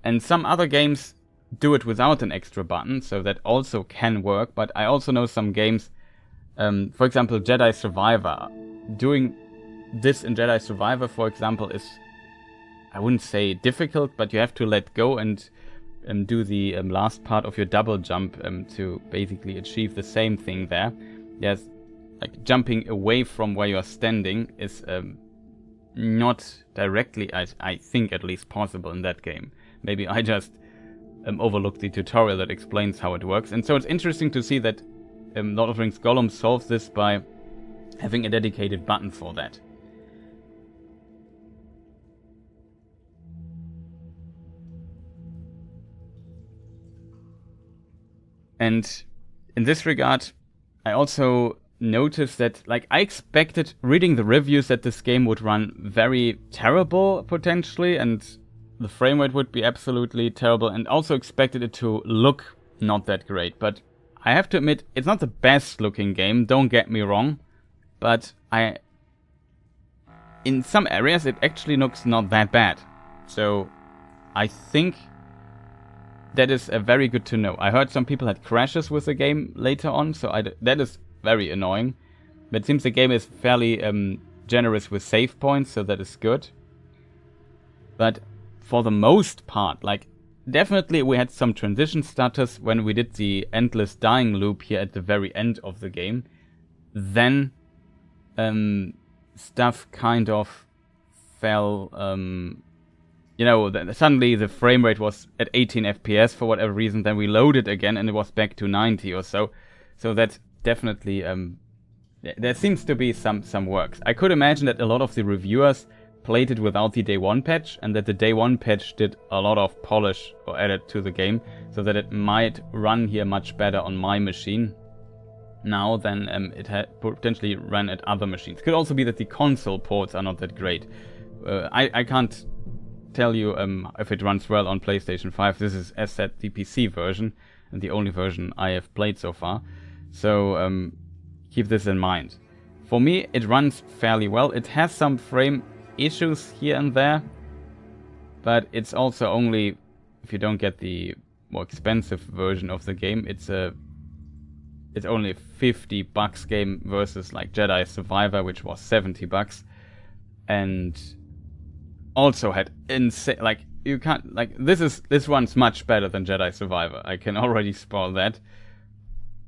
S1: And some other games do it without an extra button, so that also can work. But I also know some games, for example, Jedi Survivor. Doing this in Jedi Survivor, for example, is, I wouldn't say difficult, but you have to let go and do the last part of your double jump to basically achieve the same thing there. Yes, like jumping away from where you're standing is not directly, I think at least, possible in that game. Maybe I just overlooked the tutorial that explains how it works. And so it's interesting to see that Lord of the Rings Gollum solves this by having a dedicated button for that. And in this regard, I also noticed that, like, I expected, reading the reviews, that this game would run very terrible, potentially, and the frame rate would be absolutely terrible, and also expected it to look not that great. But I have to admit, it's not the best looking game, don't get me wrong, but in some areas it actually looks not that bad. So I think that is very good to know. I heard some people had crashes with the game later on, so that is very annoying. But it seems the game is fairly generous with save points, so that is good. But for the most part, like, definitely we had some transition stutters when we did the endless dying loop here at the very end of the game. Then stuff kind of fell, you know, suddenly the frame rate was at 18 FPS for whatever reason, then we loaded again and it was back to 90 or so. So that definitely, there seems to be some works. I could imagine that a lot of the reviewers played it without the day one patch, and that the day one patch did a lot of polish or added to the game, so that it might run here much better on my machine now than it had potentially run at other machines. Could also be that the console ports are not that great. I can't tell you if it runs well on PlayStation 5. This is, as said, the PC version, and the only version I have played so far. So keep this in mind. For me, it runs fairly well. It has some frame issues here and there, but it's also only, if you don't get the more expensive version of the game, it's only a $50 game versus like Jedi Survivor, which was $70, and also had insane, like, you can't, like, this one's much better than Jedi Survivor. I can already spoil that.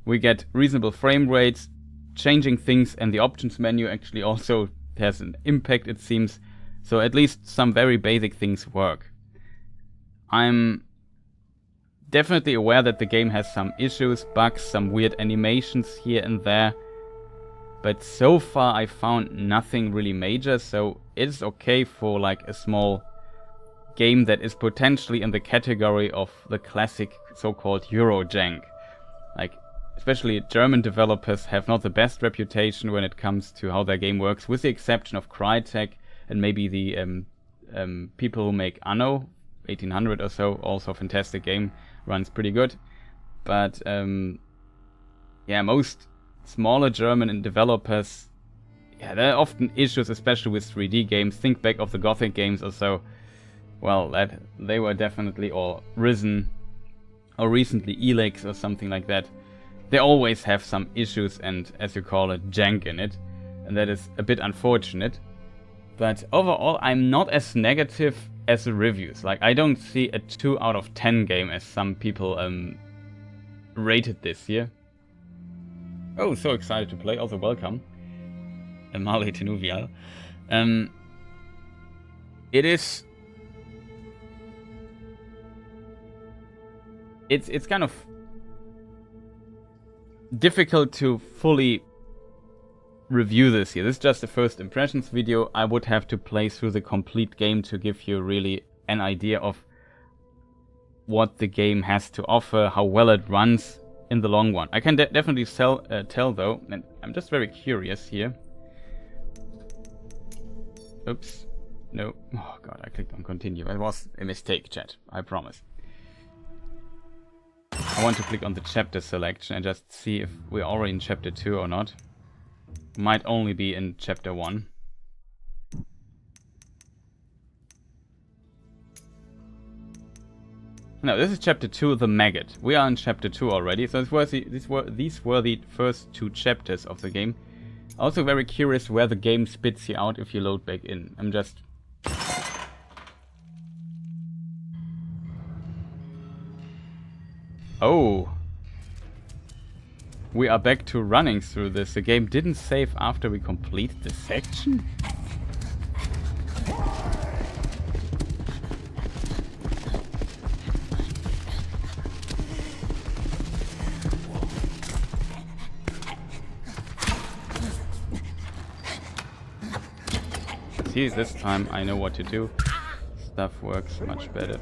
S1: We get reasonable frame rates. Changing things and the options menu actually also has an impact, it seems. So at least some very basic things work. I'm definitely aware that the game has some issues, bugs, some weird animations here and there. But so far I found nothing really major, so it's okay for like a small game that is potentially in the category of the classic so-called Eurojank. Like, especially German developers have not the best reputation when it comes to how their game works, with the exception of Crytek and maybe the people who make Anno 1800 or so. Also a fantastic game, runs pretty good. But yeah, most smaller German developers, yeah, there are often issues, especially with 3D games. Think back of the Gothic games or so. Well, that they were definitely, or Risen, or recently Elex or something like that. They always have some issues and, as you call it, jank in it. And that is a bit unfortunate. But overall, I'm not as negative as the reviews. Like, I don't see a 2 out of 10 game as some people rated this year. Oh, so excited to play. Also, welcome. Male Tenuvial. It is... It's kind of difficult to fully review this here. This is just the first impressions video. I would have to play through the complete game to give you really an idea of what the game has to offer, how well it runs in the long run. I can definitely tell though, and I'm just very curious here. Oops. No. Oh god, I clicked on continue. It was a mistake, chat. I promise. I want to click on the chapter selection and just see if we're already in chapter 2 or not. Might only be in chapter 1. No, this is chapter 2, The Maggot. We are in chapter 2 already, so these were the first 2 chapters of the game. Also very curious where the game spits you out if you load back in. I'm just... Oh! We are back to running through this. The game didn't save after we completed this section? See, this time I know what to do. Stuff works much better.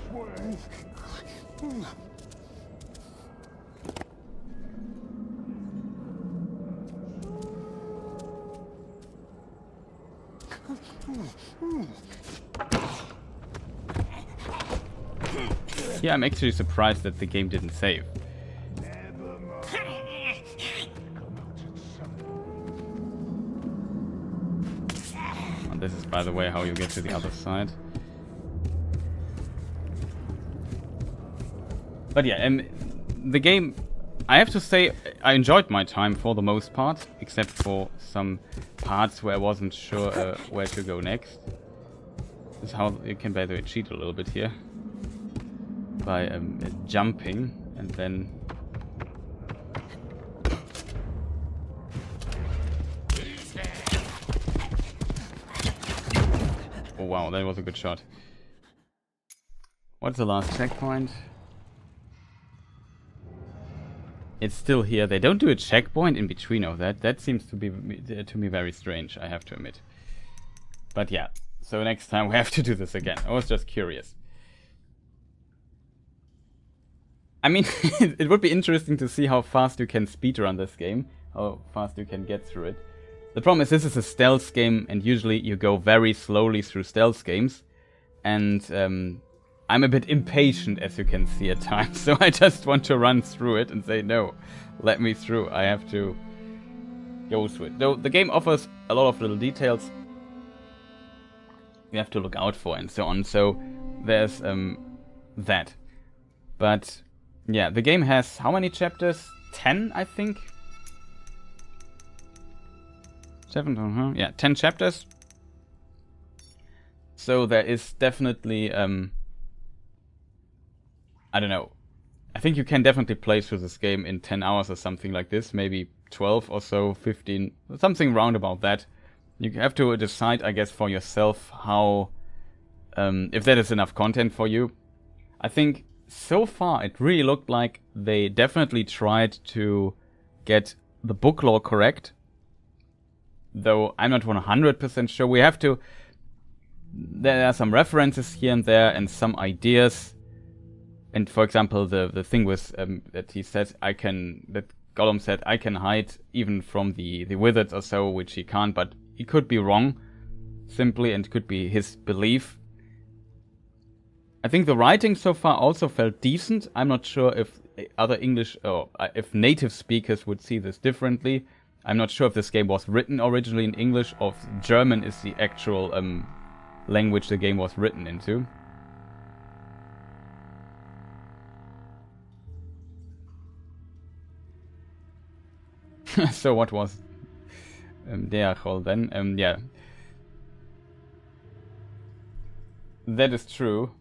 S1: Yeah, I'm actually surprised that the game didn't save. And this is, by the way, how you get to the other side. But yeah, the game, I have to say, I enjoyed my time for the most part, except for some parts where I wasn't sure where to go next. This is how you can, by the way, cheat a little bit here. By jumping and then oh wow, that was a good shot. What's the last checkpoint? It's still here. They don't do a checkpoint in between of that. That seems to be to me very strange, I have to admit. But yeah, so next time we have to do this again. I was just curious. I mean, it would be interesting to see how fast you can speedrun this game, how fast you can get through it. The problem is this is a stealth game, and usually you go very slowly through stealth games. And I'm a bit impatient, as you can see at times, so I just want to run through it and say, no, let me through, I have to go through it. Though the game offers a lot of little details you have to look out for and so on, so there's that. But... yeah, the game has how many chapters? 10, I think? 7, yeah, 10 chapters. So there is definitely, I don't know. I think you can definitely play through this game in 10 hours or something like this. Maybe 12 or so, 15, something round about that. You have to decide, I guess, for yourself how, if that is enough content for you. I think... so far, it really looked like they definitely tried to get the book lore correct. Though I'm not 100% sure. We have to... there are some references here and there and some ideas. And for example, the thing was that he said that Gollum said I can hide even from the wizards or so, which he can't, but he could be wrong. Simply, and could be his belief. I think the writing so far also felt decent. I'm not sure if other English or if native speakers would see this differently. I'm not sure if this game was written originally in English or if German is the actual language the game was written into. So what was Deachol then? Yeah. That is true.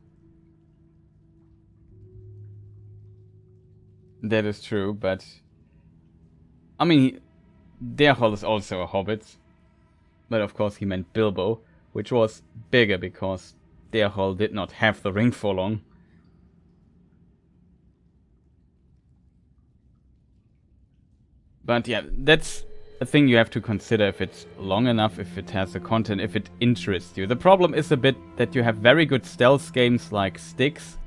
S1: That is true, but... I mean, Deachol is also a Hobbit. But of course he meant Bilbo, which was bigger because Deachol did not have the ring for long. But yeah, that's a thing you have to consider if it's long enough, if it has the content, if it interests you. The problem is a bit that you have very good stealth games like Styx.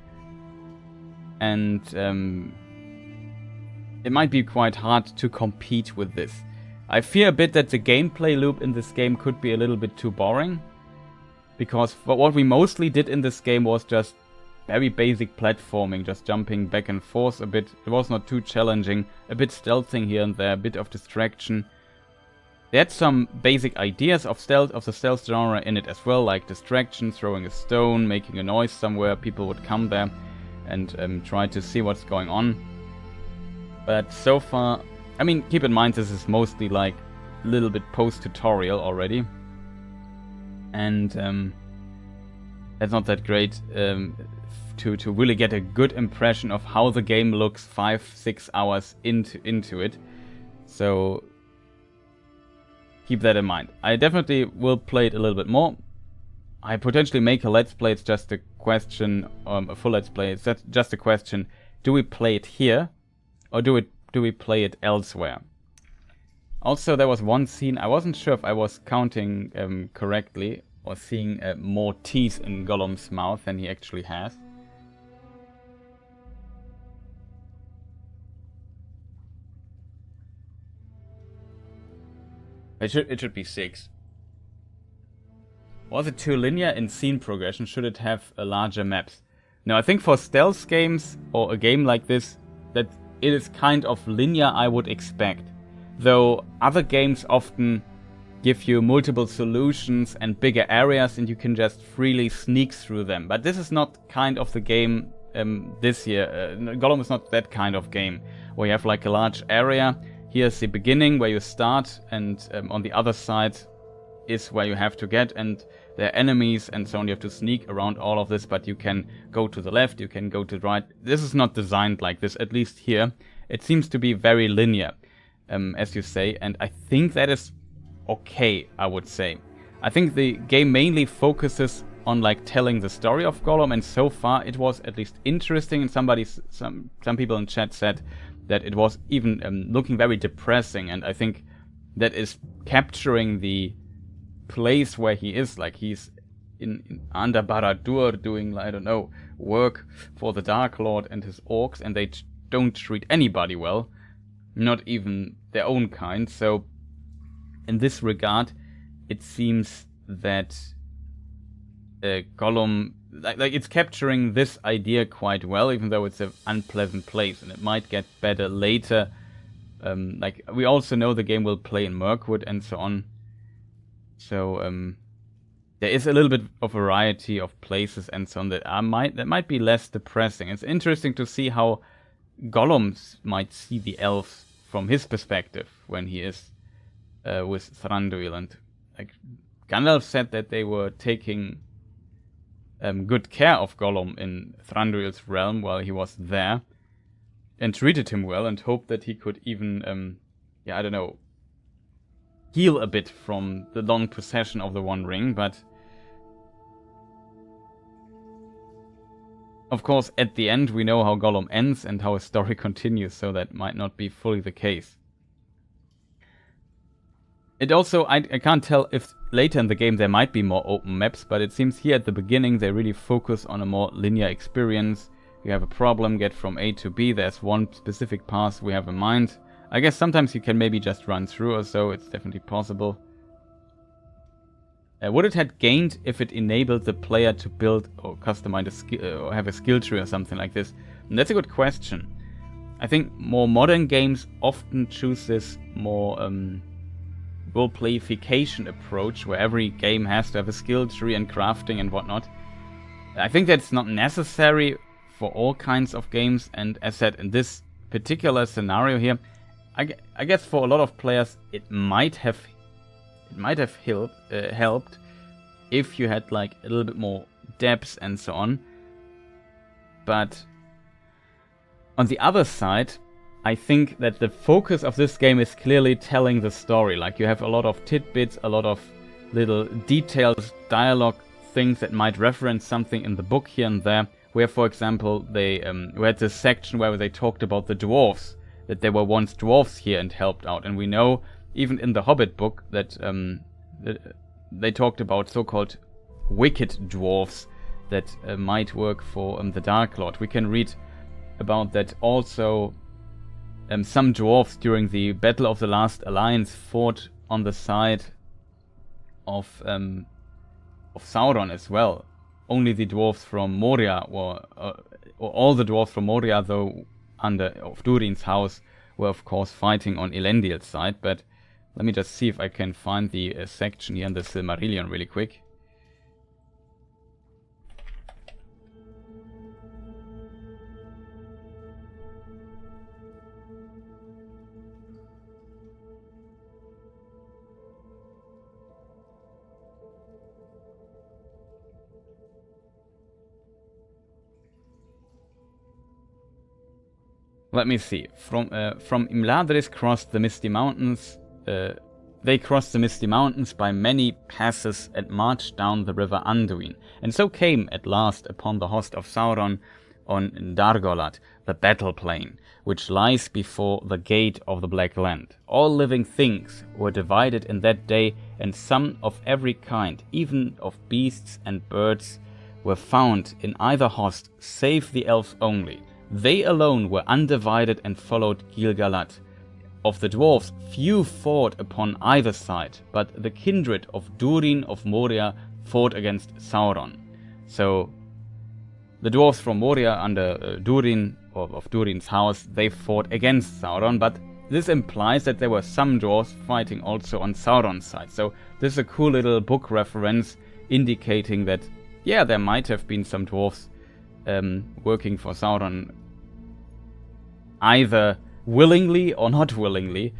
S1: And it might be quite hard to compete with this. I fear a bit that the gameplay loop in this game could be a little bit too boring. Because what we mostly did in this game was just very basic platforming, just jumping back and forth a bit. It was not too challenging, a bit stealthing here and there, a bit of distraction. They had some basic ideas of the stealth genre in it as well, like distraction, throwing a stone, making a noise somewhere, people would come there. and try to see what's going on. But so far, I mean, keep in mind this is mostly like a little bit post-tutorial already. And that's not that great to really get a good impression of how the game looks 5-6 hours into it. So keep that in mind. I definitely will play it a little bit more. I potentially make a let's play. It's just a question, a full let's play. It's just a question: do we play it here, or do we play it elsewhere? Also, there was one scene, I wasn't sure if I was counting correctly, or seeing more teeth in Gollum's mouth than he actually has. It should be 6. Was it too linear in scene progression? Should it have a larger maps? No, I think for stealth games, or a game like this, that it is kind of linear, I would expect. Though other games often give you multiple solutions and bigger areas and you can just freely sneak through them. But this is not kind of the game this year. Gollum is not that kind of game, where you have like a large area. Here's the beginning where you start, and on the other side is where you have to get, and there are enemies and so on. You have to sneak around all of this, but you can go to the left, you can go to the right. This is not designed like this, at least here. It seems to be very linear, as you say, and I think that is okay, I would say. I think the game mainly focuses on like telling the story of Gollum, and so far it was at least interesting, and some people in chat said that it was even looking very depressing, and I think that is capturing the place where he is. Like he's in under Barad-dûr doing, I don't know, work for the Dark Lord and his orcs, and they don't treat anybody well, not even their own kind. So in this regard, it seems that Gollum, like it's capturing this idea quite well, even though it's an unpleasant place, and it might get better later. Like we also know the game will play in Mirkwood and so on. So there is a little bit of variety of places and so on that might be less depressing. It's interesting to see how Gollum might see the elves from his perspective when he is with Thranduil. And like Gandalf said that they were taking good care of Gollum in Thranduil's realm while he was there, and treated him well, and hoped that he could even, I don't know, heal a bit from the long possession of the One Ring. But of course, at the end, we know how Gollum ends and how his story continues, so that might not be fully the case. It also, I can't tell if later in the game there might be more open maps, but it seems here at the beginning they really focus on a more linear experience. You have a problem, get from A to B, there's one specific path we have in mind. I guess sometimes you can maybe just run through or so, it's definitely possible. Would it have gained if it enabled the player to build or customize a skill, or have a skill tree or something like this? And that's a good question. I think more modern games often choose this more role-playification approach, where every game has to have a skill tree and crafting and whatnot. I think that's not necessary for all kinds of games, and as said, in this particular scenario here, I guess for a lot of players it might have helped if you had like a little bit more depth and so on. But on the other side, I think that the focus of this game is clearly telling the story. Like you have a lot of tidbits, a lot of little details, dialogue, things that might reference something in the book here and there. Where, for example, we had this section where they talked about the dwarves, that there were once dwarves here and helped out. And we know, even in the Hobbit book, that they talked about so-called wicked dwarves that might work for the Dark Lord. We can read about that also. Some dwarves during the Battle of the Last Alliance fought on the side of Sauron as well. Only the dwarves from Moria or all the dwarves from Moria, though of Durin's house, were of course fighting on Elendil's side. But let me just see if I can find the section here in the Silmarillion really quick. Let me see. From Imladris crossed the Misty Mountains. They crossed the Misty Mountains by many passes and marched down the river Anduin, and so came at last upon the host of Sauron on Dargolat, the battle plain, which lies before the gate of the Black Land. All living things were divided in that day, and some of every kind, even of beasts and birds, were found in either host, save the elves only. They alone were undivided and followed Gil-galad. Of the dwarves, few fought upon either side, but the kindred of Durin of Moria fought against Sauron. So, the dwarves from Moria under Durin, or of Durin's house, they fought against Sauron, but this implies that there were some dwarves fighting also on Sauron's side. So, this is a cool little book reference indicating that, yeah, there might have been some dwarves working for Sauron, either willingly or not willingly,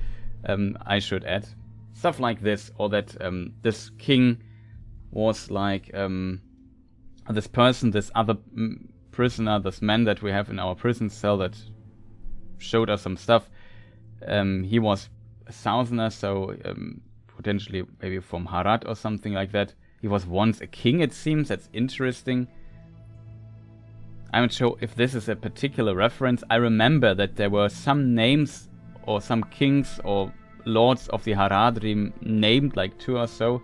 S1: I should add. Stuff like this, or that this king was like this person, this other prisoner, this man that we have in our prison cell that showed us some stuff. He was a southerner, so potentially maybe from Harad or something like that. He was once a king, it seems. That's interesting. I'm not sure if this is a particular reference. I remember that there were some names or some kings or lords of the Haradrim named, like 2 or so,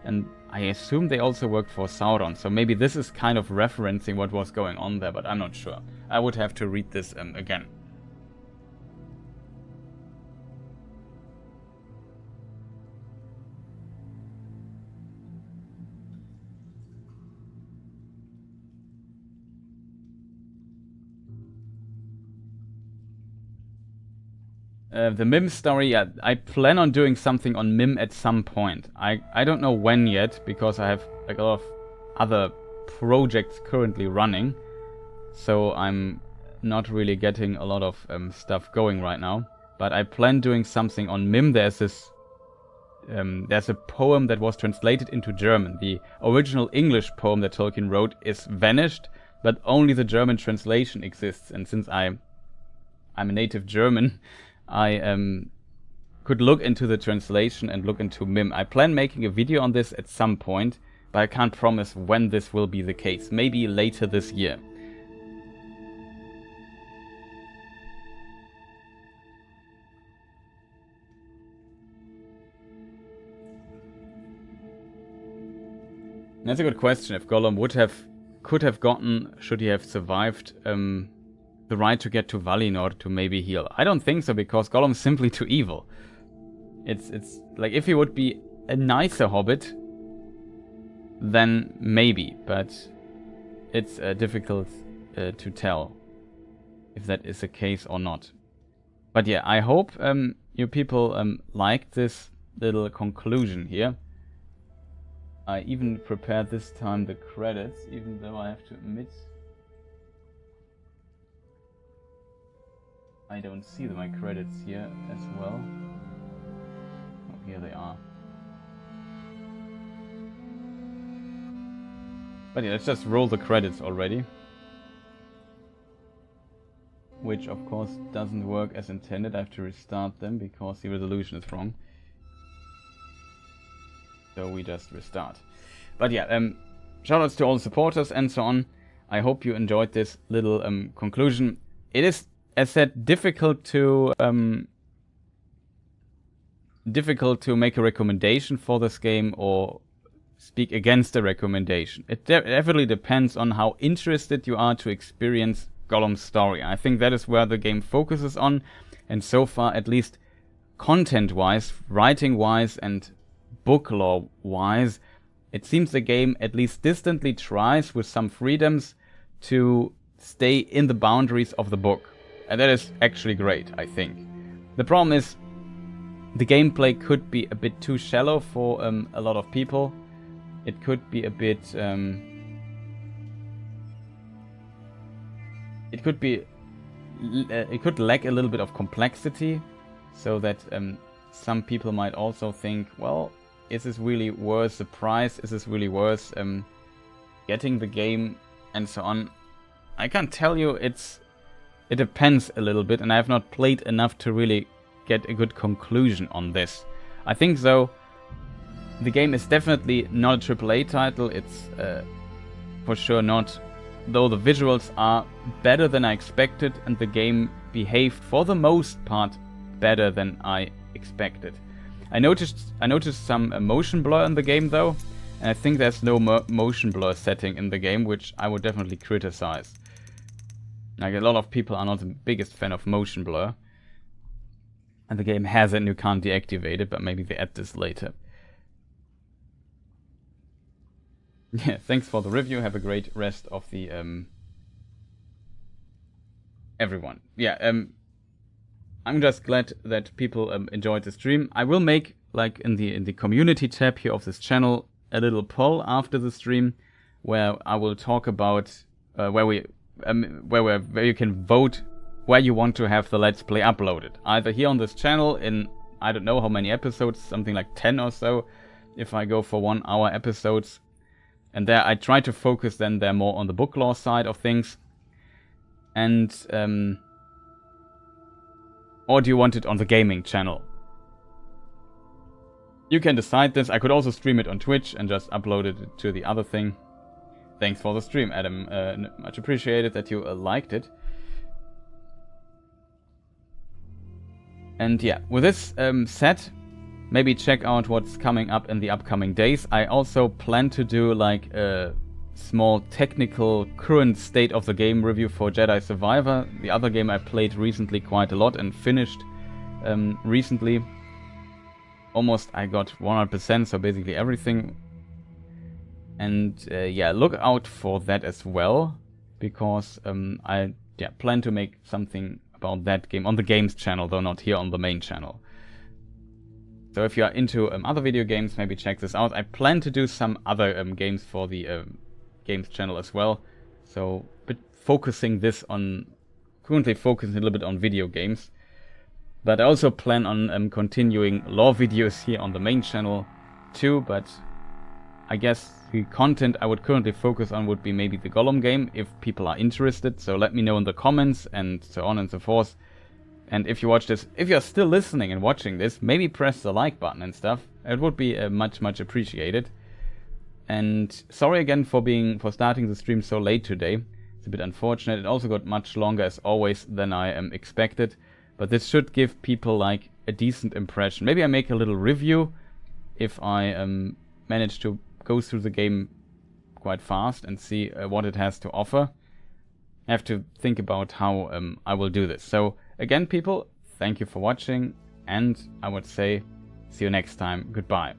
S1: and I assume they also worked for Sauron, so maybe this is kind of referencing what was going on there, but I'm not sure. I would have to read this again. The Mim story, yeah, I plan on doing something on Mim at some point. I don't know when yet, because I have like a lot of other projects currently running. So I'm not really getting a lot of stuff going right now. But I plan doing something on Mim. There's a poem that was translated into German. The original English poem that Tolkien wrote is vanished, but only the German translation exists. And since I'm a native German, I could look into the translation and look into Mim. I plan making a video on this at some point, but I can't promise when this will be the case. Maybe later this year. That's a good question. If Gollum could have gotten, should he have survived, the right to get to Valinor to maybe heal. I don't think so, because Gollum's simply too evil. It's like, if he would be a nicer hobbit, then maybe, but it's difficult to tell if that is the case or not. But yeah, I hope you people liked this little conclusion here. I even prepared this time the credits, even though I have to admit I don't see my credits here as well. Oh, here they are. But yeah, let's just roll the credits already. Which of course doesn't work as intended. I have to restart them because the resolution is wrong. So we just restart. But yeah, shoutouts to all the supporters and so on. I hope you enjoyed this little conclusion. It is, as said, difficult to make a recommendation for this game or speak against a recommendation. It definitely depends on how interested you are to experience Gollum's story. I think that is where the game focuses on, and so far, at least content-wise, writing-wise, and book lore-wise, it seems the game at least distantly tries, with some freedoms, to stay in the boundaries of the book. And that is actually great, I think. The problem is, the gameplay could be a bit too shallow for a lot of people. It could be a bit... it could lack a little bit of complexity, so that some people might also think, well, is this really worth the price? Is this really worth getting the game, and so on? I can't tell you it's it depends a little bit, and I have not played enough to really get a good conclusion on this. I think though, the game is definitely not a AAA title. It's for sure not, though the visuals are better than I expected, and the game behaved for the most part better than I expected. I noticed some motion blur in the game though, and I think there's no motion blur setting in the game, which I would definitely criticize. Like, a lot of people are not the biggest fan of motion blur, and the game has it and you can't deactivate it, but maybe they add this later. Yeah, thanks for the review. Have a great rest of the everyone. Yeah, I'm just glad that people enjoyed the stream. I will make, like, in the community tab here of this channel, a little poll after the stream where I will talk about where you can vote where you want to have the Let's Play uploaded. Either here on this channel in, I don't know how many episodes, something like 10 or so, if I go for 1 hour episodes. And there I try to focus then there more on the book lore side of things. And or do you want it on the gaming channel? You can decide this. I could also stream it on Twitch and just upload it to the other thing. Thanks for the stream, Adam. Much appreciated that you liked it. And yeah, with this said, maybe check out what's coming up in the upcoming days. I also plan to do like a small technical current state of the game review for Jedi Survivor, the other game I played recently quite a lot and finished recently. Almost I got 100%, so basically everything. And yeah, look out for that as well, because I plan to make something about that game on the games channel, though not here on the main channel. So if you are into other video games, maybe check this out. I plan to do some other games for the games channel as well. So, but currently focusing a little bit on video games. But I also plan on continuing lore videos here on the main channel too. But I guess the content I would currently focus on would be maybe the Gollum game, if people are interested. So let me know in the comments and so on and so forth. And if you watch this, if you're still listening and watching this, maybe press the like button and stuff. It would be much appreciated. And sorry again for starting the stream so late today. It's a bit unfortunate. It also got much longer as always than I expected. But this should give people like a decent impression. Maybe I make a little review if I manage to go through the game quite fast and see what it has to offer. I have to think about how I will do this. So again, people, thank you for watching, and I would say see you next time. Goodbye.